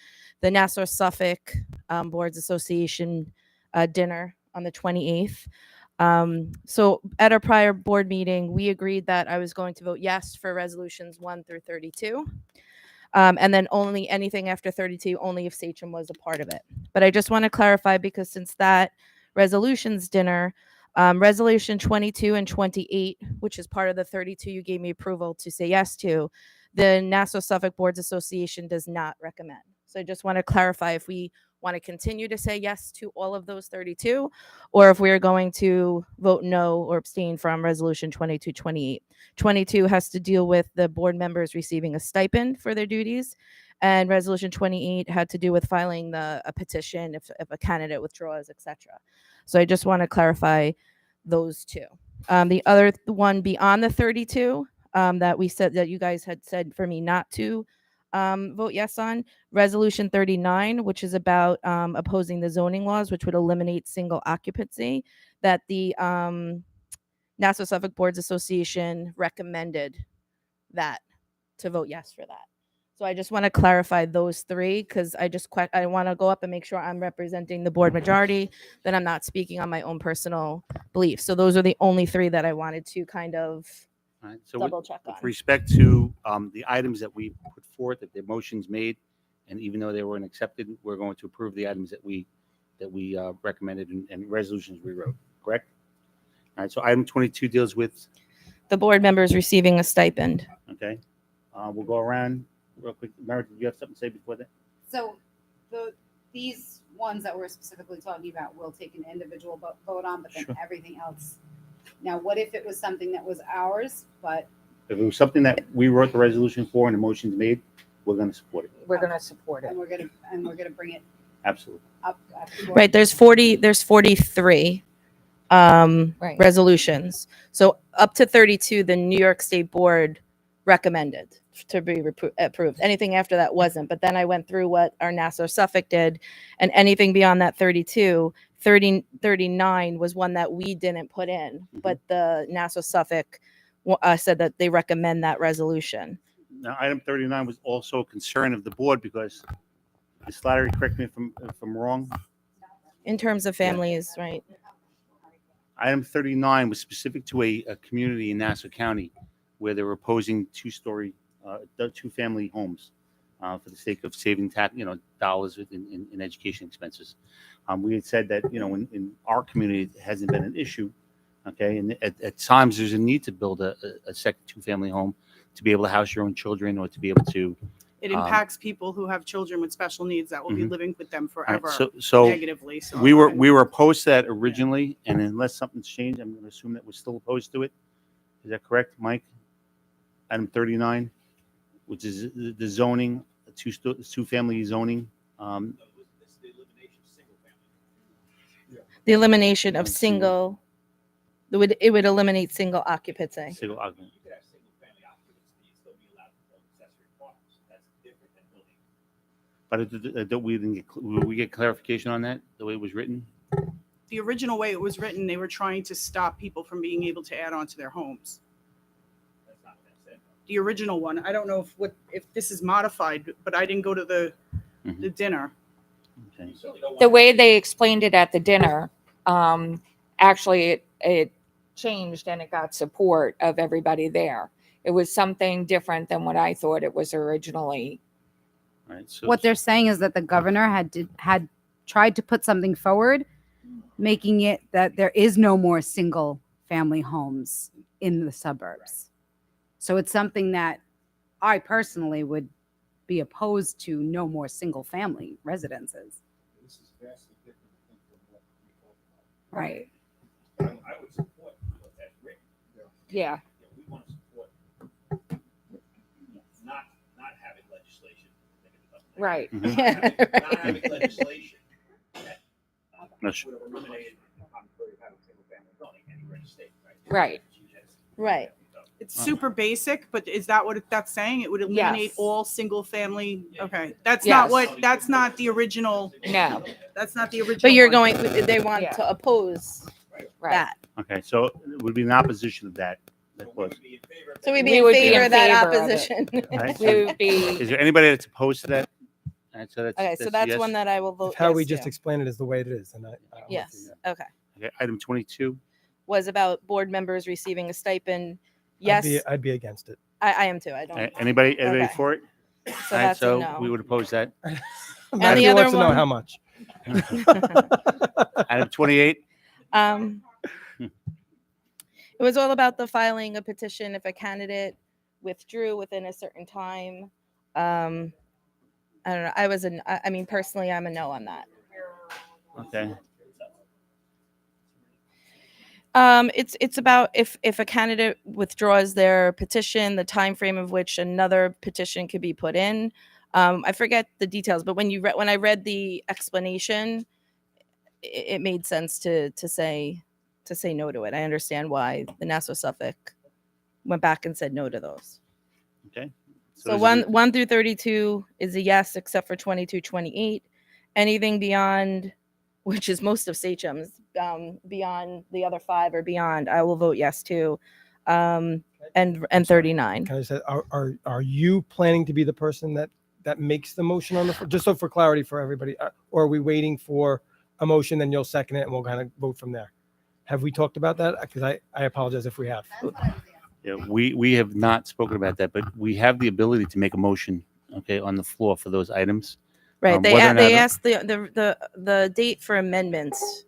the Nassau Suffolk Boards Association dinner on the 28th. So at our prior board meeting, we agreed that I was going to vote yes for resolutions 1 through 32. And then only anything after 32, only if Sachem was a part of it. But I just want to clarify, because since that resolutions dinner, resolution 22 and 28, which is part of the 32 you gave me approval to say yes to, the Nassau Suffolk Boards Association does not recommend. So I just want to clarify if we want to continue to say yes to all of those 32, or if we are going to vote no or abstain from resolution 22, 28. 22 has to deal with the board members receiving a stipend for their duties, and resolution 28 had to do with filing a petition if a candidate withdraws, etc. So I just want to clarify those two. The other one beyond the 32 that we said, that you guys had said for me not to vote yes on, resolution 39, which is about opposing the zoning laws, which would eliminate single occupancy, that the Nassau Suffolk Boards Association recommended that to vote yes for that. So I just want to clarify those three, because I want to go up and make sure I'm representing the board majority, that I'm not speaking on my own personal beliefs. So those are the only three that I wanted to kind of All right, so double check with on. respect to the items that we put forth, that the motions made, and even though they weren't accepted, we're going to approve the items that we recommended and resolutions we wrote, correct? All right, so item 22 deals with, The board members receiving a stipend. okay, we'll go around real quick. Meredith, did you have something to say before that? So these ones that we're specifically talking about, we'll take an individual vote on, but then Sure. everything else. Now, what if it was something that was ours, but If it was something that we wrote the resolution for and the motions made, we're going to support it. We're going to support it. and we're gonna bring it Absolutely. up? before- Right, there's 43 Right. resolutions. So up to 32, the New York State Board recommended to be approved. Anything after that wasn't. But then I went through what our Nassau Suffolk did, and anything beyond that 32, 39 was one that we didn't put in, but the Nassau Suffolk said that they recommend that resolution. Now, item 39 was also a concern of the board because, Ms. Slattery, correct me if I'm wrong, In terms of families, right? item 39 was specific to a community in Nassau County where they were opposing two-family homes for the sake of saving dollars in education expenses. We had said that, in our community, it hasn't been an issue, okay? And at times, there's a need to build a second two-family home to be able to house your own children or to be able to. It impacts people who have children with special needs that will be living with them All right, forever so negatively. So we were opposed to that originally, and unless something's changed, I'm going to assume that we're still opposed to it. Is that correct, Mike? Item 39, which is the zoning, two-family zoning. The elimination of single, it would eliminate single occupancy. Single occupancy. But will we get clarification on that, the way it was written? the original way it was written, they were trying to stop people from being able to add on to their homes. The original one, I don't know if this is modified, but I didn't go to the dinner. Okay. The way they explained it at the dinner, actually it changed and it got support of everybody there. It was something different than what I thought it was originally. Right, so What they're saying is that the governor had tried to put something forward, making it that there is no more single family homes in the suburbs. So it's something that I personally would be opposed to, no more single family residences. This is vastly different from what we talked about. Right. I would support what that's written. Yeah. We want to support not having legislation. Right. Not having legislation that That's- would have eliminated the possibility of having single family zoning anywhere in the state, right? Right. Right. It's super basic, but is that what that's saying? It would eliminate Yes. all single family. Okay. That's Yes. that's not the original. No. That's not the original. But you're one. going, they want Yeah. to oppose Right. that. Okay, so it would be an opposition of that. Was. So we'd be We in would be favor in of that favor of it. opposition. All right, We so would be. is there anybody that's opposed to that? All right, so Okay, so that's yes. one that I will vote How we yes just to. explain it is the way it is, and I Yes, okay. Okay, item 22. was about board members receiving a stipend. Yes, I'd be against it. I am too. I don't. Anybody Okay. for it? So All right, that's a so no. we would oppose that. And Matthew the other wants to know one- how much. Item 28. It was all about the filing a petition if a candidate withdrew within a certain time. I don't know. I mean, personally, I'm a no on that. Okay. It's about if a candidate withdraws their petition, the time frame of which another petition could be put in. I forget the details, but when I read the explanation, it made sense to say no to it. I understand why the Nassau Suffolk went back and said no to those. Okay. So is one it- 1 through 32 is a yes, except for 22, 28. Anything beyond, which is most of Sachem's, beyond the other 5 or beyond, I will vote yes to. And 39. Can I say, are you planning to be the person that makes the motion on the floor? Just so for clarity for everybody, or are we waiting for a motion, then you'll second it and we'll kind of vote from there? Have we talked about that? Because I apologize if we have. Yeah, we have not spoken about that, but we have the ability to make a motion, okay, on the floor for those items. Right. They whether or not- asked the date for amendments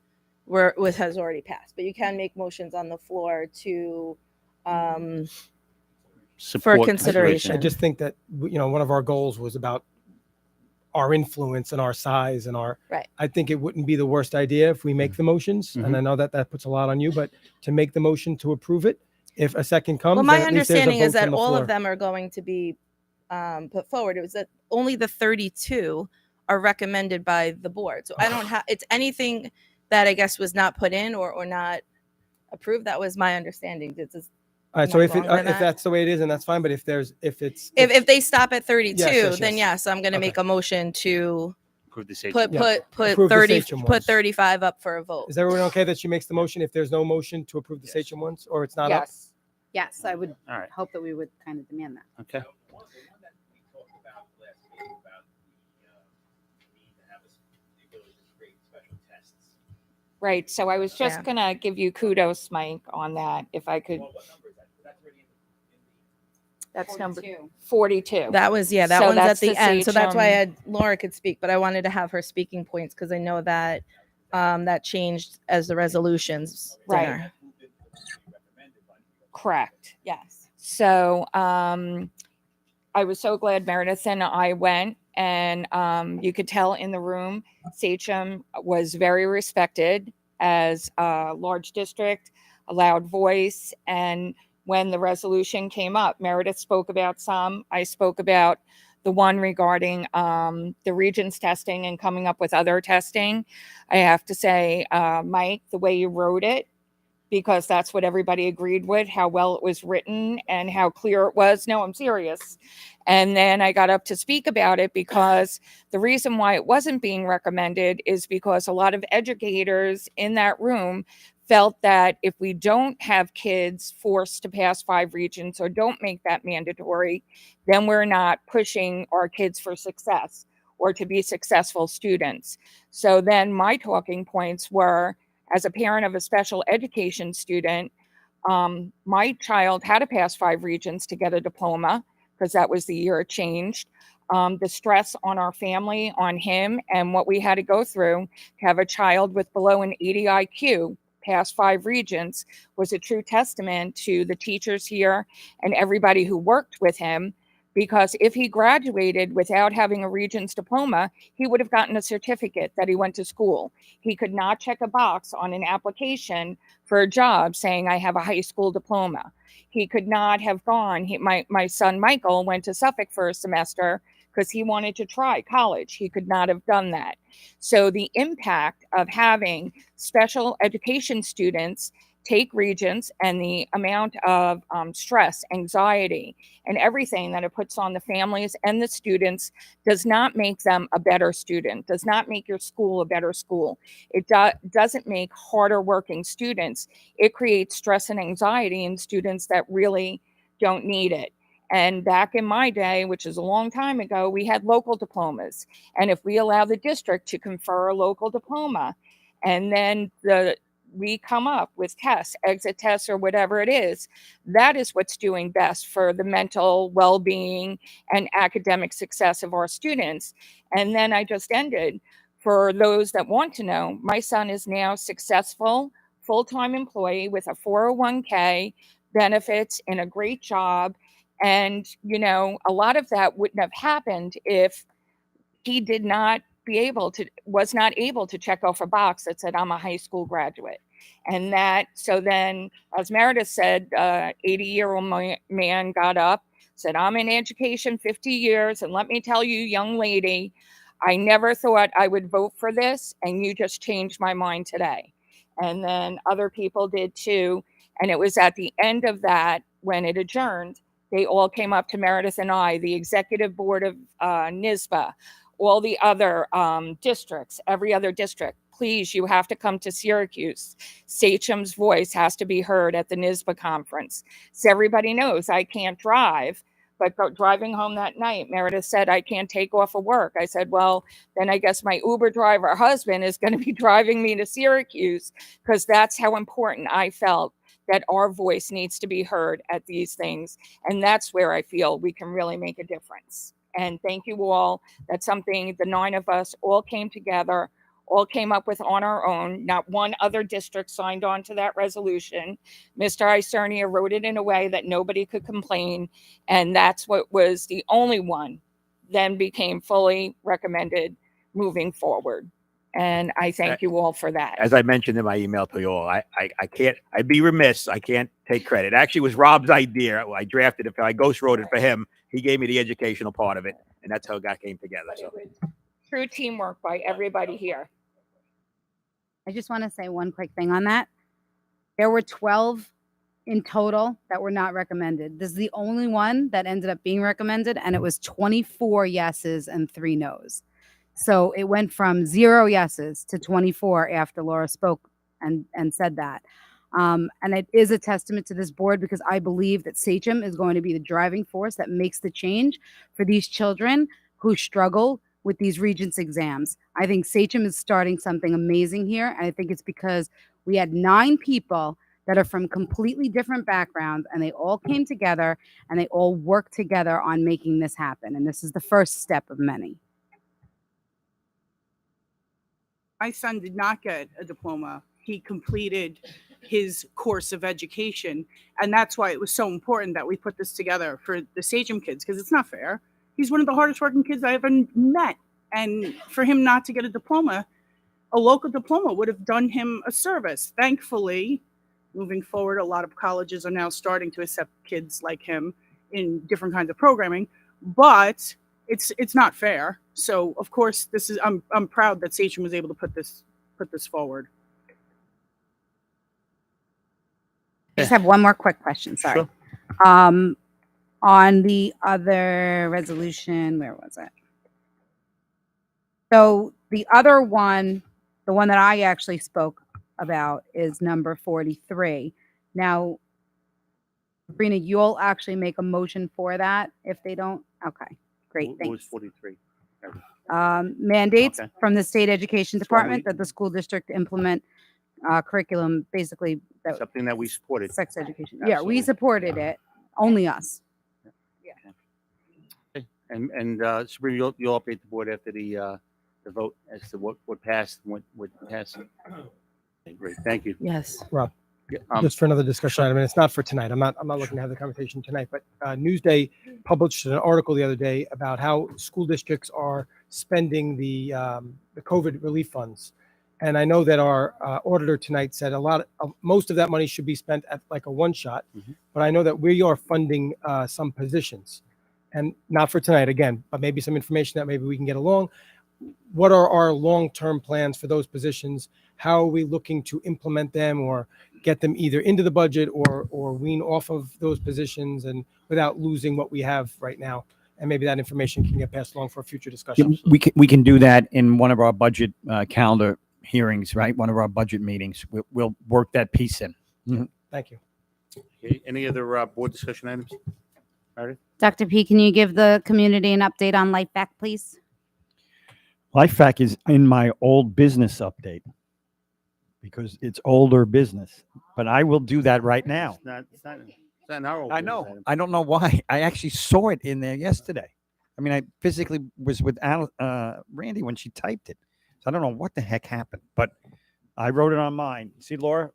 has already passed, but you can make motions on the floor to for Support consideration. I just think that one of our goals was about our influence and our size and our. Right. I think it wouldn't be the worst idea if we make the motions, and I know that puts a lot on you, but to make the motion to approve it, if a second comes. Well, my then at least there's a understanding is vote from that the all floor. of them are going to be put forward. It was that only the 32 are recommended by the board. So I don't have, it's anything that I guess was not put in or not approved. That was my understanding. All right, am so I if wrong on that? that's the way it is, and that's fine. But if they stop at 32, Yes, then yes, I'm going to make a motion to Approve the Sachem. put Approve the 30 Sachem put ones. 35 up for a vote. Is everyone okay that she makes the motion if there's no motion to approve the Sachem ones, or it's not up? Yes, I would All right. hope that we would kind of demand that. Okay. Right. So I was just going to give you kudos, Mike, on that, if I could. That's number 42. That was, that So one's at that's the end. So that's why Sachem. Laura could speak, but I wanted to have her speaking points because I know that that changed as the resolutions. Right. dinner. Correct. Yes. So I was so glad Meredith and I went, and you could tell in the room, Sachem was very respected as a large district, a loud voice. And when the resolution came up, Meredith spoke about some. I spoke about the one regarding the Regents testing and coming up with other testing. I have to say, Mike, the way you wrote it, because that's what everybody agreed with, how well it was written and how clear it was. No, I'm serious. And then I got up to speak about it because the reason why it wasn't being recommended is because a lot of educators in that room felt that if we don't have kids forced to pass 5 Regents or don't make that mandatory, then we're not pushing our kids for success or to be successful students. So then my talking points were, as a parent of a special education student, my child had to pass 5 Regents to get a diploma because that was the year it changed. The stress on our family, on him, and what we had to go through to have a child with below an 80 IQ pass 5 Regents was a true testament to the teachers here and everybody who worked with him. Because if he graduated without having a Regents diploma, he would have gotten a certificate that he went to school. He could not check a box on an application for a job saying, I have a high school diploma. He could not have gone. My son, Michael, went to Suffolk for a semester because he wanted to try college. He could not have done that. So the impact of having special education students take Regents and the amount of stress, anxiety, and everything that it puts on the families and the students does not make them a better student, does not make your school a better school. It doesn't make harder working students. It creates stress and anxiety in students that really don't need it. And back in my day, which is a long time ago, we had local diplomas. And if we allow the district to confer a local diploma, and then we come up with tests, exit tests, or whatever it is, that is what's doing best for the mental well-being and academic success of our students. And then I just ended, for those that want to know, my son is now successful, full-time employee with a 401k, benefits, in a great job. And, you know, a lot of that wouldn't have happened if he was not able to check off a box that said, I'm a high school graduate. And that, so then, as Meredith said, 80-year-old man got up, said, I'm in education 50 years. And let me tell you, young lady, I never thought I would vote for this. And you just changed my mind today. And then other people did too. And it was at the end of that, when it adjourned, they all came up to Meredith and I, the executive board of NYSBA, all the other districts, every other district. Please, you have to come to Syracuse. Sachem's voice has to be heard at the NYSBA conference. So everybody knows I can't drive, but driving home that night, Meredith said, I can't take off of work. I said, well, then I guess my Uber driver husband is going to be driving me to Syracuse, because that's how important I felt that our voice needs to be heard at these things. And that's where I feel we can really make a difference. And thank you all. That's something the 9 of us all came together, all came up with on our own. Not one other district signed on to that resolution. Mr. Isernia wrote it in a way that nobody could complain. And that's what was the only one then became fully recommended moving forward. And I thank you all for that. As I mentioned in my email to you all, I can't, I'd be remiss. I can't take credit. Actually, it was Rob's idea. I drafted it. I ghost wrote it for him. He gave me the educational part of it. And that's how that came together. So True teamwork by everybody here. I just want to say one quick thing on that. There were 12 in total that were not recommended. This is the only one that ended up being recommended, and it was 24 yeses and 3 nos. So it went from 0 yeses to 24 after Laura spoke and said that. And it is a testament to this board, because I believe that Sachem is going to be the driving force that makes the change for these children who struggle with these Regents exams. I think Sachem is starting something amazing here. And I think it's because we had 9 people that are from completely different backgrounds, and they all came together and they all worked together on making this happen. And this is the first step of many. My son did not get a diploma. He completed his course of education. And that's why it was so important that we put this together for the Sachem kids, because it's not fair. He's one of the hardest working kids I ever met. And for him not to get a diploma, a local diploma would have done him a service. Thankfully, moving forward, a lot of colleges are now starting to accept kids like him in different kinds of programming, but it's not fair. So of course, this is I'm proud that Sachem was able to put this forward. I just have one more quick question. Sorry. Sure. On the other resolution, where was it? So the other one, the one that I actually spoke about, is number 43. Now, Sabrina, you'll actually make a motion for that if they don't? Okay, great, What was thanks. 43? Mandates Okay. from the State Education That's why Department that the school district implement curriculum, basically, that Something that we supported. sex education. Yeah, we Absolutely. supported it, only us. And Sabrina, you'll update the board after the vote as to what passed and what passed. Okay, great, thank you. Yes. Rob, Yeah, just for another discussion item, and it's not for tonight. I'm not looking to have the conversation tonight, but Newsday published an article the other day about how school districts are spending the COVID relief funds. And I know that our auditor tonight said most of that money should be spent at like a one shot, but I know that we are funding some positions, and not for tonight again, but maybe some information that maybe we can get along. What are our long-term plans for those positions? How are we looking to implement them or get them either into the budget or wean off of those positions and without losing what we have right now? And maybe that information can get passed along for a future discussion. Yeah, we can do that in one of our budget calendar hearings, right? One of our budget meetings. We'll work that piece in. Mhm. Thank you. Okay, any other board discussion items? Meredith? Dr. P, can you give the community an update on Life Back, please? LifeVac is in my old business update. because it's older business. But I will do that right now. It's not in our old I business know. item. I don't know why. I actually saw it in there yesterday. I mean, I physically was with Randy when she typed it. So I don't know what the heck happened, but I wrote it on mine. See, Laura,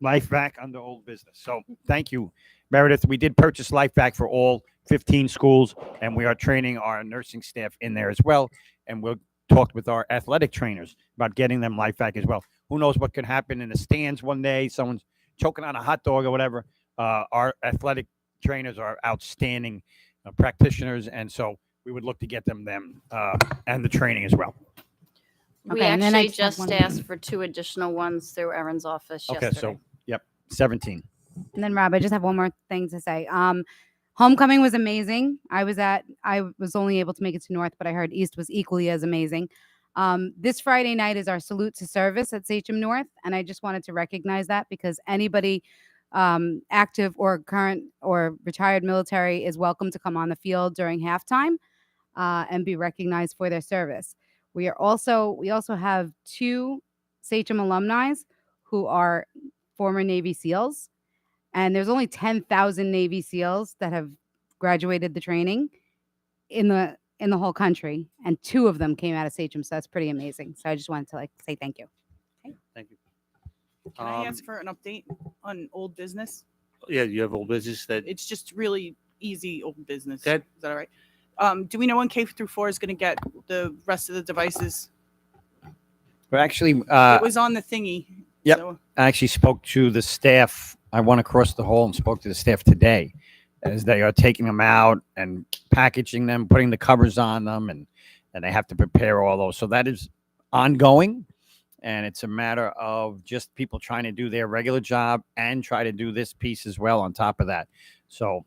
Life Back under old business. So thank you, Meredith. We did purchase Life Back for all 15 schools, and we are training our nursing staff in there as well. And we'll talk with our athletic trainers about getting them Life Back as well. Who knows what could happen in the stands one day? Someone's choking on a hot dog or whatever. Our athletic trainers are outstanding practitioners, and so we would look to get them and the training as well. We Okay, and then I actually just have just one- asked for 2 additional ones through Erin's office Okay, yesterday. so yep, 17. And then Rob, I just have one more thing to say. Homecoming was amazing. I was only able to make it to North, but I heard East was equally as amazing. This Friday night is our salute to service at Sachem North, and I just wanted to recognize that because anybody active or current or retired military is welcome to come on the field during halftime and be recognized for their service. We also have 2 Sachem alumni who are former Navy SEALs, and there's only 10,000 Navy SEALs that have graduated the training in the whole country, and 2 of them came out of Sachem, so that's pretty amazing. So I just wanted to say thank you. Thank you. Can I ask for an update on old business? Yeah, you have old business that It's just really easy old business. Go ahead. Is that all right? Do we know when K through 4 is going to get the rest of the devices? But actually, It was on the thingy. Yep. So I actually spoke to the staff. I went across the hall and spoke to the staff today as they are taking them out and packaging them, putting the covers on them, and they have to prepare all those. So that is ongoing, and it's a matter of just people trying to do their regular job and try to do this piece as well on top of that. So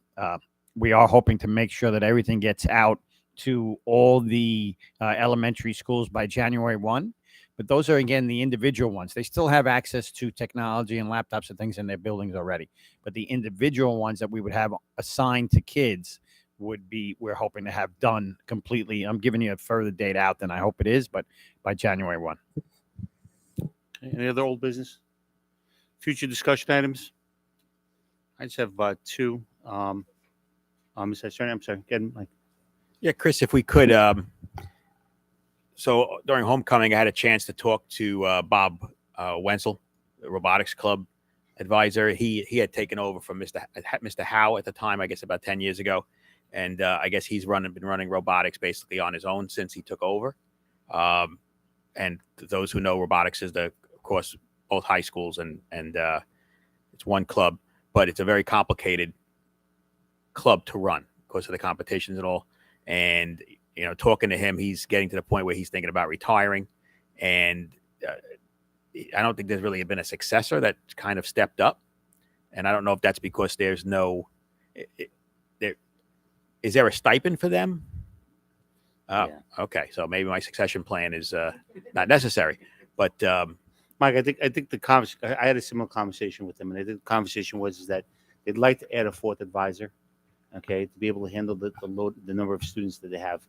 we are hoping to make sure that everything gets out to all the elementary schools by January 1. But those are, again, the individual ones. They still have access to technology and laptops and things in their buildings already. But the individual ones that we would have assigned to kids we're hoping to have done completely. I'm giving you a further date out than I hope it is, but by January 1. Any other old business? Future discussion items? I just have 2. Ms. Attorney, I'm sorry. Again, Mike. Yeah, Chris, if we could. So during homecoming, I had a chance to talk to Bob Wenzel, the robotics club advisor. He had taken over from Mr. Howe at the time, I guess about 10 years ago. And I guess he's been running robotics basically on his own since he took over. And those who know, robotics is of course, both high schools and it's one club, but it's a very complicated club to run because of the competitions and all. And talking to him, he's getting to the point where he's thinking about retiring, and I don't think there's really been a successor that kind of stepped up. And I don't know if that's because there's no. Is there a stipend for them? Oh, yeah. Okay. So maybe my succession plan is not necessary. But Mike, I think I had a similar conversation with them, and I think the conversation was that they'd like to add a 4th advisor, okay, to be able to handle the load, the number of students that they have.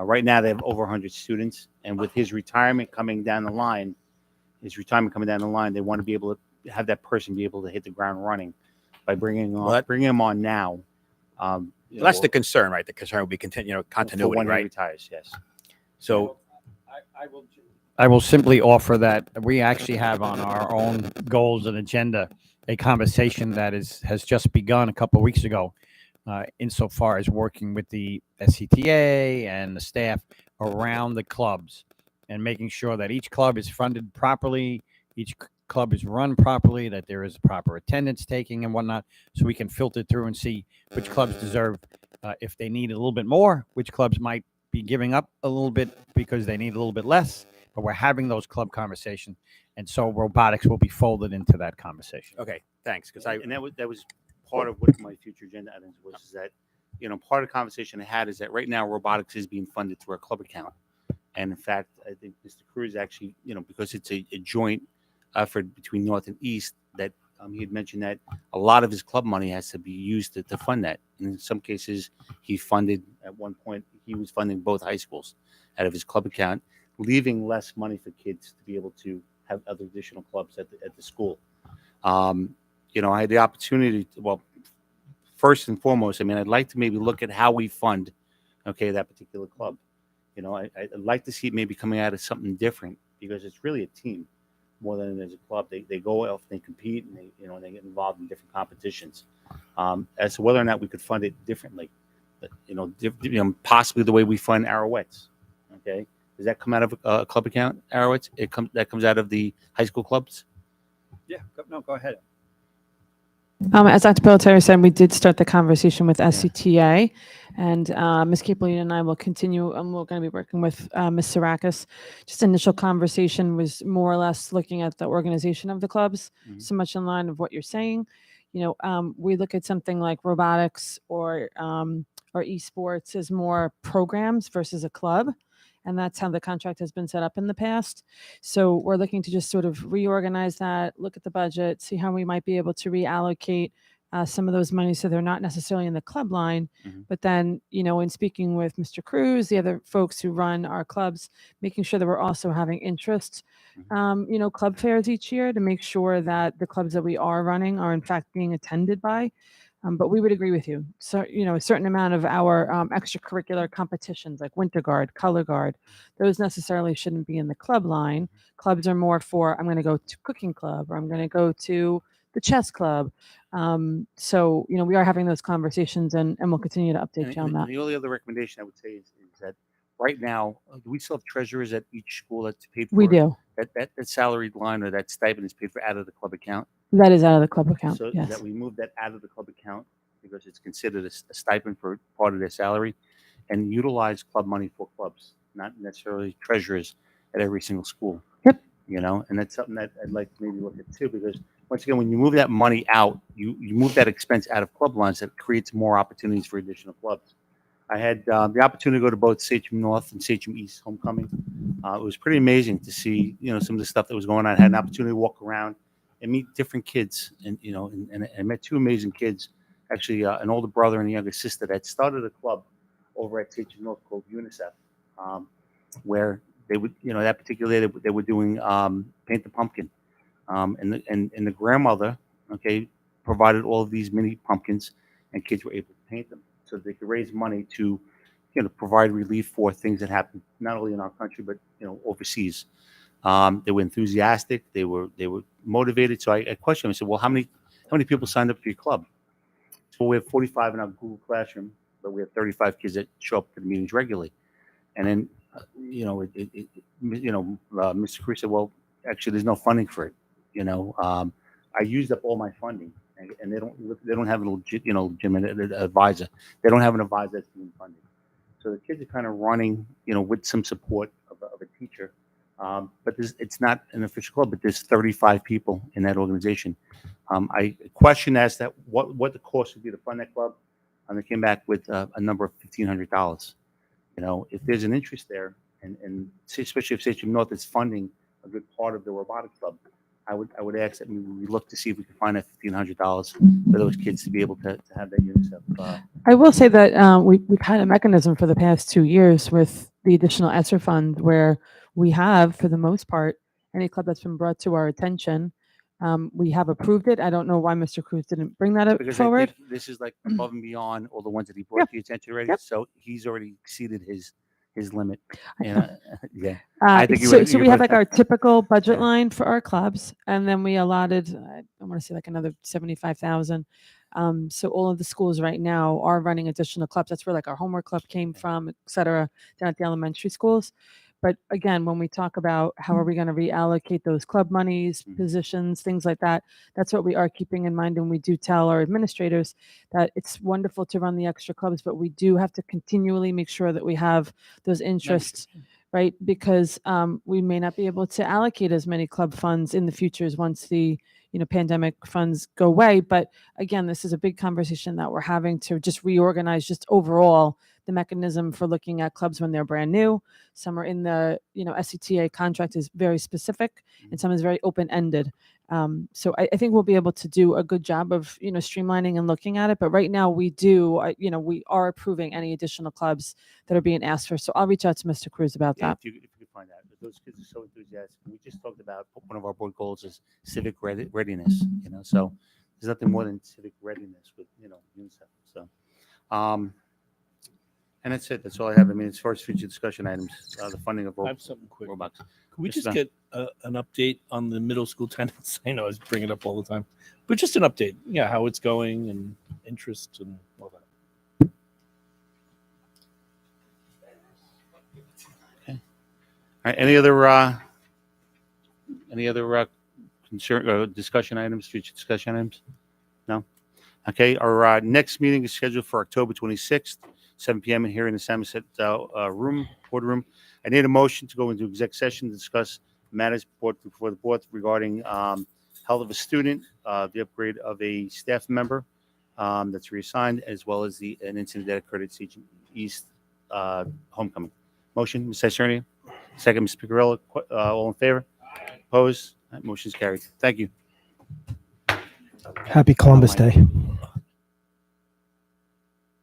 Right now, they have over 100 students, and with his retirement coming down the line, they want to be able to have that person be able to hit the ground running by bringing him on now. That's the concern, right? The concern would be continuity, when right? he retires, yes. So I will simply offer that we actually have on our own goals and agenda a conversation that has just begun a couple of weeks ago, insofar as working with the SCTA and the staff around the clubs and making sure that each club is funded properly, each club is run properly, that there is proper attendance taking and whatnot, so we can filter through and see which clubs deserve, if they need a little bit more, which clubs might be giving up a little bit because they need a little bit less. But we're having those club conversations, and so robotics will be folded into that conversation. Okay, thanks. Because that was part of what my future agenda items was. Is that part of the conversation I had is that right now robotics is being funded through our club account, and in fact, I think Mr. Cruz actually, because it's a joint effort between North and East, that he had mentioned that a lot of his club money has to be used to fund that. And in some cases, he was funding both high schools out of his club account, leaving less money for kids to be able to have other additional clubs at the school. I had the opportunity to, well, first and foremost, I mean, I'd like to maybe look at how we fund, okay, that particular club. I'd like to see it maybe coming out of something different because it's really a team more than it is a club. They go off, they compete, and they get involved in different competitions. As to whether or not we could fund it differently, but, possibly the way we fund Arrowheads. Okay, does that come out of a club account, Arrowheads? That comes out of the high school clubs. Yeah, go ahead. As Dr. Pelletier said, we did start the conversation with SCTA, and Ms. Capolina and I will continue, and we're going to be working with Ms. Sarakis. Just initial conversation was more or less looking at the organization of the clubs, so much in line of what you're saying. We look at something like robotics or esports as more programs versus a club. And that's how the contract has been set up in the past. So we're looking to just sort of reorganize that, look at the budget, see how we might be able to reallocate some of those monies so they're not necessarily in the club line. But then, in speaking with Mr. Cruz, the other folks who run our clubs, making sure that we're also having interest, club fairs each year to make sure that the clubs that we are running are in fact being attended by. But we would agree with you. So, a certain amount of our extracurricular competitions like Winter Guard, Color Guard, those necessarily shouldn't be in the club line. Clubs are more for, I'm going to go to cooking club or I'm going to go to the chess club. So, we are having those conversations and we'll continue to update you on that. The only other recommendation I would say is that right now, do we still have treasurers at each school that's paid for? We do. That salary line or that stipend is paid for out of the club account? That is out of the club account, So yes. that we move that out of the club account because it's considered a stipend for part of their salary, and utilize club money for clubs, not necessarily treasurers at every single school. Yep. And that's something that I'd like to maybe look at too, because once again, when you move that money out, you move that expense out of club lines, that creates more opportunities for additional clubs. I had the opportunity to go to both Sachem North and Sachem East homecoming. It was pretty amazing to see, some of the stuff that was going on. I had an opportunity to walk around and meet different kids, and I met two amazing kids, actually an older brother and a younger sister that started a club over at Sachem North called UNICEF, where they would, that particular day they were doing Paint the Pumpkin, and the grandmother, provided all of these mini pumpkins, and kids were able to paint them so they could raise money to, provide relief for things that happen not only in our country but overseas. They were enthusiastic. They were motivated. So I questioned them. I said, "Well, how many people signed up for your club?" So we have 45 in our Google Classroom, but we have 35 kids that show up to the meetings regularly. And then, Mr. Cruz said, "Well, actually, there's no funding for it. I used up all my funding, and they don't have a legitimate advisor. They don't have an advisor that's being funded. So the kids are kind of running, with some support of a teacher." But it's not an official club, but there's 35 people in that organization. I questioned as that what the cost would be to fund that club, and they came back with a number of $1,500. If there's an interest there, and especially if Sachem North is funding a good part of the robotics club, I would ask that we look to see if we can find that $1,500 for those kids to be able to have that UNICEF. I will say that we've had a mechanism for the past 2 years with the additional ESSER fund where we have, for the most part, any club that's been brought to our attention, we have approved it. I don't know why Mr. Cruz didn't bring that up Because I forward. think this is like above and beyond all the ones that he brought to your attention already. So he's already exceeded his limit. Yeah. I think So we have like our typical budget line for our clubs, and then we allotted, I want to say like another 75,000. So all of the schools right now are running additional clubs. That's where like our homework club came from, et cetera, down at the elementary schools. But again, when we talk about how are we going to reallocate those club monies, positions, things like that, that's what we are keeping in mind. And we do tell our administrators that it's wonderful to run the extra clubs, but we do have to continually make sure that we have those interests, right? Because we may not be able to allocate as many club funds in the futures once the pandemic funds go away. But again, this is a big conversation that we're having to just reorganize just overall the mechanism for looking at clubs when they're brand new. Some are in the, SCTA contract is very specific and some is very open-ended. So I think we'll be able to do a good job of, streamlining and looking at it. But right now we do, we are approving any additional clubs that are being asked for. So I'll reach out to Mr. Cruz about that. If you could find out. Those kids are so enthusiastic. We just talked about one of our board goals is civic readiness. So there's nothing more than civic readiness with UNICEF. So, and that's it. That's all I have. I mean, as far as future discussion items, the funding of I have something quick. Roblox. Could we Yes, just sir. get an update on the middle school tenants? I know I bring it up all the time, but just an update. Yeah, how it's going and interest and all that. All right. Any other concern discussion items? Future discussion items? No. Okay. Our next meeting is scheduled for October 26th, 7 p.m. here in the Samoset boardroom. I need a motion to go into exec session to discuss matters before the board regarding health of a student, the upgrade of a staff member that's reassigned, as well as an incident that occurred at Siege East homecoming. Motion, Ms. Sarnia. Second, Ms. Picarella. All in favor? Opposed? Motion's carried. Thank you. Happy Columbus Day.